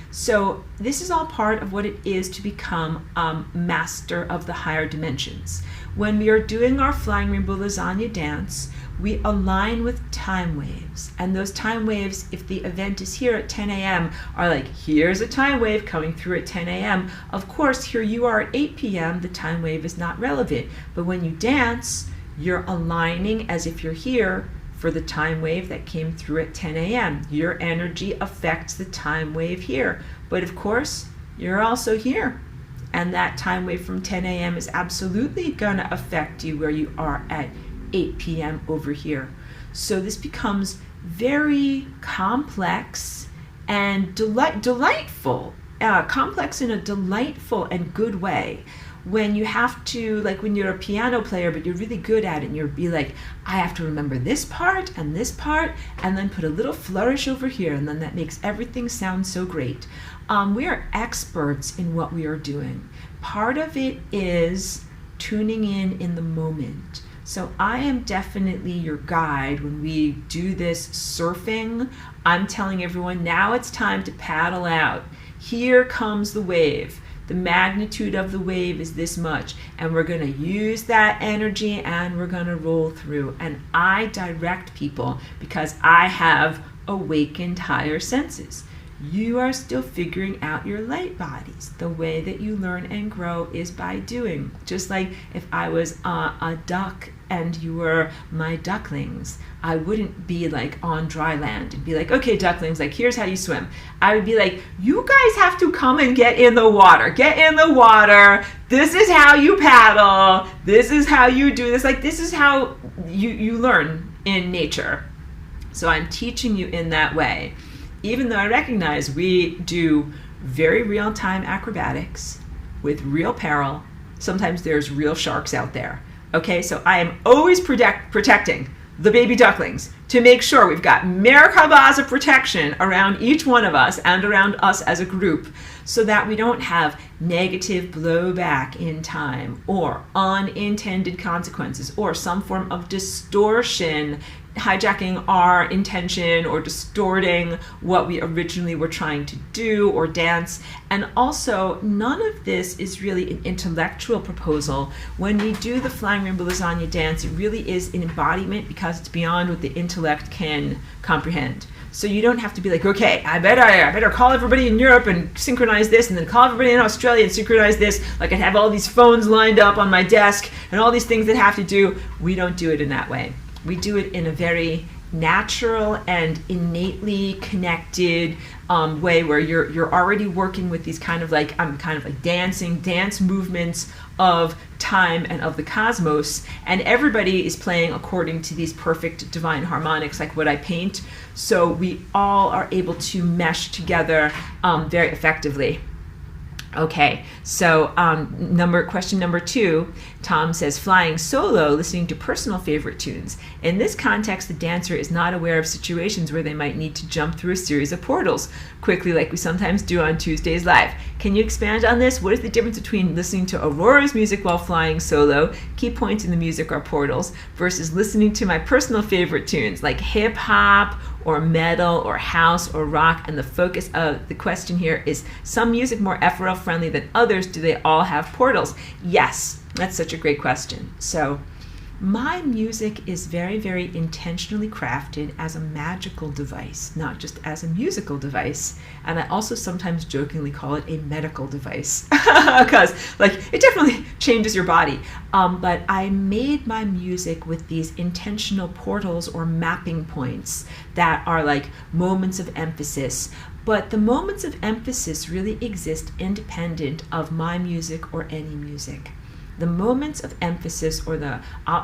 So this is all part of what it is to become master of the higher dimensions. When we are doing our Flying Rainbow Lasagna dance, we align with time waves. And those time waves, if the event is here at 10 a.m., are like, here's a time wave coming through at 10 a.m. Of course, here you are at 8 p.m., the time wave is not relevant. But when you dance, you're aligning as if you're here for the time wave that came through at 10 a.m. Your energy affects the time wave here. But of course, you're also here. And that time wave from 10 a.m. is absolutely going to affect you where you are at 8 p.m. over here. So this becomes very complex and delightful. Complex in a delightful and good way. When you have to, like when you're a piano player, but you're really good at it, and you'll be like, I have to remember this part, and then put a little flourish over here, and then that makes everything sound so great. We are experts in what we are doing. Part of it is tuning in the moment. So I am definitely your guide when we do this surfing. I'm telling everyone, now it's time to paddle out. Here comes the wave. The magnitude of the wave is this much. And we're going to use that energy and we're going to roll through. And I direct people because I have awakened higher senses. You are still figuring out your light bodies. The way that you learn and grow is by doing. Just like if I was a duck and you were my ducklings, I wouldn't be like on dry land and be like, okay, ducklings, like here's how you swim. I would be like, you guys have to come and get in the water. Get in the water. This is how you paddle. This is how you do this. Like this is how you learn in nature. So I'm teaching you in that way. Even though I recognize we do very real-time acrobatics with real peril, sometimes there's real sharks out there. Okay, so I am always protecting the baby ducklings to make sure we've got Merkabahs of protection around each one of us and around us as a group so that we don't have negative blowback in time or unintended consequences or some form of distortion hijacking our intention or distorting what we originally were trying to do or dance. And also, none of this is really an intellectual proposal. When we do the Flying Rainbow Lasagna dance, it really is an embodiment because it's beyond what the intellect can comprehend. So you don't have to be like, okay, I better call everybody in Europe and synchronize this, and then call everybody in Australia and synchronize this. Like I have all these phones lined up on my desk and all these things that have to do. We don't do it in that way. We do it in a very natural and innately connected way where you're already working with these kind of like dance movements of time and of the cosmos, and everybody is playing according to these perfect divine harmonics like what I paint, so we all are able to mesh together very effectively. Okay, so question number 2, Tom says, flying solo, listening to personal favorite tunes. In this context, the dancer is not aware of situations where they might need to jump through a series of portals quickly like we sometimes do on Tuesdays Live. Can you expand on this? What is the difference between listening to Aurora's music while flying solo, key points in the music are portals, versus listening to my personal favorite tunes like hip hop or metal or house or rock? And the focus of the question here is, some music more FRL friendly than others, do they all have portals? Yes, that's such a great question. So my music is very, very intentionally crafted as a magical device, not just as a musical device. And I also sometimes jokingly call it a medical device because like it definitely changes your body. But I made my music with these intentional portals or mapping points that are like moments of emphasis. But the moments of emphasis really exist independent of my music or any music. The moments of emphasis or the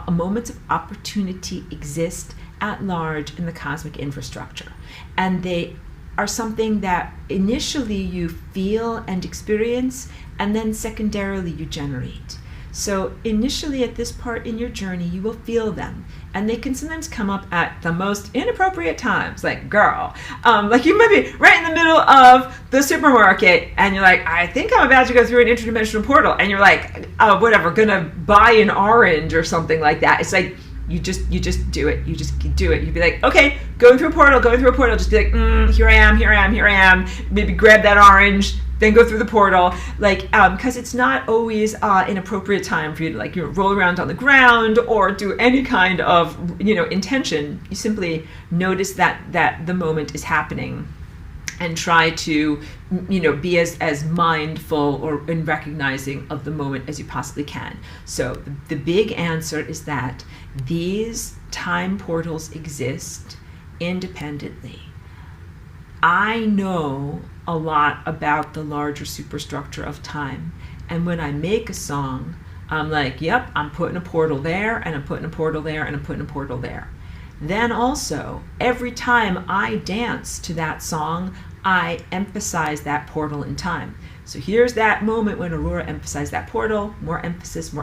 moments of opportunity exist at large in the cosmic infrastructure. And they are something that initially you feel and experience, and then secondarily you generate. So initially at this part in your journey, you will feel them. And they can sometimes come up at the most inappropriate times. Like, girl, like you might be right in the middle of the supermarket and you're like, I think I'm about to go through an interdimensional portal. And you're like, whatever, gonna buy an orange or something like that. It's like, you just do it. You just do it. You'd be like, okay, going through a portal. Just be like, here I am. Maybe grab that orange, then go through the portal. Like, because it's not always an appropriate time for you to like roll around on the ground or do any kind of intention. You simply notice that the moment is happening and try to be as mindful or in recognizing of the moment as you possibly can. So the big answer is that these time portals exist independently. I know a lot about the larger superstructure of time, and when I make a song, I'm like, yep, I'm putting a portal there, and I'm putting a portal there, and I'm putting a portal there. Then also, every time I dance to that song, I emphasize that portal in time. So here's that moment when Aurora emphasized that portal, more emphasis.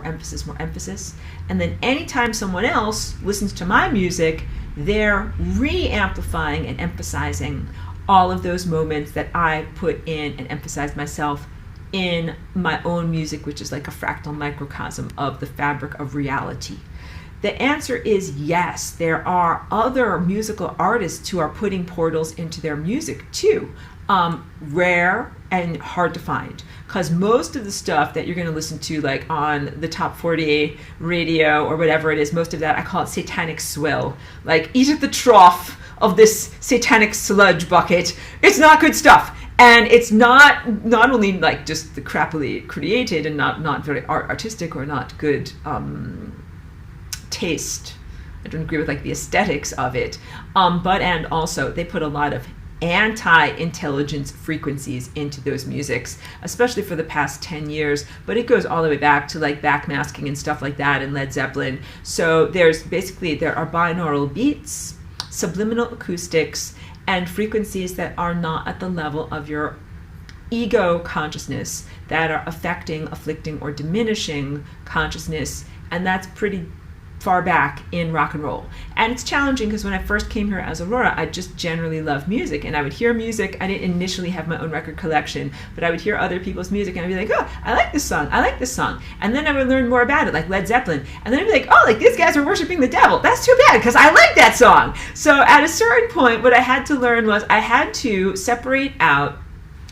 And then anytime someone else listens to my music, they're re-amplifying and emphasizing all of those moments that I put in and emphasized myself in my own music, which is like a fractal microcosm of the fabric of reality. The answer is yes, there are other musical artists who are putting portals into their music too. rare and hard to find, because most of the stuff that you're going to listen to, like on the top 40 radio or whatever it is, most of that, I call it satanic swill. Like, eat at the trough of this satanic sludge bucket. It's not good stuff. And it's not only like just the crappily created and not very artistic or not good taste. I don't agree with like the aesthetics of it. But and also they put a lot of anti-intelligence frequencies into those musics, especially for the past 10 years, but it goes all the way back to like backmasking and stuff like that and Led Zeppelin. So there are binaural beats, subliminal acoustics, and frequencies that are not at the level of your ego consciousness, that are afflicting, or diminishing consciousness, and that's pretty far back in rock and roll. And it's challenging because when I first came here as Aurora, I just generally loved music, and I would hear music. I didn't initially have my own record collection, but I would hear other people's music and I'd be like, oh, I like this song, and then I would learn more about it, like Led Zeppelin, and then I'd be like, oh, like these guys are worshiping the devil, that's too bad because I like that song. So at a certain point, what I had to learn was I had to separate out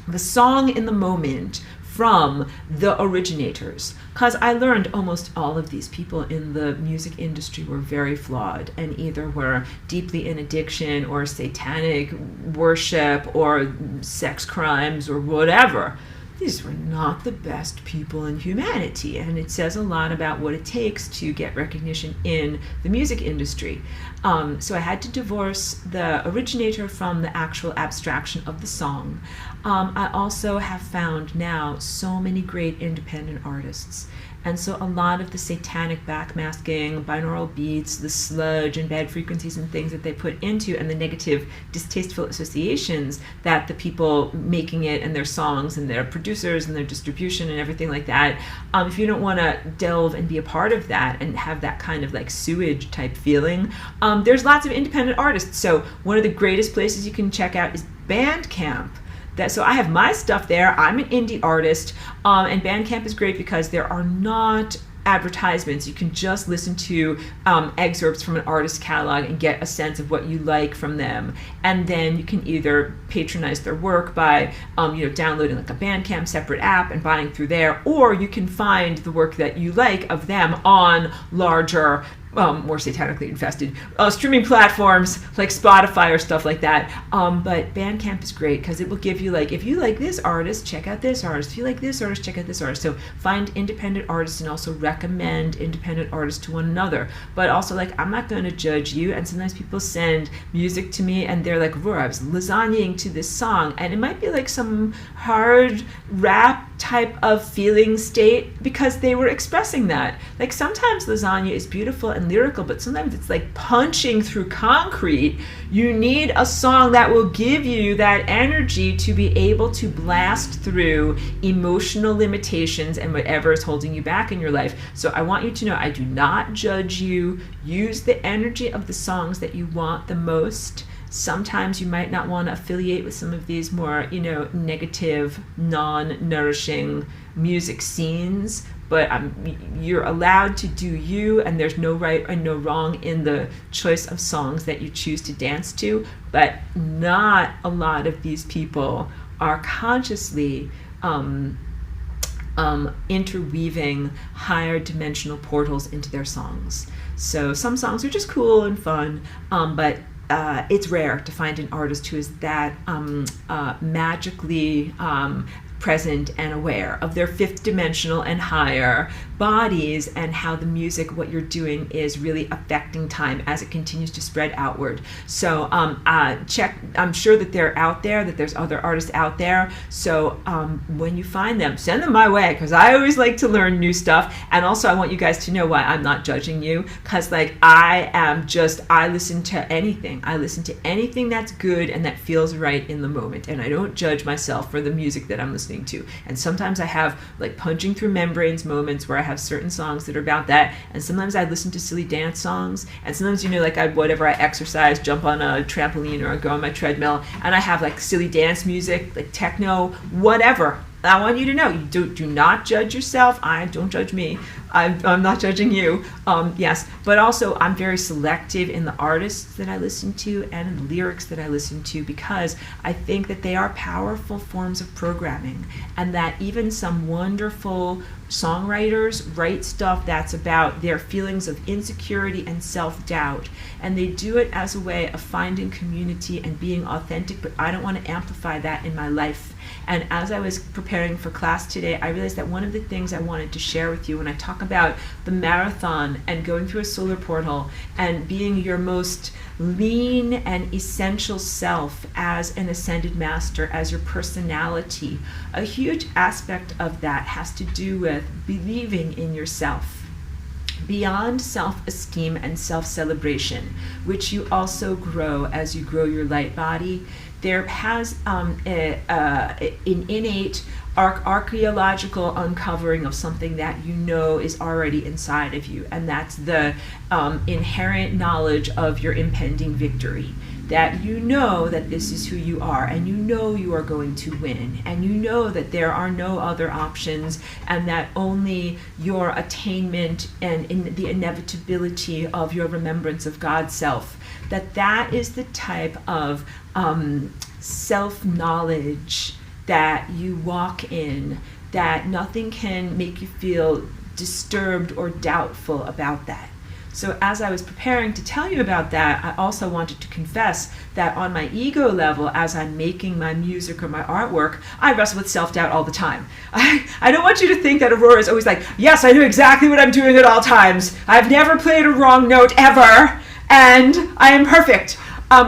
the song in the moment from the originators, because I learned almost all of these people in the music industry were very flawed and either were deeply in addiction or satanic worship or sex crimes or whatever. These were not the best people in humanity, and it says a lot about what it takes to get recognition in the music industry. So I had to divorce the originator from the actual abstraction of the song. I also have found now so many great independent artists. And so a lot of the satanic backmasking, binaural beats, the sludge and bad frequencies and things that they put into, and the negative, distasteful associations that the people making it and their songs and their producers and their distribution and everything like that, if you don't want to delve and be a part of that and have that kind of like sewage type feeling, there's lots of independent artists. So one of the greatest places you can check out is Bandcamp. So I have my stuff there. I'm an indie artist, and Bandcamp is great because there are not advertisements. You can just listen to excerpts from an artist catalog and get a sense of what you like from them, and then you can either patronize their work by downloading like a Bandcamp separate app and buying through there, or you can find the work that you like of them on larger, more satanically infested streaming platforms like Spotify or stuff like that. But Bandcamp is great because it will give you, like, if you like this artist, check out this artist. If you like this artist, check out this artist. So find independent artists and also recommend independent artists to one another. But also, like, I'm not going to judge you. And sometimes people send music to me and they're like, Aurora, I was lasagnaing to this song. And it might be like some hard rap type of feeling state because they were expressing that. Like, sometimes lasagna is beautiful and lyrical, but sometimes it's like punching through concrete. You need a song that will give you that energy to be able to blast through emotional limitations and whatever is holding you back in your life. So I want you to know I do not judge you. Use the energy of the songs that you want the most. Sometimes you might not want to affiliate with some of these more, negative, non-nourishing music scenes, but you're allowed to do you, and there's no right and no wrong in the choice of songs that you choose to dance to. But not a lot of these people are consciously interweaving higher dimensional portals into their songs. So some songs are just cool and fun, but it's rare to find an artist who is that magically present and aware of their fifth dimensional and higher bodies and how the music, what you're doing, is really affecting time as it continues to spread outward. So check, I'm sure that they're out there, that there's other artists out there. So when you find them, send them my way, because I always like to learn new stuff. And also I want you guys to know why I'm not judging you, because like I listen to anything. I listen to anything that's good and that feels right in the moment. And I don't judge myself for the music that I'm listening to. And sometimes I have like punching through membranes moments where I have certain songs that are about that, and sometimes I listen to silly dance songs, and sometimes like I exercise, jump on a trampoline or I go on my treadmill and I have like silly dance music, like techno, whatever. I want you to know, you do not judge yourself. Don't judge me. I'm not judging you. Yes, but also I'm very selective in the artists that I listen to and in the lyrics that I listen to, because I think that they are powerful forms of programming, and that even some wonderful songwriters write stuff that's about their feelings of insecurity and self-doubt, and they do it as a way of finding community and being authentic, but I don't want to amplify that in my life. And as I was preparing for class today, I realized that one of the things I wanted to share with you when I talk about the marathon and going through a solar portal and being your most lean and essential self as an ascended master, as your personality, a huge aspect of that has to do with believing in yourself. Beyond self-esteem and self-celebration, which you also grow as you grow your light body, there has an innate archaeological uncovering of something that you know is already inside of you, and that's the inherent knowledge of your impending victory. That you know that this is who you are, and you know you are going to win, and you know that there are no other options, and that only your attainment and in the inevitability of your remembrance of God's self, that is the type of self-knowledge that you walk in, that nothing can make you feel disturbed or doubtful about that. So as I was preparing to tell you about that, I also wanted to confess that on my ego level, as I'm making my music or my artwork, I wrestle with self-doubt all the time. I don't want you to think that Aurora is always like, yes, I know exactly what I'm doing at all times. I've never played a wrong note ever, and I am perfect.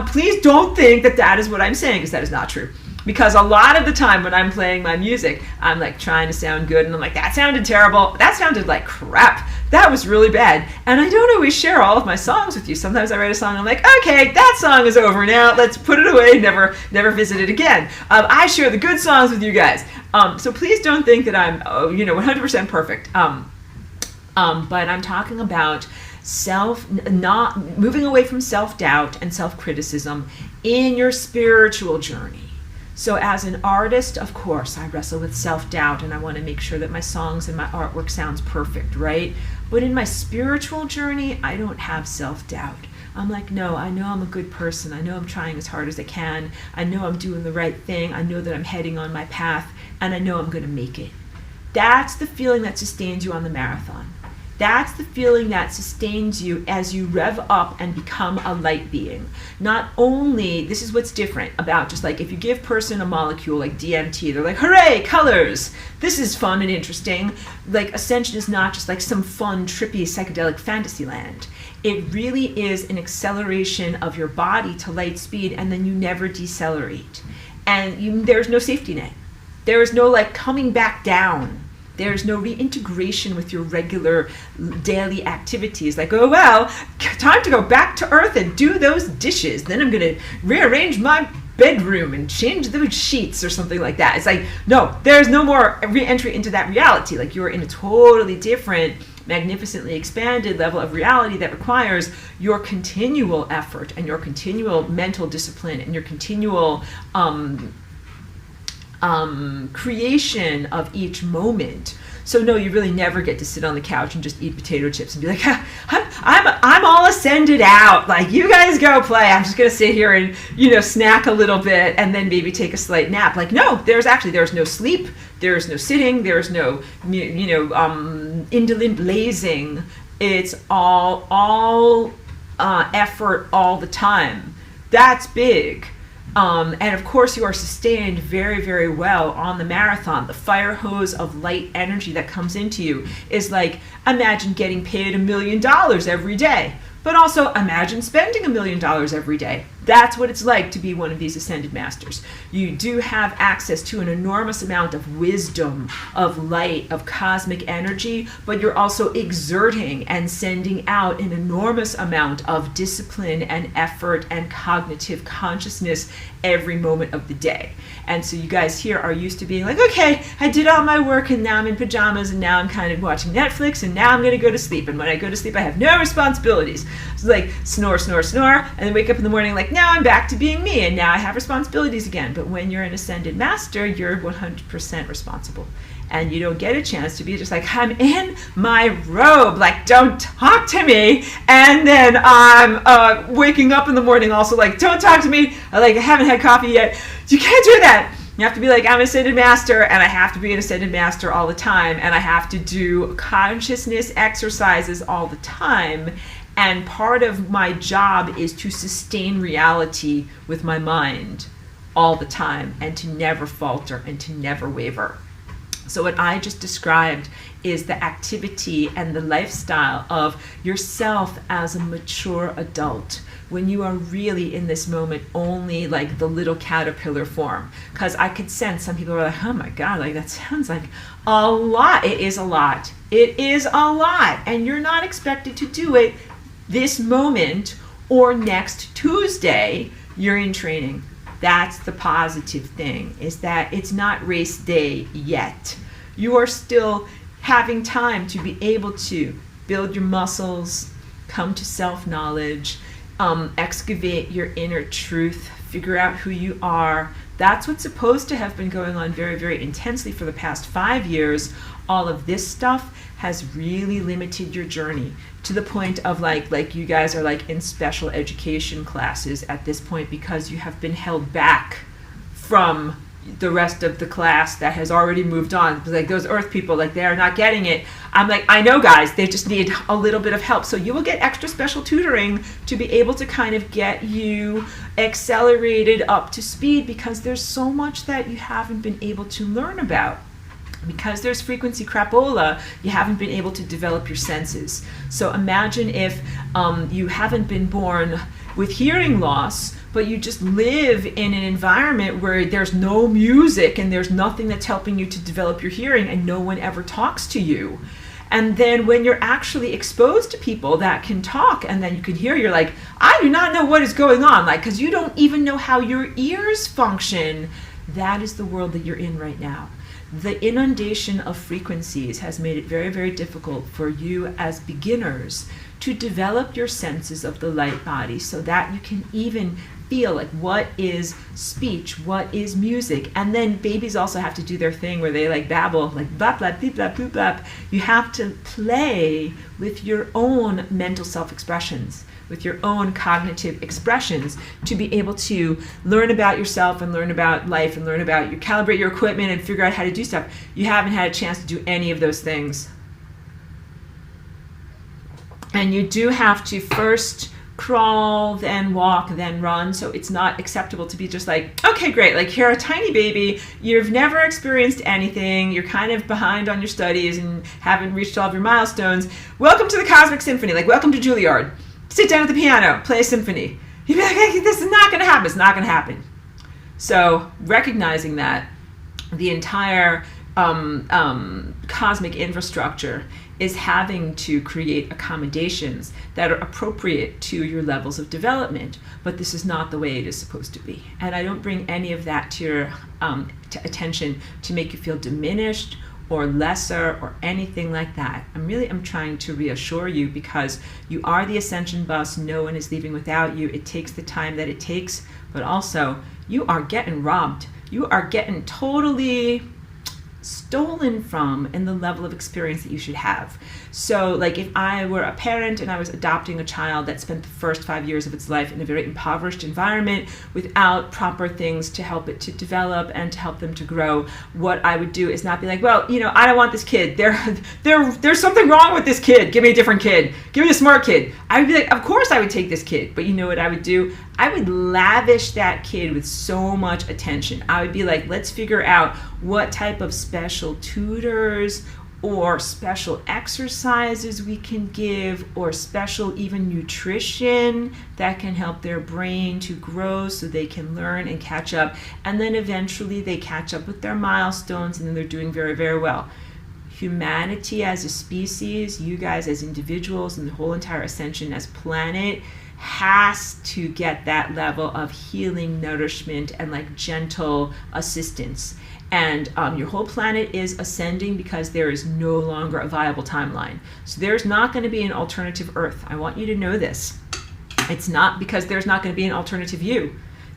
Please don't think that that is what I'm saying, because that is not true. Because a lot of the time when I'm playing my music, I'm like trying to sound good, and I'm like, that sounded terrible. That sounded like crap. That was really bad. And I don't always share all of my songs with you. Sometimes I write a song, and I'm like, okay, that song is over now. Let's put it away, never visit it again. I share the good songs with you guys. So please don't think that I'm 100% perfect. But I'm talking about not moving away from self-doubt and self-criticism in your spiritual journey. So as an artist, of course, I wrestle with self-doubt, and I want to make sure that my songs and my artwork sounds perfect, right? But in my spiritual journey, I don't have self-doubt. I'm like, no, I know I'm a good person. I know I'm trying as hard as I can. I know I'm doing the right thing. I know that I'm heading on my path, and I know I'm going to make it. That's the feeling that sustains you on the marathon. That's the feeling that sustains you as you rev up and become a light being. Not only, this is what's different about just like if you give a person a molecule like DMT, they're like, hooray, colors, this is fun and interesting. Like ascension is not just like some fun, trippy, psychedelic fantasy land. It really is an acceleration of your body to light speed, and then you never decelerate. And there's no safety net. There is no like coming back down. There's no reintegration with your regular daily activities. Like, oh, well, time to go back to earth and do those dishes. Then I'm going to rearrange my bedroom and change those sheets or something like that. It's like, no, there's no more re-entry into that reality. Like you're in a totally different, magnificently expanded level of reality that requires your continual effort and your continual mental discipline and your continual creation of each moment. So no, you really never get to sit on the couch and just eat potato chips and be like, I'm all ascended out. Like you guys go play. I'm just gonna sit here and snack a little bit and then maybe take a slight nap. Like no, there's no sleep. There's no sitting. There's no indolent lazing. It's all effort all the time. That's big. And of course you are sustained very, very well on the marathon. The fire hose of light energy that comes into you is like, imagine getting paid $1 million every day, but also imagine spending $1 million every day. That's what it's like to be one of these ascended masters. You do have access to an enormous amount of wisdom, of light, of cosmic energy, but you're also exerting and sending out an enormous amount of discipline and effort and cognitive consciousness every moment of the day. And so you guys here are used to being like, okay, I did all my work and now I'm in pajamas and now I'm kind of watching Netflix and now I'm going to go to sleep. And when I go to sleep, I have no responsibilities. So like snore, snore, snore, and then wake up in the morning like, now I'm back to being me, and now I have responsibilities again. But when you're an ascended master, you're 100% responsible. And you don't get a chance to be just like, I'm in my robe, like, don't talk to me. And then I'm waking up in the morning also like, don't talk to me. I haven't had coffee yet. You can't do that. You have to be like, I'm an ascended master, and I have to be an ascended master all the time. And I have to do consciousness exercises all the time. And part of my job is to sustain reality with my mind all the time, and to never falter and to never waver. So what I just described is the activity and the lifestyle of yourself as a mature adult, when you are really in this moment only like the little caterpillar form. Because I could sense some people are like, oh my God, like that sounds like a lot. It is a lot. It is a lot. And you're not expected to do it this moment or next Tuesday. You're in training. That's the positive thing, is that it's not race day yet. You are still having time to be able to build your muscles, come to self-knowledge, excavate your inner truth, figure out who you are. That's what's supposed to have been going on very, very intensely for the past 5 years. All of this stuff has really limited your journey to the point of like you guys are like in special education classes at this point, because you have been held back from the rest of the class that has already moved on. Like those earth people, like they are not getting it. I'm like, I know guys, they just need a little bit of help. So you will get extra special tutoring to be able to kind of get you accelerated up to speed, because there's so much that you haven't been able to learn about. Because there's frequency crapola, you haven't been able to develop your senses. So imagine if you haven't been born with hearing loss, but you just live in an environment where there's no music and there's nothing that's helping you to develop your hearing, and no one ever talks to you. And then when you're actually exposed to people that can talk and then you can hear, you're like, I do not know what is going on, like, because you don't even know how your ears function. That is the world that you're in right now. The inundation of frequencies has made it very, very difficult for you as beginners to develop your senses of the light body, so that you can even feel like what is speech, what is music. And then babies also have to do their thing where they like babble, like blah, blah, beep, blah, boop, blah. You have to play with your own mental self-expressions, with your own cognitive expressions, to be able to learn about yourself and learn about life and learn about you, calibrate your equipment and figure out how to do stuff. You haven't had a chance to do any of those things. And you do have to first crawl, then walk, then run. So it's not acceptable to be just like, okay, great, like you're a tiny baby, you've never experienced anything, you're kind of behind on your studies and haven't reached all of your milestones. Welcome to the Cosmic Symphony, like welcome to Juilliard. Sit down at the piano, play a symphony. You'd be like, hey, this is not going to happen. It's not going to happen. So recognizing that the entire cosmic infrastructure is having to create accommodations that are appropriate to your levels of development, but this is not the way it is supposed to be. And I don't bring any of that to your attention to make you feel diminished or lesser or anything like that. I'm trying to reassure you, because you are the ascension bus. No one is leaving without you. It takes the time that it takes, but also you are getting robbed. You are getting totally stolen from in the level of experience that you should have. So like if I were a parent and I was adopting a child that spent the first 5 years of its life in a very impoverished environment without proper things to help it to develop and to help them to grow, what I would do is not be like, well, you know, I don't want this kid. There's something wrong with this kid. Give me a different kid. Give me a smart kid. I would be like, of course I would take this kid. But you know what I would do? I would lavish that kid with so much attention. I would be like, let's figure out what type of special tutors or special exercises we can give, or special even nutrition that can help their brain to grow so they can learn and catch up. And then eventually they catch up with their milestones and then they're doing very, very well. Humanity as a species, you guys as individuals, and the whole entire ascension as planet has to get that level of healing, nourishment, and like gentle assistance. And your whole planet is ascending because there is no longer a viable timeline. So there's not going to be an alternative Earth. I want you to know this. It's not because there's not going to be an alternative you.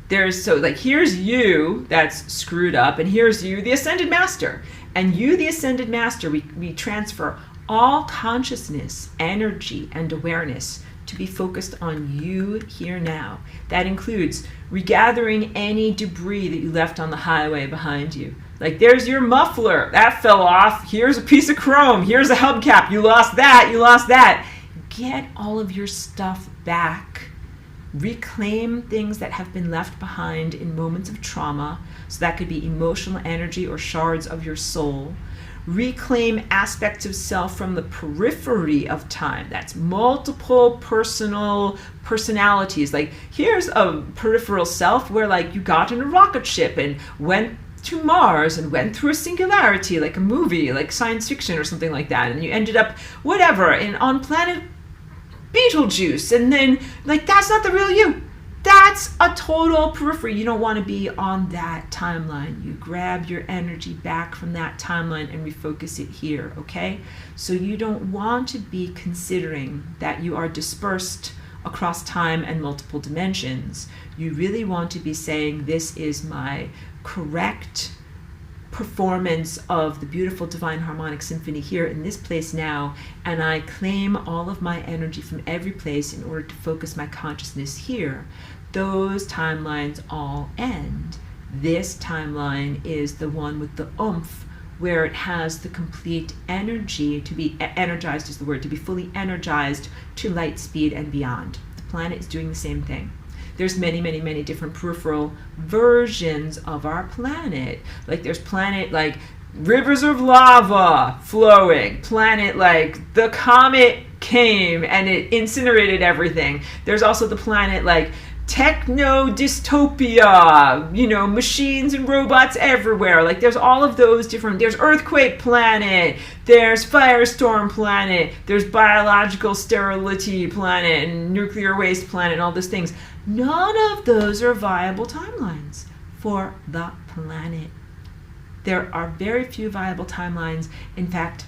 Here's you that's screwed up, and here's you, the Ascended Master. And you, the Ascended Master, we transfer all consciousness, energy, and awareness to be focused on you here now. That includes regathering any debris that you left on the highway behind you. Like, there's your muffler, that fell off. Here's a piece of chrome. Here's a hubcap. You lost that. You lost that. Get all of your stuff back. Reclaim things that have been left behind in moments of trauma. So that could be emotional energy or shards of your soul. Reclaim aspects of self from the periphery of time. That's multiple personalities. Like, here's a peripheral self where, like, you got in a rocket ship and went to Mars and went through a singularity, like a movie, like science fiction or something like that, and you ended up whatever on planet Beetlejuice, and then, like, that's not the real you. That's a total periphery. You don't want to be on that timeline. You grab your energy back from that timeline and refocus it here, okay? So you don't want to be considering that you are dispersed across time and multiple dimensions. You really want to be saying, this is my correct performance of the beautiful divine harmonic symphony here in this place now, and I claim all of my energy from every place in order to focus my consciousness here. Those timelines all end. This timeline is the one with the oomph, where it has the complete energy to be energized, is the word, to be fully energized to light speed and beyond. The planet is doing the same thing. There's many, many, many different peripheral versions of our planet. Like, there's planet like rivers of lava flowing, planet like the comet came and it incinerated everything. There's also the planet like techno dystopia, machines and robots everywhere. Like, there's all of those different, there's earthquake planet, there's firestorm planet, there's biological sterility planet and nuclear waste planet and all those things. None of those are viable timelines for the planet. There are very few viable timelines. In fact,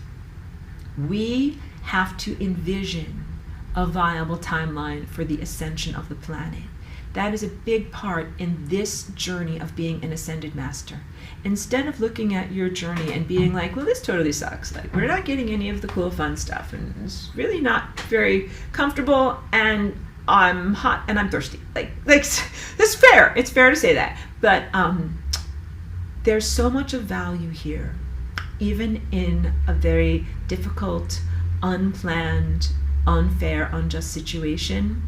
we have to envision a viable timeline for the ascension of the planet. That is a big part in this journey of being an ascended master. Instead of looking at your journey and being like, well, this totally sucks. Like, we're not getting any of the cool, fun stuff, and it's really not very comfortable, and I'm hot and I'm thirsty. Like that's fair. It's fair to say that. But there's so much of value here, even in a very difficult, unplanned, unfair, unjust situation.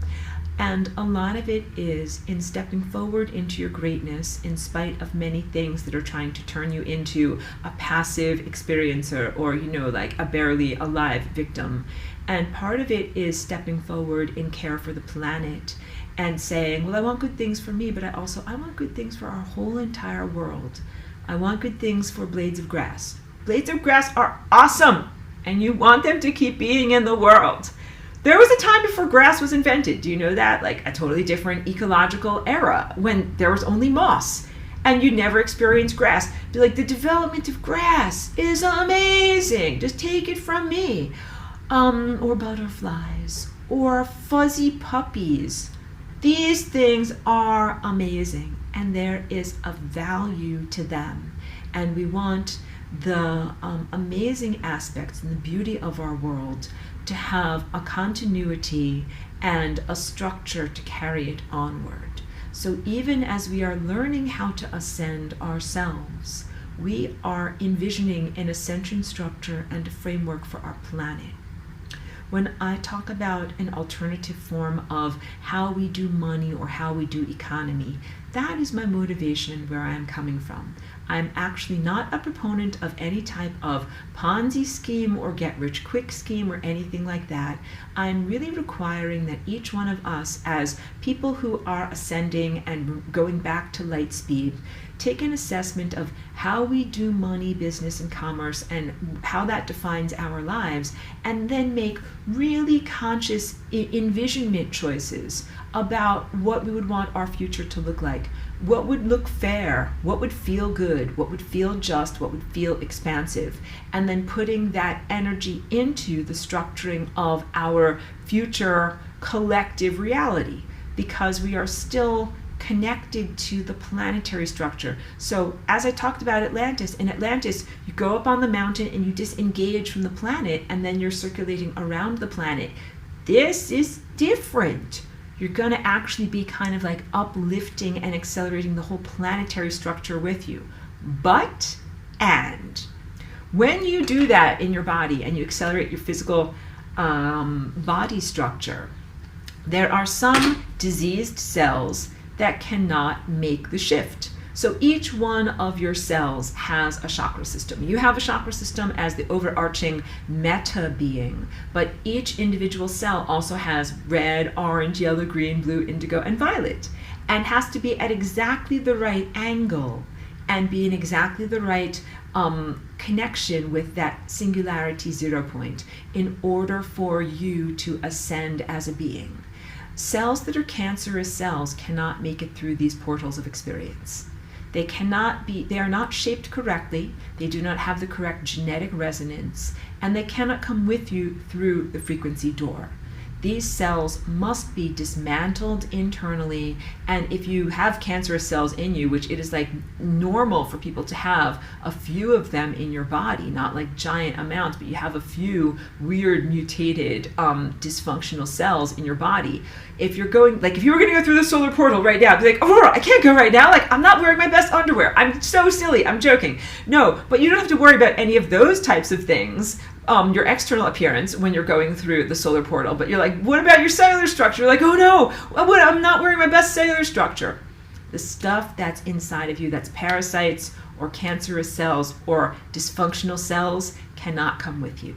And a lot of it is in stepping forward into your greatness in spite of many things that are trying to turn you into a passive experiencer or, like a barely alive victim. And part of it is stepping forward in care for the planet and saying, well, I want good things for me, but I want good things for our whole entire world. I want good things for blades of grass. Blades of grass are awesome, and you want them to keep being in the world. There was a time before grass was invented. Do you know that? Like, a totally different ecological era when there was only moss and you never experienced grass. Be like, the development of grass is amazing. Just take it from me. Or butterflies or fuzzy puppies. These things are amazing, and there is a value to them. And we want the amazing aspects and the beauty of our world to have a continuity and a structure to carry it onward. So even as we are learning how to ascend ourselves, we are envisioning an ascension structure and a framework for our planet. When I talk about an alternative form of how we do money or how we do economy, that is my motivation where I am coming from. I'm actually not a proponent of any type of Ponzi scheme or get-rich-quick scheme or anything like that. I'm really requiring that each one of us, as people who are ascending and going back to light speed, take an assessment of how we do money, business, and commerce, and how that defines our lives, and then make really conscious envisionment choices about what we would want our future to look like. what would look fair, what would feel good, what would feel just, what would feel expansive, and then putting that energy into the structuring of our future collective reality, because we are still connected to the planetary structure. So as I talked about Atlantis, in Atlantis, you go up on the mountain and you disengage from the planet, and then you're circulating around the planet. This is different. You're going to actually be kind of like uplifting and accelerating the whole planetary structure with you. But, and, when you do that in your body and you accelerate your physical body structure, there are some diseased cells that cannot make the shift. So each one of your cells has a chakra system. You have a chakra system as the overarching meta being, but each individual cell also has red, orange, yellow, green, blue, indigo, and violet, and has to be at exactly the right angle and be in exactly the right connection with that singularity 0 point in order for you to ascend as a being. Cells that are cancerous cells cannot make it through these portals of experience. They are not shaped correctly, they do not have the correct genetic resonance, and they cannot come with you through the frequency door. These cells must be dismantled internally, and if you have cancerous cells in you, which it is like normal for people to have a few of them in your body, not like giant amounts, but you have a few weird mutated dysfunctional cells in your body. If you're going, like if you were going to go through the solar portal right now, be like, Aurora, I can't go right now, like I'm not wearing my best underwear, I'm so silly, I'm joking. No, but you don't have to worry about any of those types of things. Your external appearance when you're going through the solar portal, but you're like, what about your cellular structure? You're like, oh no, I'm not wearing my best cellular structure. The stuff that's inside of you, that's parasites or cancerous cells or dysfunctional cells, cannot come with you.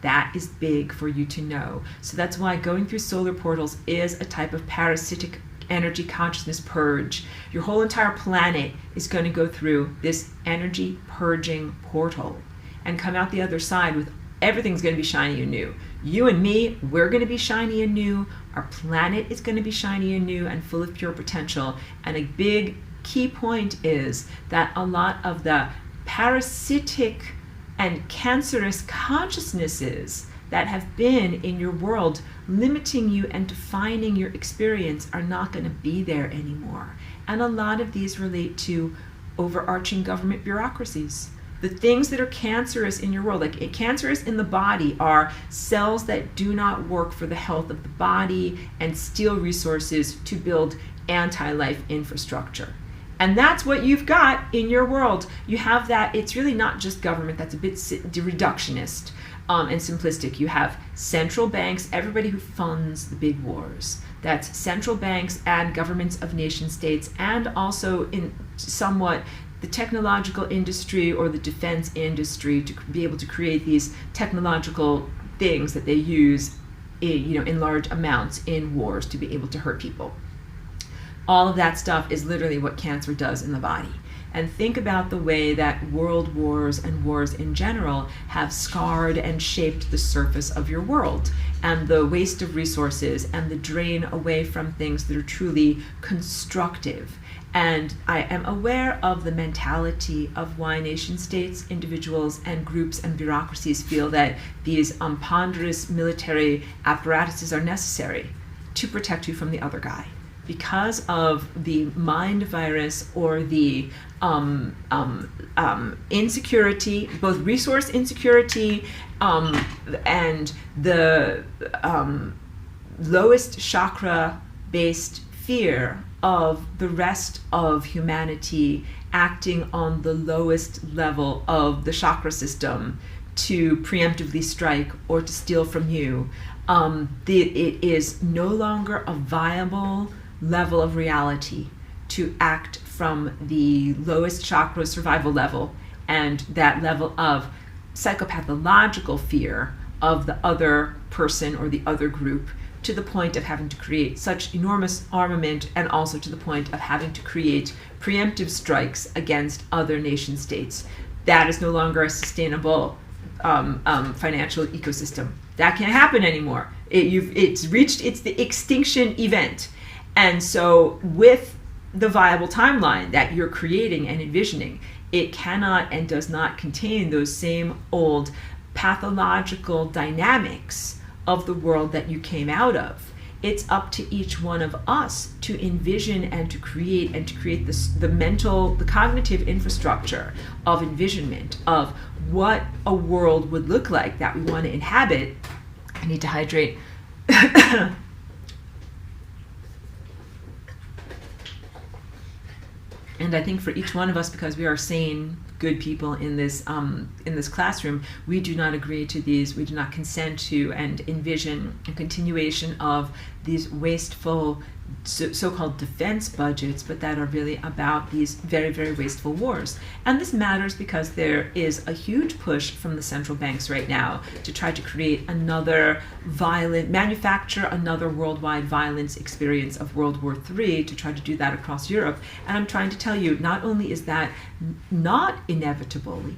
That is big for you to know. So that's why going through solar portals is a type of parasitic energy consciousness purge. Your whole entire planet is going to go through this energy purging portal and come out the other side with everything's going to be shiny and new. You and me, we're going to be shiny and new. Our planet is going to be shiny and new and full of pure potential. And a big key point is that a lot of the parasitic and cancerous consciousnesses that have been in your world limiting you and defining your experience are not going to be there anymore. And a lot of these relate to overarching government bureaucracies. The things that are cancerous in your world, like cancerous in the body, are cells that do not work for the health of the body and steal resources to build anti-life infrastructure. And that's what you've got in your world. You have that. It's really not just government. That's a bit reductionist and simplistic. You have central banks, everybody who funds the big wars. That's central banks and governments of nation states, and also in somewhat the technological industry or the defense industry to be able to create these technological things that they use in large amounts in wars to be able to hurt people. All of that stuff is literally what cancer does in the body. And think about the way that world wars and wars in general have scarred and shaped the surface of your world, and the waste of resources and the drain away from things that are truly constructive. And I am aware of the mentality of why nation states, individuals, and groups and bureaucracies feel that these ponderous military apparatuses are necessary to protect you from the other guy. Because of the mind virus or the insecurity, both resource insecurity and the lowest chakra-based fear of the rest of humanity acting on the lowest level of the chakra system to preemptively strike or to steal from you, it is no longer a viable level of reality to act from the lowest chakra survival level and that level of psychopathological fear of the other person or the other group, to the point of having to create such enormous armament, and also to the point of having to create preemptive strikes against other nation states. That is no longer a sustainable financial ecosystem. That can't happen anymore. It's the extinction event. And so with the viable timeline that you're creating and envisioning. It cannot and does not contain those same old pathological dynamics of the world that you came out of. It's up to each one of us to envision and to create this, the cognitive infrastructure of envisionment of what a world would look like that we want to inhabit. I need to hydrate. And I think for each one of us, because we are sane, good people in this classroom, we do not agree to these, we do not consent to and envision a continuation of these wasteful so-called defense budgets, but that are really about these very, very wasteful wars. And this matters because there is a huge push from the central banks right now to try to create manufacture another worldwide violence experience of World War III, to try to do that across Europe. And I'm trying to tell you, not only is that not inevitably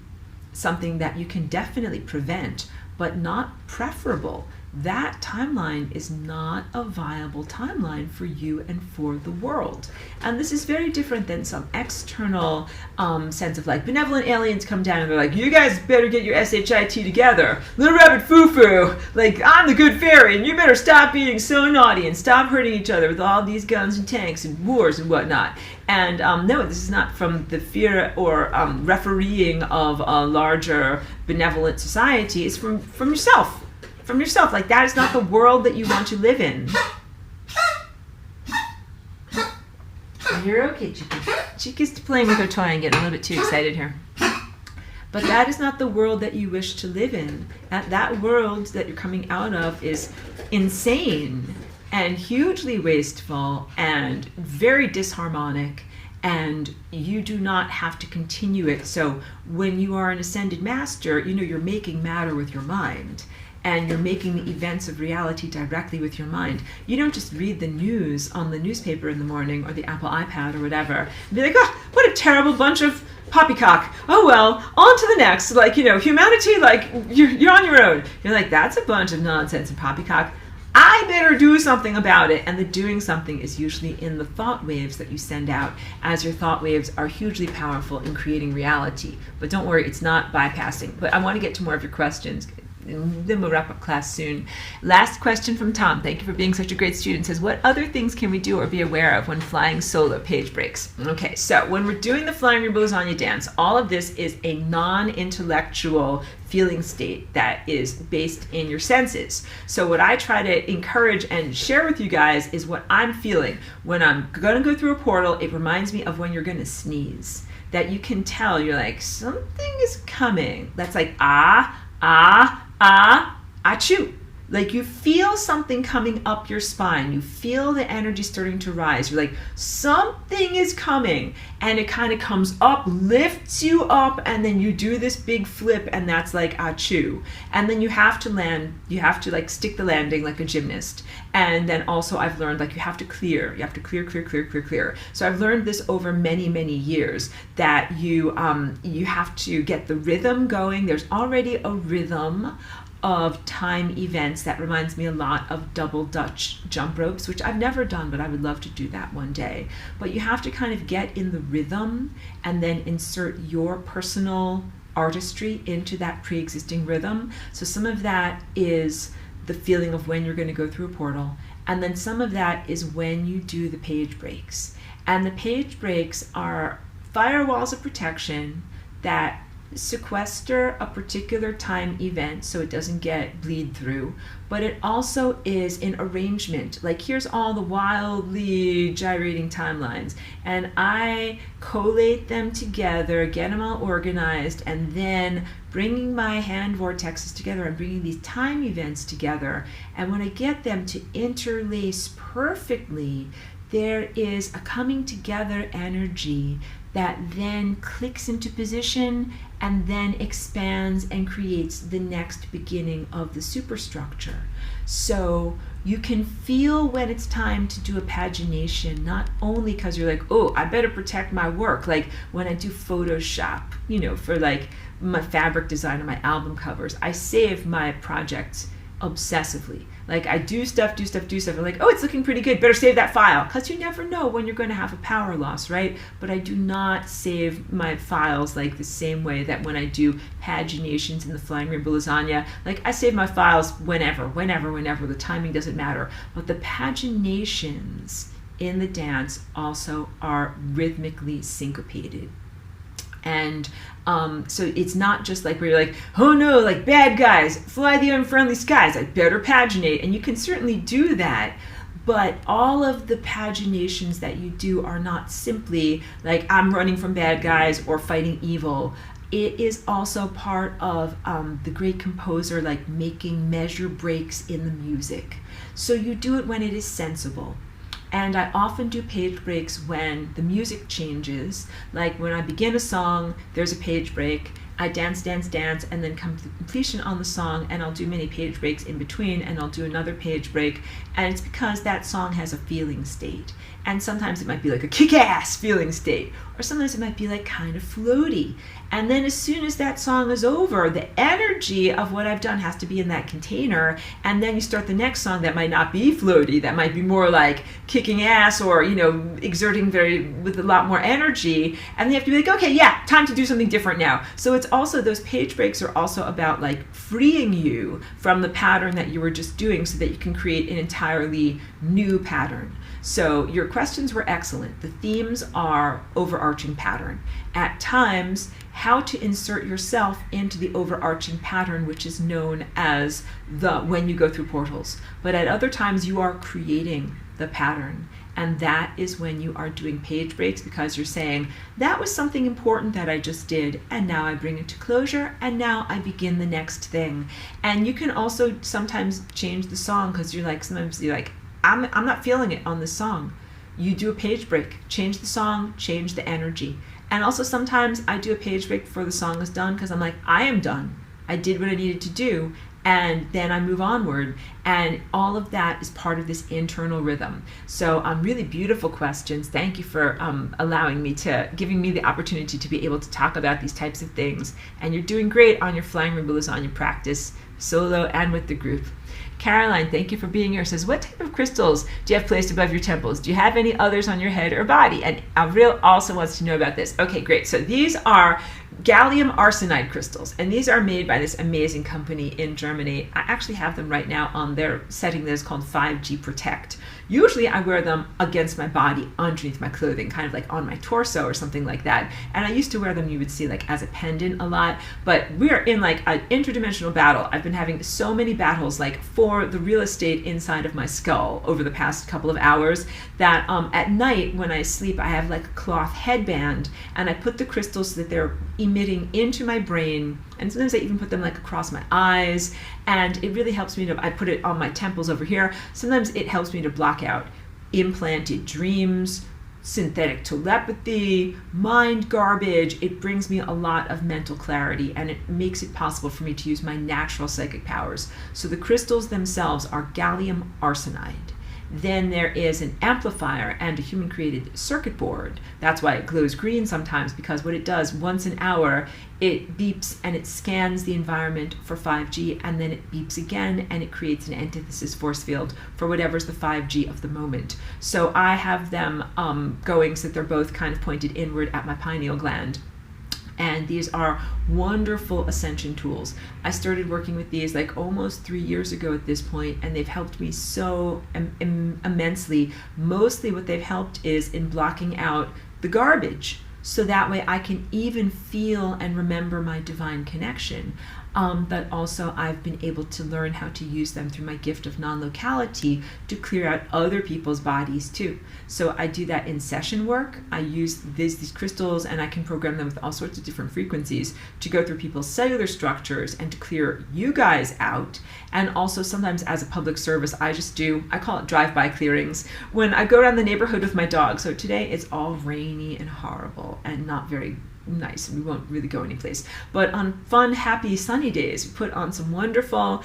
something that you can definitely prevent, but not preferable. That timeline is not a viable timeline for you and for the world. And this is very different than some external sense of like benevolent aliens come down and they're like, you guys better get your SHIT together. Little rabbit foo-foo, like I'm the good fairy and you better stop being so naughty and stop hurting each other with all these guns and tanks and wars and whatnot. And no, this is not from the fear or refereeing of a larger benevolent society. It's from yourself. From yourself. Like, that is not the world that you want to live in. You're okay, Chica. Chica's playing with her toy and getting a little bit too excited here. But that is not the world that you wish to live in. That world that you're coming out of is insane and hugely wasteful and very disharmonic, and you do not have to continue it. So when you are an ascended master, you're making matter with your mind. And you're making the events of reality directly with your mind. You don't just read the news on the newspaper in the morning or the Apple iPad or whatever and be like, oh, what a terrible bunch of poppycock. Oh well, on to the next. Like, humanity, like, you're on your own. You're like, that's a bunch of nonsense and poppycock. I better do something about it. And the doing something is usually in the thought waves that you send out, as your thought waves are hugely powerful in creating reality. But don't worry, it's not bypassing. But I want to get to more of your questions. And then we'll wrap up class soon. Last question from Tom. Thank you for being such a great student. Says, what other things can we do or be aware of when flying solo? Page breaks. Okay, so when we're doing the Flying Rainbow Lasagna dance, all of this is a non-intellectual feeling state that is based in your senses. So what I try to encourage and share with you guys is what I'm feeling. When I'm going to go through a portal, it reminds me of when you're going to sneeze. That you can tell, you're like, something is coming. That's like, achoo. Like, you feel something coming up your spine. You feel the energy starting to rise. You're like, something is coming. And it kind of comes up, lifts you up, and then you do this big flip, and that's like, achoo. And then you have to land. You have to, like, stick the landing like a gymnast. And then also I've learned, like, you have to clear. You have to clear. So I've learned this over many, many years, that you have to get the rhythm going. There's already a rhythm of time events that reminds me a lot of double Dutch jump ropes, which I've never done, but I would love to do that one day. But you have to kind of get in the rhythm and then insert your personal artistry into that pre-existing rhythm. So some of that is the feeling of when you're going to go through a portal, and then some of that is when you do the page breaks. And the page breaks are firewalls of protection that sequester a particular time event so it doesn't get bleed through, but it also is an arrangement. Like, here's all the wildly gyrating timelines, and I collate them together, get them all organized, and then bringing my hand vortexes together and bringing these time events together. And when I get them to interlace perfectly, there is a coming together energy that then clicks into position and then expands and creates the next beginning of the superstructure. So you can feel when it's time to do a pagination, not only because you're like, oh, I better protect my work. Like when I do Photoshop, for like my fabric design or my album covers, I save my projects obsessively. Like I do stuff. I'm like, oh, it's looking pretty good. Better save that file. Because you never know when you're going to have a power loss, right? But I do not save my files like the same way that when I do paginations in the Flying Rainbow Lasagna, like I save my files whenever. The timing doesn't matter. But the paginations in the dance also are rhythmically syncopated. And so it's not just like where you're like, oh no, like bad guys, fly the unfriendly skies, I better paginate. And you can certainly do that. But all of the paginations that you do are not simply like I'm running from bad guys or fighting evil. It is also part of the great composer like making measure breaks in the music. So you do it when it is sensible. And I often do page breaks when the music changes. Like when I begin a song, there's a page break. I dance, and then come to completion on the song, and I'll do many page breaks in between, and I'll do another page break. And it's because that song has a feeling state. And sometimes it might be like a kick-ass feeling state, or sometimes it might be like kind of floaty. And then as soon as that song is over, the energy of what I've done has to be in that container, and then you start the next song that might not be floaty, that might be more like kicking ass or, exerting with a lot more energy, and you have to be like, okay, yeah, time to do something different now. So it's also, those page breaks are also about like freeing you from the pattern that you were just doing so that you can create an entirely new pattern. So your questions were excellent. The themes are overarching pattern. At times, how to insert yourself into the overarching pattern, which is known as when you go through portals. But at other times, you are creating the pattern. And that is when you are doing page breaks, because you're saying, that was something important that I just did, and now I bring it to closure, and now I begin the next thing. And you can also sometimes change the song, because sometimes you're like, I'm not feeling it on this song. You do a page break, change the song, change the energy. And also sometimes I do a page break before the song is done, because I'm like, I am done. I did what I needed to do. And then I move onward. And all of that is part of this internal rhythm. So really beautiful questions. Thank you for giving me the opportunity to be able to talk about these types of things. And you're doing great on your Flying Rainbow Lasagna practice, solo and with the group. Caroline, thank you for being here. Says, what type of crystals do you have placed above your temples? Do you have any others on your head or body? And Avril also wants to know about this. Okay, great. So these are gallium arsenide crystals, and these are made by this amazing company in Germany. I actually have them right now on their setting that is called 5G Protect. Usually I wear them against my body, underneath my clothing, kind of like on my torso or something like that. And I used to wear them, you would see, like as a pendant a lot. But we're in like an interdimensional battle. I've been having so many battles like for the real estate inside of my skull over the past couple of hours that at night when I sleep, I have like a cloth headband, and I put the crystals so that they're emitting into my brain, and sometimes I even put them like across my eyes, and it really helps me I put it on my temples over here. Sometimes it helps me to block out implanted dreams, synthetic telepathy, mind garbage. It brings me a lot of mental clarity, and it makes it possible for me to use my natural psychic powers. So the crystals themselves are gallium arsenide. Then there is an amplifier and a human-created circuit board. That's why it glows green sometimes, because what it does, once an hour, it beeps and it scans the environment for 5G, and then it beeps again and it creates an antithesis force field for whatever's the 5G of the moment. So I have them going so that they're both kind of pointed inward at my pineal gland. And these are wonderful ascension tools. I started working with these like almost 3 years ago at this point, and they've helped me so immensely. Mostly what they've helped is in blocking out the garbage, so that way I can even feel and remember my divine connection. But also I've been able to learn how to use them through my gift of non-locality to clear out other people's bodies too. So I do that in session work. I use these crystals, and I can program them with all sorts of different frequencies to go through people's cellular structures and to clear you guys out. And also sometimes as a public service, I call it drive-by clearings, when I go around the neighborhood with my dog. So today it's all rainy and horrible and not very nice, and we won't really go anyplace. But on fun, happy, sunny days, we put on some wonderful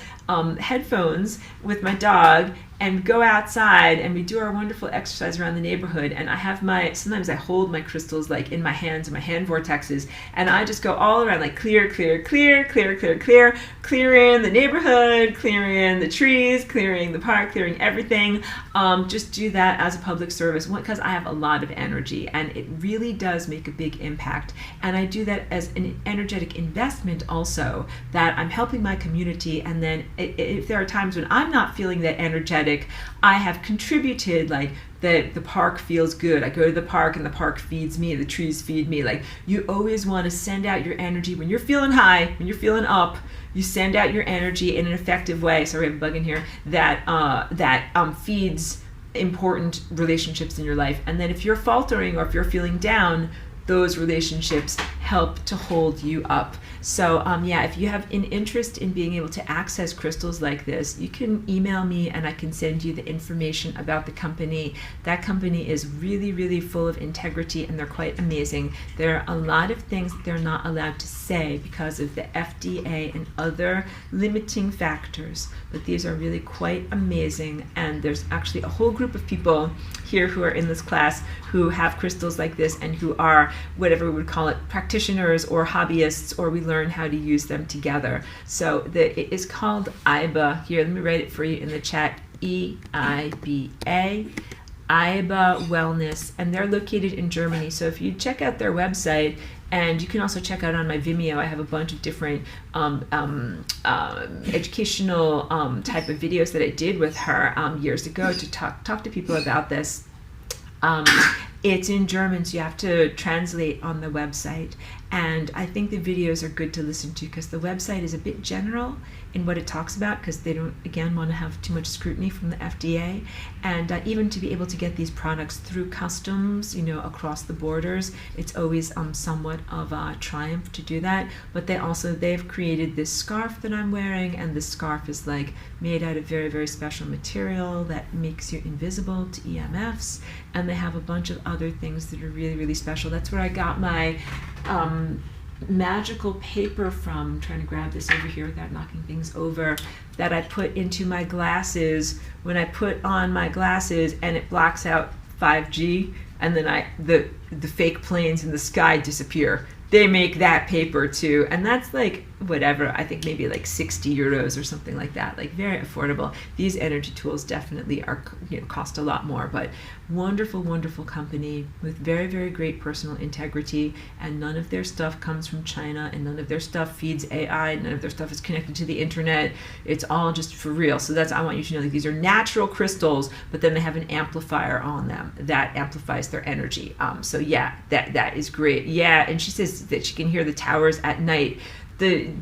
headphones with my dog, and go outside, and we do our wonderful exercise around the neighborhood. And I have sometimes I hold my crystals like in my hands, in my hand vortexes, and I just go all around like clear, clear, clear, clear, clear, clear, clearing the neighborhood, clearing the trees, clearing the park, clearing everything. Just do that as a public service because I have a lot of energy, and it really does make a big impact. And I do that as an energetic investment also, that I'm helping my community. And then if there are times when I'm not feeling that energetic, I have contributed, like the park feels good. I go to the park and the park feeds me, the trees feed me. Like, you always want to send out your energy when you're feeling high, when you're feeling up. You send out your energy in an effective way. Sorry, I have a bug in here. That feeds important relationships in your life. And then if you're faltering or if you're feeling down, those relationships help to hold you up. So if you have an interest in being able to access crystals like this, you can email me and I can send you the information about the company. That company is really, really full of integrity, and they're quite amazing. There are a lot of things that they're not allowed to say because of the FDA and other limiting factors, but these are really quite amazing. And there's actually a whole group of people here who are in this class who have crystals like this and who are whatever we would call it, practitioners or hobbyists, or we learn how to use them together. So it is called IBA. Here, let me write it for you in the chat. EIBA, IBA Wellness, and they're located in Germany. So if you check out their website, and you can also check out on my Vimeo, I have a bunch of different educational type of videos that I did with her years ago to talk to people about this. It's in German, so you have to translate on the website. And I think the videos are good to listen to because the website is a bit general in what it talks about, because they don't, again, want to have too much scrutiny from the FDA. And even to be able to get these products through customs, across the borders, it's always somewhat of a triumph to do that. But they've created this scarf that I'm wearing, and this scarf is like made out of very, very special material that makes you invisible to EMFs. And they have a bunch of other things that are really, really special. That's where I got my magical paper from. I'm trying to grab this over here without knocking things over, that I put into my glasses when I put on my glasses, and it blocks out 5G, and then the fake planes in the sky disappear. They make that paper too, and that's like whatever, I think maybe like 60 euros or something like that, like very affordable. These energy tools definitely are, cost a lot more, but wonderful, wonderful company with very, very great personal integrity, and none of their stuff comes from China, and none of their stuff feeds AI, none of their stuff is connected to the internet. It's all just for real. So I want you to know that these are natural crystals, but then they have an amplifier on them that amplifies their energy. So yeah, that is great. Yeah, and she says that she can hear the towers at night.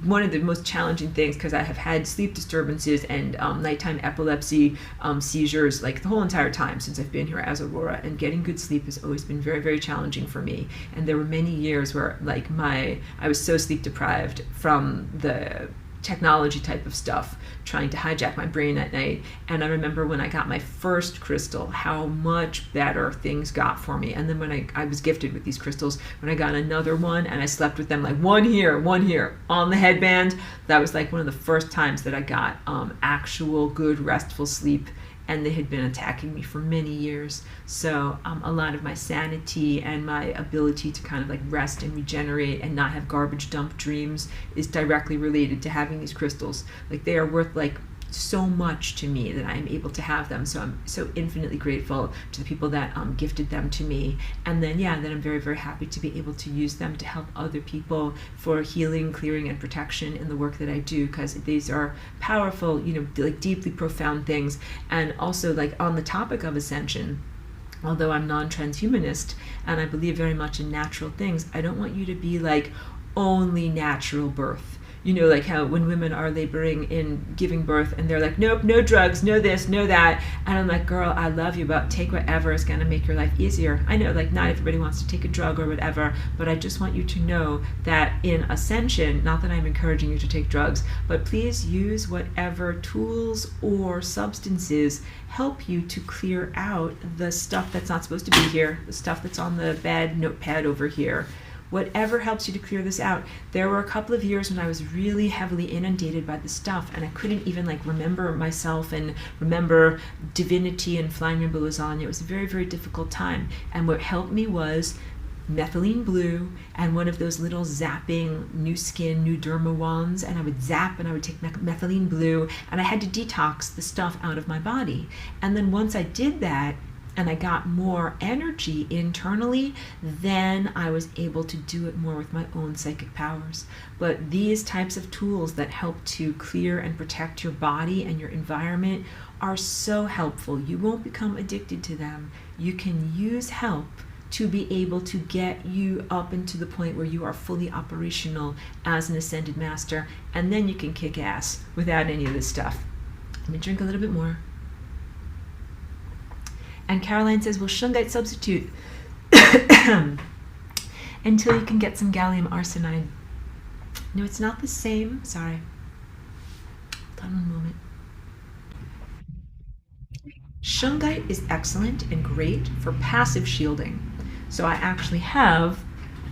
One of the most challenging things, because I have had sleep disturbances and nighttime epilepsy seizures like the whole entire time since I've been here as Aurora, and getting good sleep has always been very, very challenging for me. And there were many years where I was so sleep deprived from the technology type of stuff trying to hijack my brain at night. And I remember when I got my first crystal, how much better things got for me. And then when I was gifted with these crystals, when I got another one and I slept with them, like one here on the headband, that was like one of the first times that I got actual good restful sleep. And they had been attacking me for many years. So a lot of my sanity and my ability to kind of like rest and regenerate and not have garbage dump dreams is directly related to having these crystals. Like, they are worth like so much to me that I'm able to have them. So I'm so infinitely grateful to the people that gifted them to me. And then then I'm very, very happy to be able to use them to help other people for healing, clearing, and protection in the work that I do, because these are powerful, like deeply profound things. And also, like, on the topic of ascension, although I'm non-transhumanist and I believe very much in natural things, I don't want you to be like only natural birth. Like how when women are laboring in giving birth and they're like, nope, no drugs, no this, no that. And I'm like, girl, I love you, but take whatever is going to make your life easier. I know, like, not everybody wants to take a drug or whatever, but I just want you to know that in ascension, not that I'm encouraging you to take drugs, but please use whatever tools or substances help you to clear out the stuff that's not supposed to be here, the stuff that's on the bad notepad over here. whatever helps you to clear this out. There were a couple of years when I was really heavily inundated by this stuff, and I couldn't even like remember myself and remember divinity and flying rainbow lasagna. It was a very, very difficult time. And what helped me was methylene blue and one of those little zapping new skin, new derma wands, and I would zap and I would take methylene blue, and I had to detox the stuff out of my body. And then once I did that and I got more energy internally, then I was able to do it more with my own psychic powers. But these types of tools that help to clear and protect your body and your environment are so helpful. You won't become addicted to them. You can use help to be able to get you up into the point where you are fully operational as an ascended master, and then you can kick ass without any of this stuff. Let me drink a little bit more. And Caroline says, will shungite substitute until you can get some gallium arsenide? No, it's not the same. Sorry. Hold on one moment. Shungite is excellent and great for passive shielding. So I actually have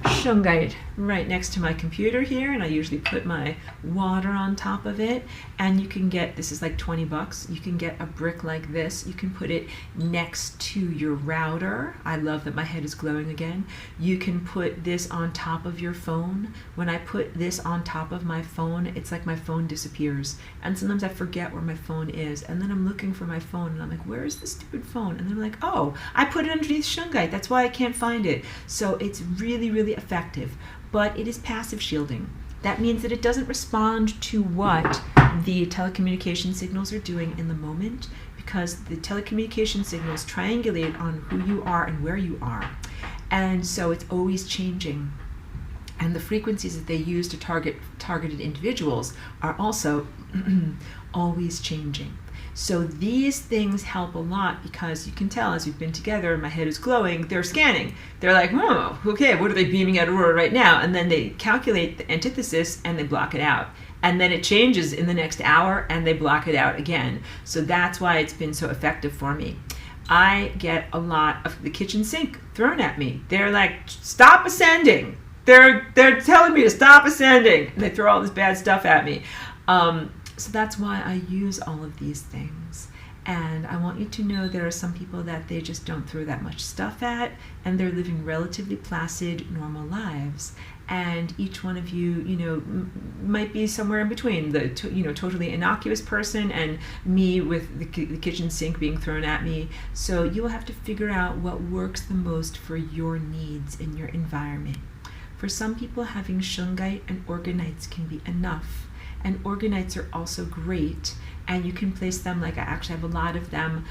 shungite right next to my computer here, and I usually put my water on top of it, and you can get, this is like $20, you can get a brick like this. You can put it next to your router. I love that my head is glowing again. You can put this on top of your phone. When I put this on top of my phone, it's like my phone disappears, and sometimes I forget where my phone is, and then I'm looking for my phone and I'm like, where is the stupid phone? And then I'm like, oh, I put it underneath shungite, that's why I can't find it. So it's really, really effective, but it is passive shielding. That means that it doesn't respond to what the telecommunication signals are doing in the moment, because the telecommunication signals triangulate on who you are and where you are. And so it's always changing. And the frequencies that they use to target targeted individuals are also always changing. So these things help a lot, because you can tell as we've been together, my head is glowing, they're scanning. They're like, oh, okay, what are they beaming at Aurora right now? And then they calculate the antithesis and they block it out. And then it changes in the next hour and they block it out again. So that's why it's been so effective for me. I get a lot of the kitchen sink thrown at me. They're like, stop ascending. They're telling me to stop ascending. And they throw all this bad stuff at me. So that's why I use all of these things. And I want you to know there are some people that they just don't throw that much stuff at, and they're living relatively placid, normal lives. And each one of you, might be somewhere in between the, totally innocuous person and me with the kitchen sink being thrown at me. So you will have to figure out what works the most for your needs in your environment. For some people, having shungite and organites can be enough. And organites are also great, and you can place them, like I actually have a lot of them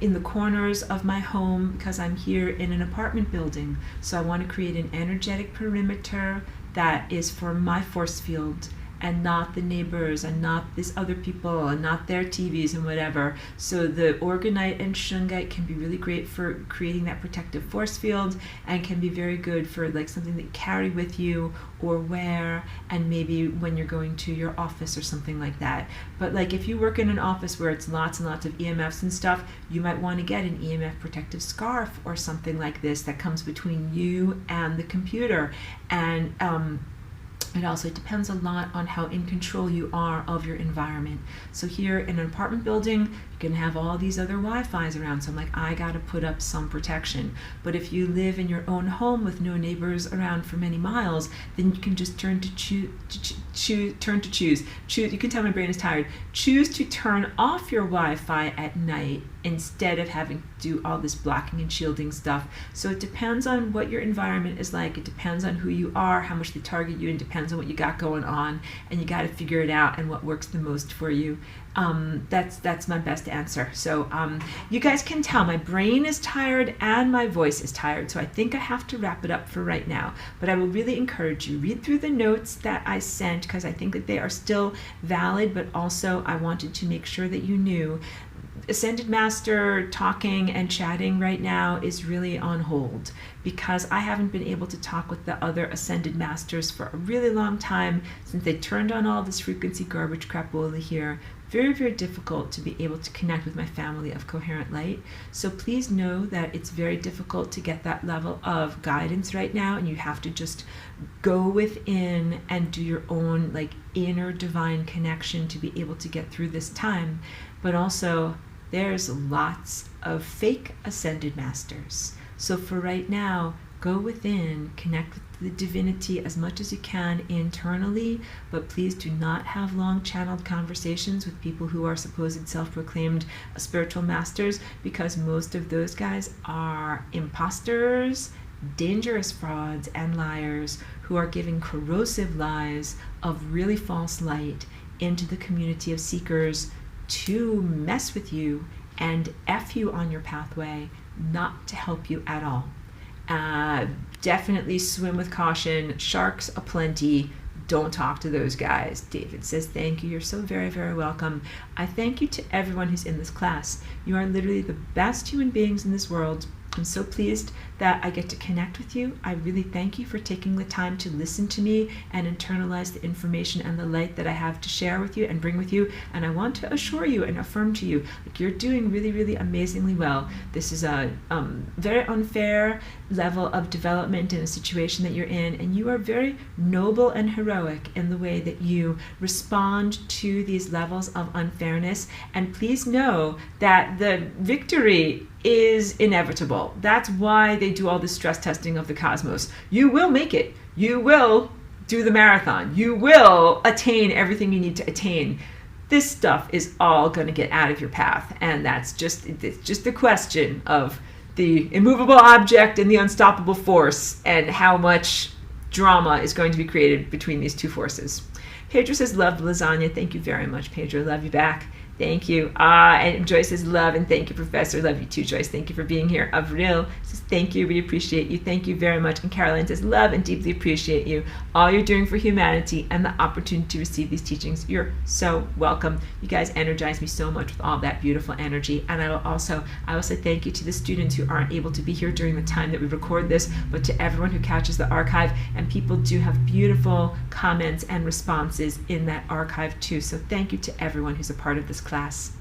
in the corners of my home, because I'm here in an apartment building. So I want to create an energetic perimeter that is for my force field, and not the neighbors, and not these other people, and not their TVs and whatever. So the organite and shungite can be really great for creating that protective force field, and can be very good for like something that you carry with you or wear, and maybe when you're going to your office or something like that. But like if you work in an office where it's lots and lots of EMFs and stuff, you might want to get an EMF protective scarf or something like this that comes between you and the computer. And it also depends a lot on how in control you are of your environment. So here in an apartment building, you can have all these other Wi-Fis around. So I'm like, I got to put up some protection. But if you live in your own home with no neighbors around for many miles, then you can just choose. You can tell my brain is tired. Choose to turn off your Wi-Fi at night instead of having to do all this blocking and shielding stuff. So it depends on what your environment is like. It depends on who you are, how much they target you, and depends on what you got going on, and you got to figure it out and what works the most for you. That's my best answer. So you guys can tell my brain is tired and my voice is tired, so I think I have to wrap it up for right now. But I will really encourage you, read through the notes that I sent, because I think that they are still valid, but also I wanted to make sure that you knew Ascended Master talking and chatting right now is really on hold, because I haven't been able to talk with the other Ascended Masters for a really long time since they turned on all this frequency garbage crapola here very, very difficult to be able to connect with my family of coherent light. So please know that it's very difficult to get that level of guidance right now, and you have to just go within and do your own like inner divine connection to be able to get through this time. But also, there's lots of fake ascended masters. So for right now, go within, connect with the divinity as much as you can internally, but please do not have long channeled conversations with people who are supposed self-proclaimed spiritual masters, because most of those guys are imposters, dangerous frauds, and liars who are giving corrosive lies of really false light into the community of seekers to mess with you and F you on your pathway, not to help you at all. Definitely swim with caution. Sharks aplenty. Don't talk to those guys. David says, thank you. You're so very, very welcome. I thank you to everyone who's in this class. You are literally the best human beings in this world. I'm so pleased that I get to connect with you. I really thank you for taking the time to listen to me and internalize the information and the light that I have to share with you and bring with you. And I want to assure you and affirm to you, like, you're doing really, really amazingly well. This is a very unfair level of development in a situation that you're in, and you are very noble and heroic in the way that you respond to these levels of unfairness. And please know that the victory is inevitable. That's why they do all this stress testing of the cosmos. You will make it. You will do the marathon. You will attain everything you need to attain. This stuff is all going to get out of your path, and it's just the question of the immovable object and the unstoppable force, and how much drama is going to be created between these two forces. Pedro says, love lasagna. Thank you very much, Pedro. Love you back. Thank you. And Joyce says, love and thank you, Professor. Love you too, Joyce. Thank you for being here. Avril says, thank you. We appreciate you. Thank you very much. And Caroline says, love and deeply appreciate you. All you're doing for humanity and the opportunity to receive these teachings. You're so welcome. You guys energize me so much with all that beautiful energy. And I will say thank you to the students who aren't able to be here during the time that we record this, but to everyone who catches the archive. And people do have beautiful comments and responses in that archive too. So thank you to everyone who's a part of this class.